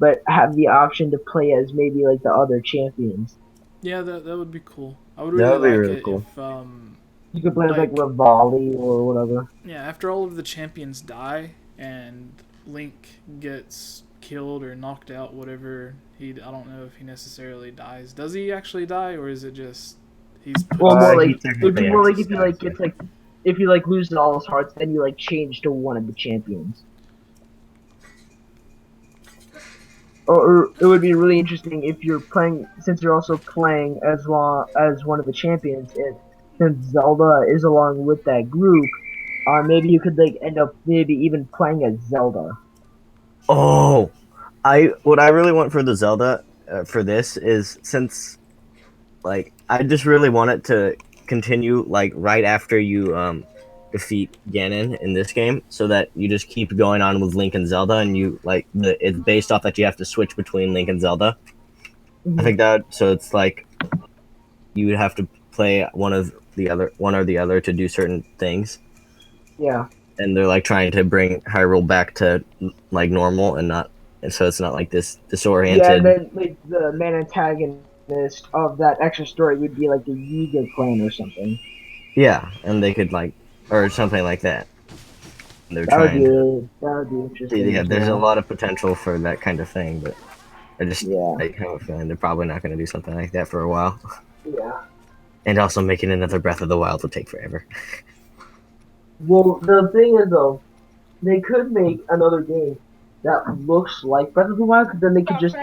but have the option to play as maybe like the other champions. Yeah, that would be cool. I would That really would be like really it cool. if You could play as like like- Rivali or whatever. yeah, after all of the champions die and Link gets killed or knocked out, whatever, I don't know if he necessarily dies. Does he actually die, or is it just he's put Well, to more he like it would be technically more like actually if you like dies, gets like if you like lose all his hearts, then you like change to one of the champions. Or it would be really interesting if you're playing, since you're also playing as long as one of the champions. If since Zelda is along with that group, maybe you could like end up maybe even playing as Zelda. Oh, what I really want for the Zelda for this is, since like I just really want it to continue like right after you defeat Ganon in this game, so that you just keep going on with Link and Zelda, and you like it's based off that you have to switch between Link and Zelda. I think that, so it's like you would have to play one or the other to do certain things. Yeah. And they're like trying to bring Hyrule back to like normal, and so it's not like this disoriented. Yeah, and then like the main antagonist of that extra story would be like the Yiga clan or something. Yeah, and they could like, or something like that. And they're That would trying to. be interesting. Yeah, as there's a well. lot of potential for that kind of thing, but I Yeah. have a feeling they're probably not going to do something like that for a while. Yeah. And also making another Breath of the Wild would take forever. Well, the thing is though, they could make another game that looks like Breath of the Wild, because then they could just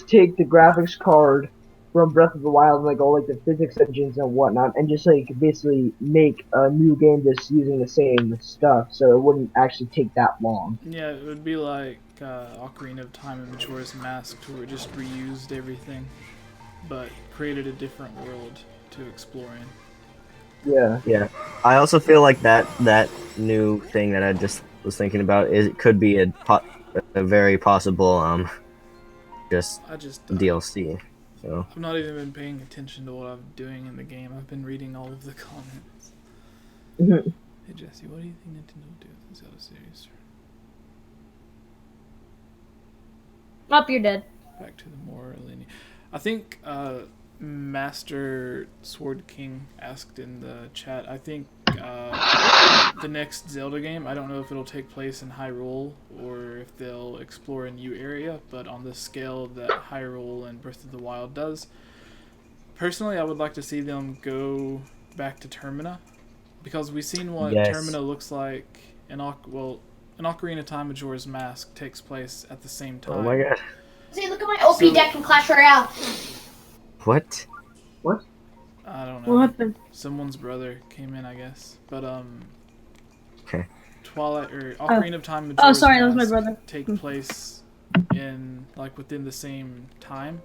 take the graphics card from Breath of the Wild and like all like the physics engines and whatnot, and just like basically make a new game just using the same stuff, so it wouldn't actually take that long. Yeah, it would be like Ocarina of Time and Majora's Mask, where it just reused everything, but created a different world to explore in. Yeah. I also feel like that new thing that I just was thinking about could be a very possible just DLC. So I've not even been paying attention to what I'm doing in the game. I've been reading all of the comments. Hey Jesse, what do you think Nintendo will do with the Zelda series? Up, you're dead. Back to the more linear. I think Master Sword King asked in the chat. I think the next Zelda game, I don't know if it'll take place in Hyrule or if they'll explore a new area, but on the scale that Hyrule and Breath of the Wild does. Personally, I would like to see them go back to Termina, because we've seen what Termina looks like in Ocarina of Time, Majora's Mask takes place at the same time. Oh my god. See, look at my OP deck from Clash Royale. What? I don't know. What happened? Someone's brother came in, I guess. But Okay. Twilight or Ocarina of Time, Majora's sorry, that was Mask my brother. take place in like within the same time.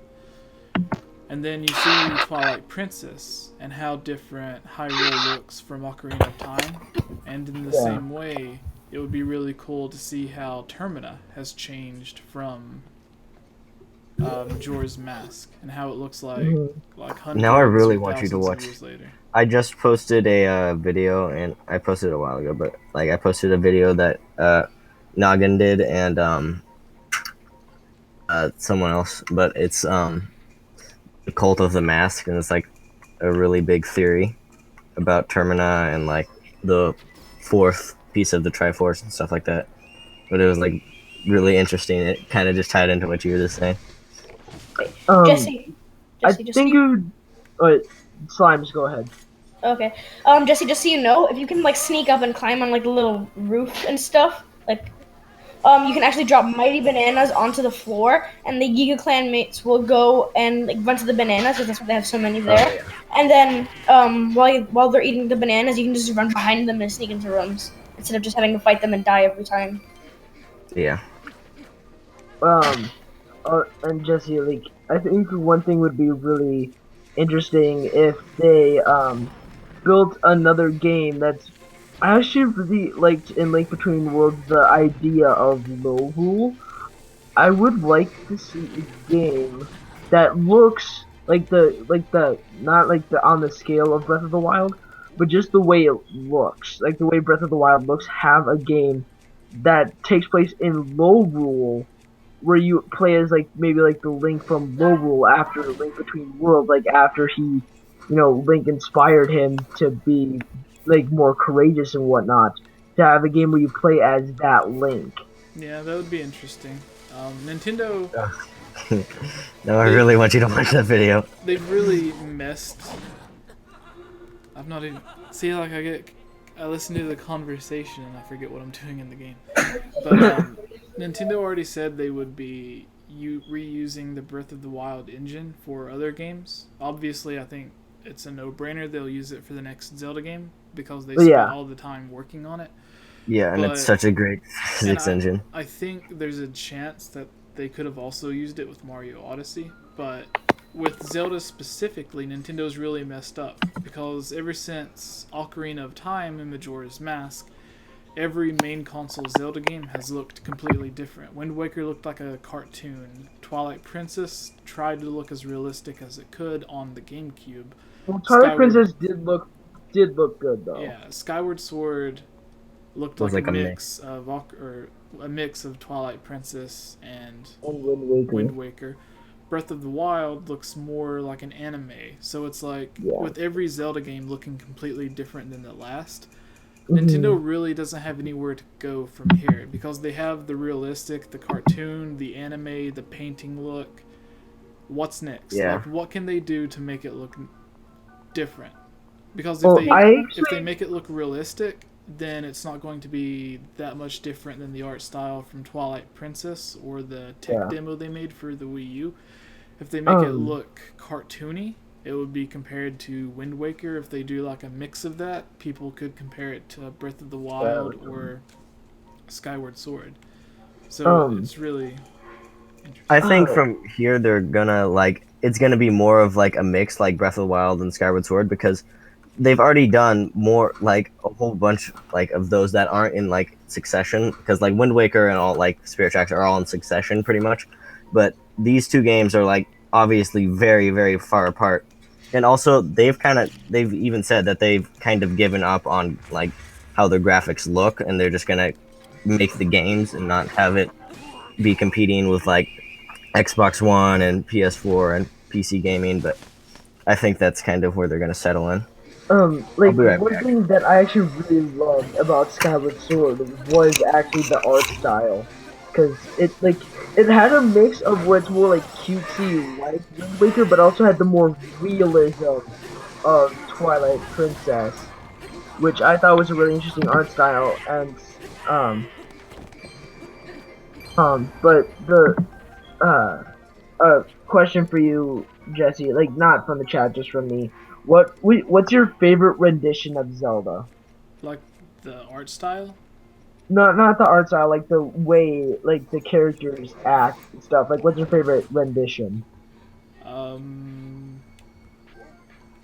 And then you see Twilight Princess and how different Hyrule looks from Ocarina of Time. And in the same way, it would be really cool to see how Termina has changed from Majora's Mask and how it looks like hundreds. Now I really want you to watch. Years later. I just posted a video, and I posted it a while ago, but like I posted a video that Noggin did and someone else, but it's the Cult of the Mask, and it's like a really big theory about Termina and like the fourth piece of the Triforce and stuff like that. But it was like really interesting. It kind of just tied into what you were just saying. Jesse, I think you. Slimes, go ahead. Okay. Jesse, just so you know, if you can like sneak up and climb on like the little roof and stuff, like, you can actually drop mighty bananas onto the floor, and the Giga Clan mates will go and like run to the bananas because that's why they have so many there. And then, while they're eating the bananas, you can just run behind them and sneak into rooms instead of just having to fight them and die every time. Yeah. And Jesse, like, I think one thing would be really interesting if they built another game that's. I actually really liked in Link Between Worlds the idea of low rule. I would like to see a game that looks like the not like the on the scale of Breath of the Wild, but just the way it looks, like the way Breath of the Wild looks. Have a game that takes place in low rule, where you play as like maybe like the Link from low rule after the Link Between Worlds, like after he, Link inspired him to be like more courageous and whatnot. To have a game where you play as that Link. Yeah, that would be interesting. Nintendo. No, I really want you to watch that video. They've really messed. I've not even like I listen to the conversation and I forget what I'm doing in the game. But Nintendo already said they would be reusing the Breath of the Wild engine for other games. Obviously, I think it's a no-brainer they'll use it for the next Zelda game because they spent all the time working on it. Yeah, and it's such a great physics engine. I think there's a chance that they could have also used it with Mario Odyssey, but with Zelda specifically, Nintendo's really messed up because ever since Ocarina of Time and Majora's Mask, every main console Zelda game has looked completely different. Wind Waker looked like a cartoon. Twilight Princess tried to look as realistic as it could on the Gamecube. Well, Twilight Princess did look good though. Yeah, Skyward Sword looked like a mix of Twilight Princess and Wind Waker. Breath of the Wild looks more like an anime, so it's like with every Zelda game looking completely different than the last. Nintendo really doesn't have anywhere to go from here because they have the realistic, the cartoon, the anime, the painting look. What's next? Yeah. Like, what can they do to make it look different. Because Well, if they make it look realistic, then it's not going to be that much different than the art style from Twilight Princess or the tech demo they made for the Wii U. If they make it look cartoony, it would be compared to Wind Waker. If they do like a mix of that, people could compare it to Breath of the Wild or Skyward Sword. So it's really interesting. I think from here they're gonna it's gonna be more of like a mix like Breath of the Wild and Skyward Sword, because they've already done more like a whole bunch like of those that aren't in like succession, because like Wind Waker and all like Spirit Tracks are all in succession pretty much, but these two games are like obviously very, very far apart. And also they've even said that they've kind of given up on like how their graphics look, and they're just gonna make the games and not have it be competing with like Xbox One and PS4 and PC gaming. But I think that's kind of where they're gonna settle in. Like right one back. thing that I actually really loved about Skyward Sword was actually the art style, because it had a mix of where it's more like cutesy like Wind Waker, but also had the more realism of Twilight Princess, which I thought was a really interesting art style. And but the question for you, Jesse, like not from the chat, just from me. What's your favorite rendition of Zelda? Like the art style? Not the art style, like the way like the characters act and stuff. Like, what's your favorite rendition? I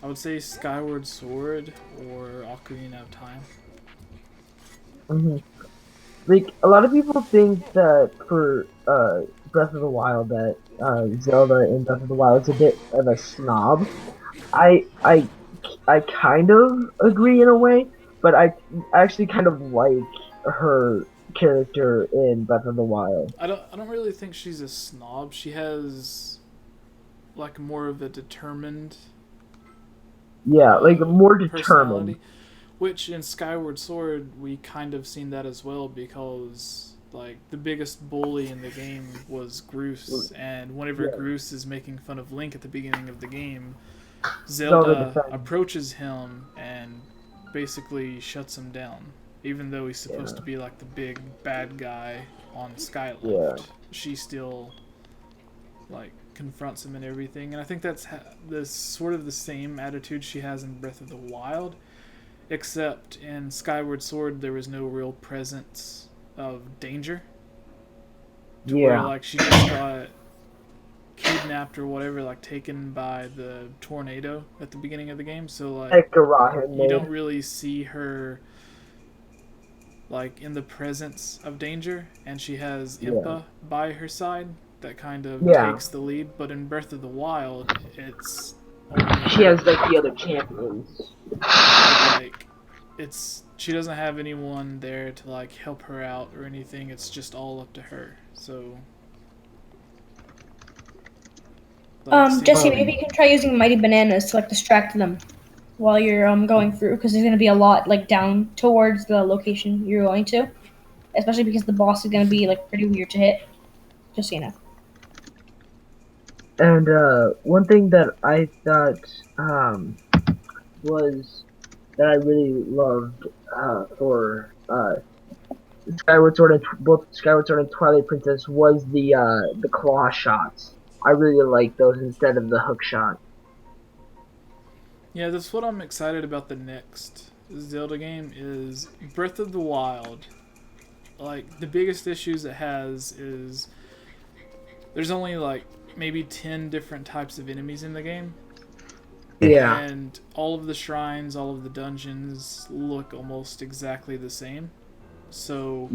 would say Skyward Sword or Ocarina of Time. Like, a lot of people think that for Breath of the Wild that Zelda in Breath of the Wild is a bit of a snob. I kind of agree in a way, but I actually kind of like her character in Breath of the Wild. I don't really think she's a snob. She has like more of a determined like more determined. personality, which in Skyward Sword we kind of seen that as well, because like the biggest bully in the game was Groose, and whenever Groose is making fun of Link at the beginning of the game, Zelda approaches him and basically shuts him down, even though he's supposed to be like the big bad guy on Skylift. She still like confronts him and everything, and I think that's the sort of the same attitude she has in Breath of the Wild, except in Skyward Sword there was no real presence of danger. Where like she just got kidnapped or whatever, like taken by the tornado at the beginning of the game, so like you don't really see her like in the presence of danger, and she has Impa by her side that kind of takes the lead. But in Breath of the Wild, it's she has like the other champions. Like she doesn't have anyone there to like help her out or anything. It's just all up to her. So Jesse, maybe you can try using Mighty Bananas to like distract them while you're going through, because there's gonna be a lot like down towards the location you're going to, especially because the boss is gonna be like pretty weird to hit. Just so you know. And one thing that I thought was that I really loved for Skyward Sword and both Skyward Sword and Twilight Princess was the claw shots. I really like those instead of the hook shot. Yeah, that's what I'm excited about. The next Zelda game is Breath of the Wild. Like, the biggest issues it has is there's only like maybe 10 different types of enemies in the game. Yeah. And all of the shrines, all of the dungeons look almost exactly the same. So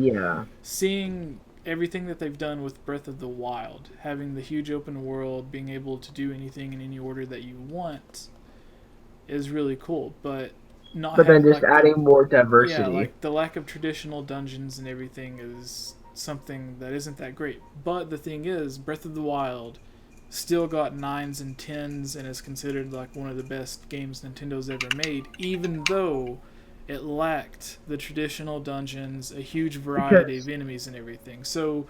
seeing everything that they've done with Breath of the Wild, having the huge open world, being able to do anything in any order that you want, is really cool. But then just adding more diversity. Yeah, like the lack of traditional dungeons and everything is something that isn't that great. But the thing is, Breath of the Wild still got 9s and 10s and is considered like one of the best games Nintendo's ever made, even though it lacked the traditional dungeons, a huge variety of enemies and everything. So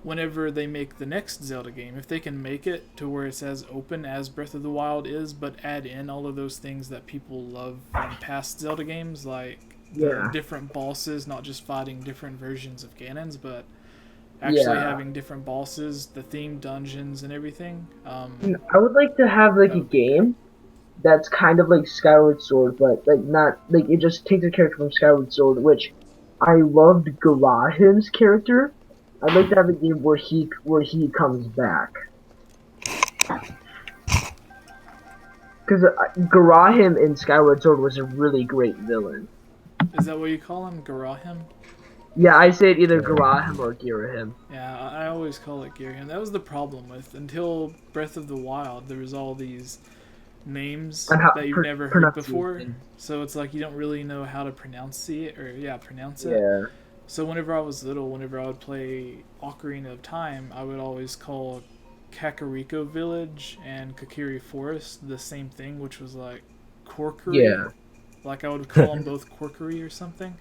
whenever they make the next Zelda game, if they can make it to where it's as open as Breath of the Wild is, but add in all of those things that people love in past Zelda games, like the different bosses, not just fighting different versions of Ganons, but actually having different bosses, the themed dungeons and everything. I would like to have like a game that's kind of like Skyward Sword, but like not like it just takes a character from Skyward Sword, which I loved Garahim's character. I'd like to have a game where he comes back. Because Garahim in Skyward Sword was a really great villain. Is that what you call him, Garahim? Yeah, I say it either Garahim or Girahim. Yeah, I always call it Girahim. That was the problem with until Breath of the Wild. There was all these names that you've never heard before, so it's like you don't really know how to pronounce it. Yeah. So whenever I was little, whenever I would play Ocarina of Time, I would always call Kakariko Village and Kakiri Forest the same thing, which was like Corkery. Yeah. Like I would call them both Corkery or something.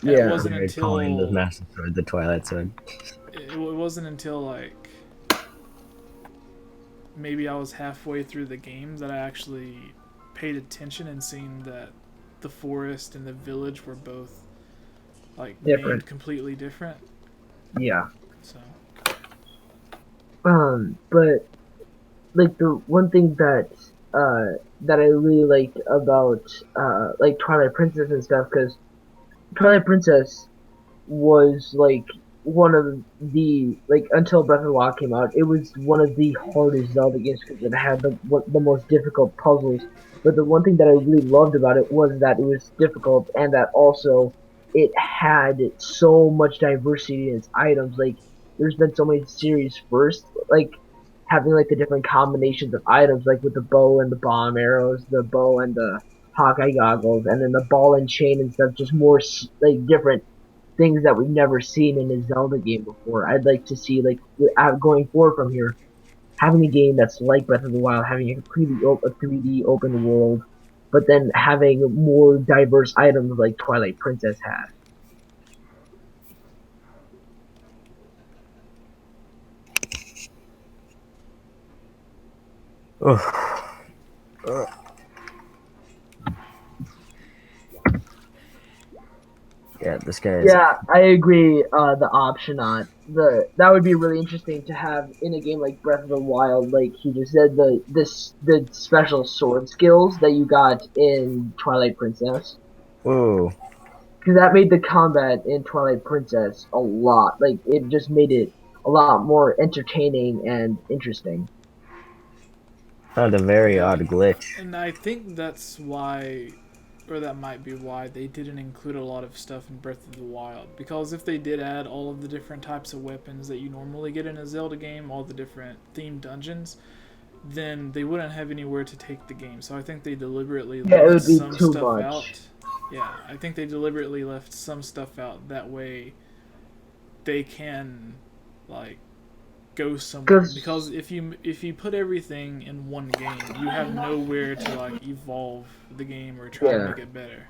And Yeah. it wasn't until calling the Master Sword the Twilight Sword. It wasn't until like maybe I was halfway through the game that I actually paid attention and seen that the forest and the village were both like named completely different. Yeah. So. But like the one thing that I really liked about like Twilight Princess and stuff, because Twilight Princess was like one of the like until Breath of the Wild came out, it was one of the hardest Zelda games because it had the most difficult puzzles. But the one thing that I really loved about it was that it was difficult and that also it had so much diversity in its items. Like there's been so many series first, like having like the different combinations of items, like with the bow and the bomb arrows, the bow and the Hawkeye goggles, and then the ball and chain and stuff, just more like different things that we've never seen in a Zelda game before. I'd like to see, like, going forward from here, having a game that's like Breath of the Wild, having a completely a 3D open world, but then having more diverse items like Twilight Princess had. Yeah, this guy is... Yeah, I agree. The Optionot, that would be really interesting to have in a game like Breath of the Wild. Like he just said, the special sword skills that you got in Twilight Princess. Whoa. Because that made the combat in Twilight Princess a lot. Like it just made it a lot more entertaining and interesting. Found a very odd glitch. And I think that's why, or that might be why, they didn't include a lot of stuff in Breath of the Wild. Because if they did add all of the different types of weapons that you normally get in a Zelda game, all the different themed dungeons, then they wouldn't have anywhere to take the game. So I think they deliberately left some stuff out. Yeah, I think they deliberately left some stuff out. That way they can, like, go somewhere. Because if you put everything in one game, you have nowhere to like evolve the game or try to make it better.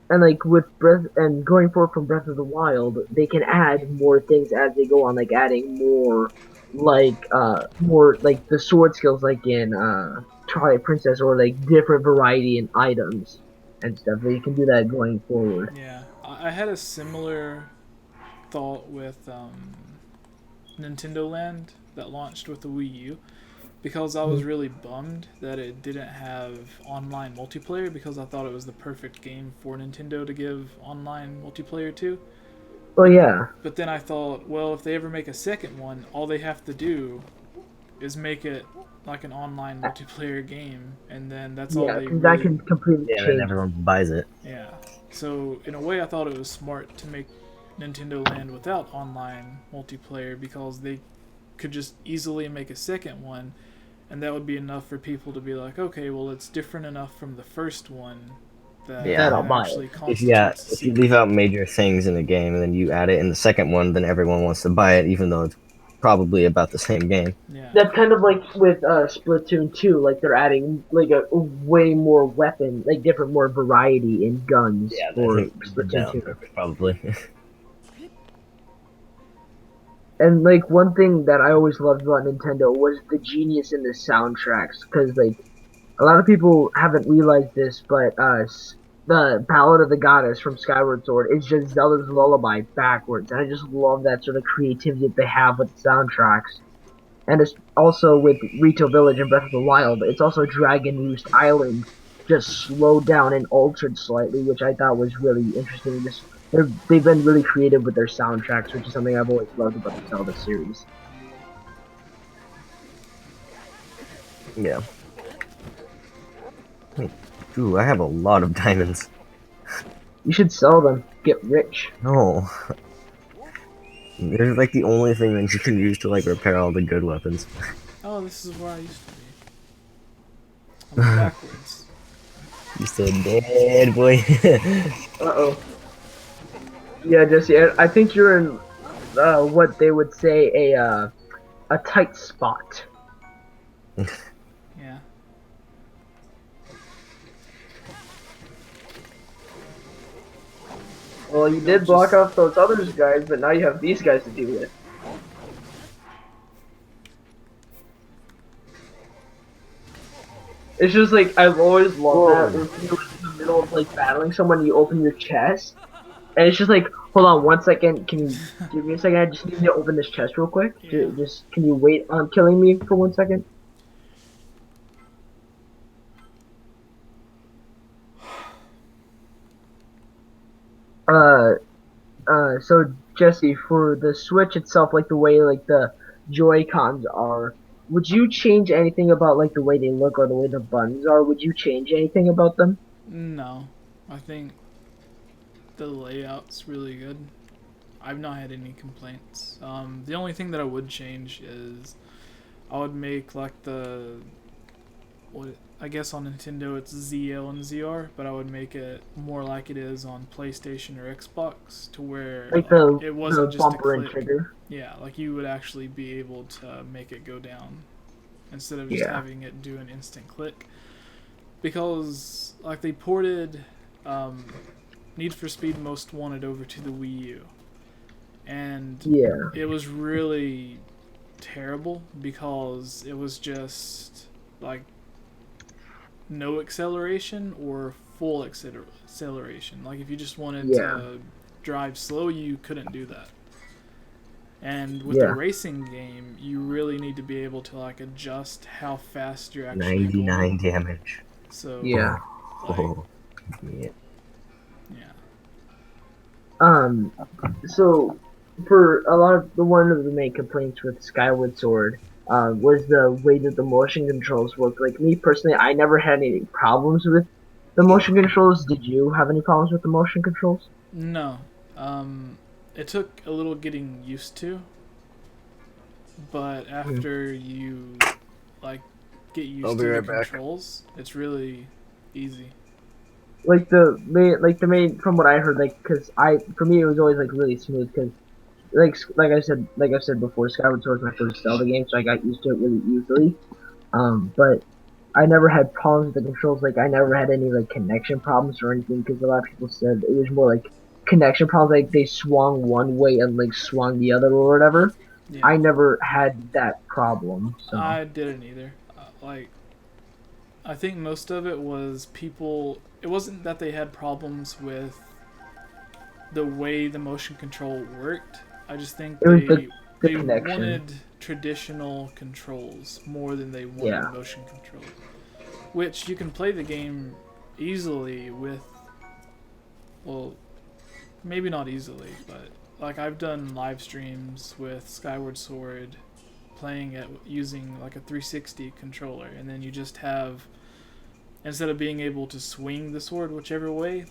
And like with going forward from Breath of the Wild, they can add more things as they go on, like adding more like the sword skills like in Twilight Princess, or like different variety in items and stuff. They can do that going forward. Yeah, I had a similar thought with Nintendo Land that launched with the Wii U, because I was really bummed that it didn't have online multiplayer, because I thought it was the perfect game for Nintendo to give online multiplayer to. Oh yeah. But then I thought, well, if they ever make a second one, all they have to do is make it like an online multiplayer game, and then that's all they really... that can completely change. And everyone buys it. Yeah. So in a way, I thought it was smart to make Nintendo Land without online multiplayer, because they could just easily make a second one, and that would be enough for people to be like, okay, well, it's different enough from the first one that actually constitutes if you leave out major things in a game and then you add it in the second one, then everyone wants to buy it, even though it's probably about the same game. Yeah. That's kind of like with Splatoon 2, like they're adding like a way more weapon, like different more variety in guns for Splatoon 2. Probably. And like one thing that I always loved about Nintendo was the genius in the soundtracks, because like a lot of people haven't realized this, but the Ballad of the Goddess from Skyward Sword is just Zelda's lullaby backwards, and I just love that sort of creativity that they have with the soundtracks. And it's also with Rito Village and Breath of the Wild, it's also Dragon Roost Island just slowed down and altered slightly, which I thought was really interesting. Just they've been really creative with their soundtracks, which is something I've always loved about the Zelda series. Yeah. Ooh, I have a lot of diamonds. You should sell them, get rich. No. They're like the only thing that you can use to like repair all the good weapons. Oh, this is where I used to be. I'm backwards. You so dead, boy. Uh-oh. Yeah, Jesse, I think you're in what they would say a tight spot. Yeah. Well, you did block off those other guys, but now you have these guys to deal with. It's just like, I've always loved that. If you're in the middle of like battling someone, you open your chest, and it's just like, hold on 1 second, can you give me a second? I just need to open this chest real quick. Yeah. Just, can you wait on killing me for 1 second? So Jesse, for the Switch itself, like the way like the Joy-Cons are, would you change anything about like the way they look or the way the buttons are? Would you change anything about them? No. I think the layout's really good. I've not had any complaints. The only thing that I would change is I would make like I guess on Nintendo it's ZL and ZR, but I would make it more like it is on PlayStation or Xbox, to where Like it wasn't the just a bumper and click. trigger. Yeah, like you would actually be able to make it go down instead of just having it do an instant click. Because like they ported Need for Speed Most Wanted over to the Wii U, and it was really terrible because it was just like no acceleration or full acceleration. Like if you just wanted to drive slow, you couldn't do that. And with a racing game, you really need to be able to like adjust how fast you're actually 99 going. damage. So yeah. Yeah. So for a lot of one of the main complaints with Skyward Sword was the way that the motion controls work. Like me personally, I never had any problems with the motion controls. Did you have any problems with the motion controls? No. It took a little getting used to, but after you like get used to the controls, it's really easy. Like the main from what I heard, like for me it was always like really smooth, because like I've said before, Skyward Sword was my first Zelda game, so I got used to it really easily. But I never had problems with the controls. Like I never had any like connection problems or anything, because a lot of people said it was more like connection problems, like they swung one way and like swung the other or whatever. Yeah. I never had that problem. So. I didn't either. I think most of it was people. It wasn't that they had problems with the way the motion control worked. I just think they wanted traditional controls more than they wanted motion control. Which you can play the game easily with, well, maybe not easily, but like I've done live streams with Skyward Sword playing it using like a 360 controller, and then you just have, instead of being able to swing the sword whichever way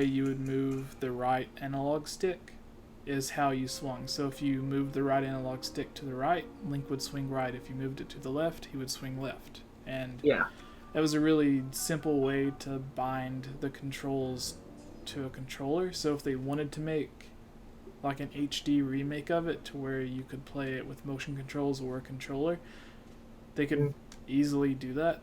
you would move the right analog stick is how you swung. So if you moved the right analog stick to the right, Link would swing right. If you moved it to the left, he would swing left. And that was a really simple way to bind the controls to a controller. So if they wanted to make like an HD remake of it to where you could play it with motion controls or a controller, they could easily do that.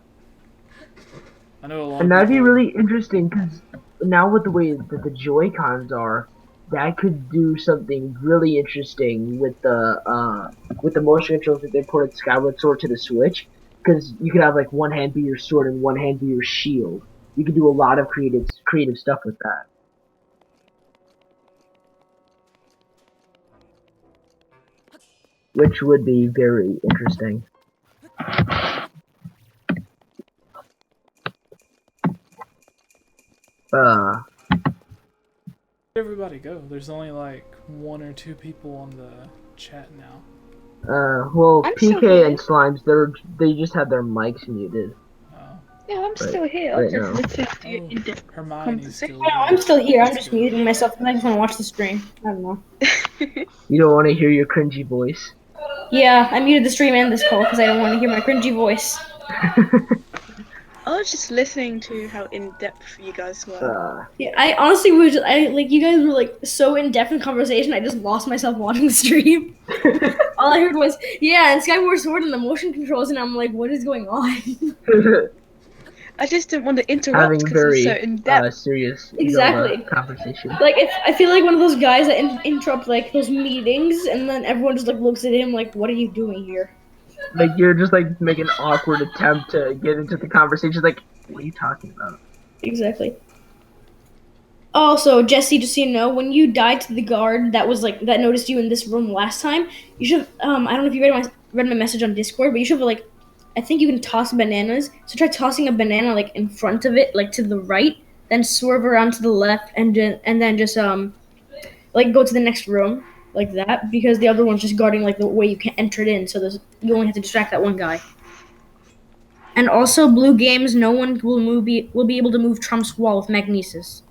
I know a lot and of that'd people... be really interesting, because now with the way that the Joy-Cons are, that could do something really interesting with the motion controls that they ported Skyward Sword to the Switch. Because you could have like one hand be your sword and one hand be your shield. You could do a lot of creative stuff with that. Which would be very interesting. Where'd everybody go? There's only like 1 or 2 people on the chat now. Well, I'm still PK here. and Slimes, they just had their mics muted. Oh. Yeah, I'm still here. right I've just now. listened to you in depth Hermione's still conversation. I'm still here. I'm That's just good. muting myself because I just want to watch the stream. I don't know. You don't want to hear your cringy voice. Yeah, I muted the stream and this call because I don't want to hear my cringy voice. I was just listening to how in depth you guys were. Yeah, I honestly was. You guys were like so in depth in conversation. I just lost myself watching the stream. All I heard was yeah, and Skyward Sword and the motion controls, and I'm like, what is going on? I just didn't want to interrupt Having because it was very so in depth. serious Exactly. Zelda conversation. Like I feel like one of those guys that interrupt like those meetings, and then everyone just like looks at him like, what are you doing here? Like you're just like making an awkward attempt to get into the conversation. Like, what are you talking about? Exactly. Also, Jesse, just so you know, when you died to the guard that was like that noticed you in this room last time, you should I don't know if you read my message on Discord, but you should have like I think you can toss bananas. So try tossing a banana like in front of it, like to the right, then swerve around to the left, and then just like go to the next room like that, because the other one's just guarding like the way you can enter it in. So you only have to distract that one guy. And also, blue games, no one will be able to move Trump's wall with magnesis.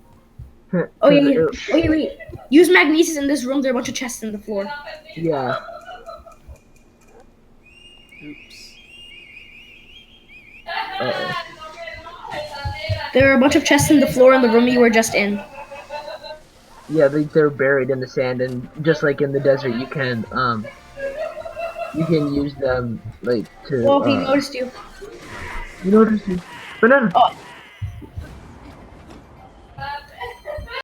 Oh yeah. Wait. Use magnesis in this room. There are a bunch of chests in the floor. Yeah. Oops. Uh-oh. There are a bunch of chests in the floor in the room you were just in. Yeah, they're buried in the sand, and just like in the desert, you can use them like to. Well, he noticed you. You noticed me. Banana. Oh,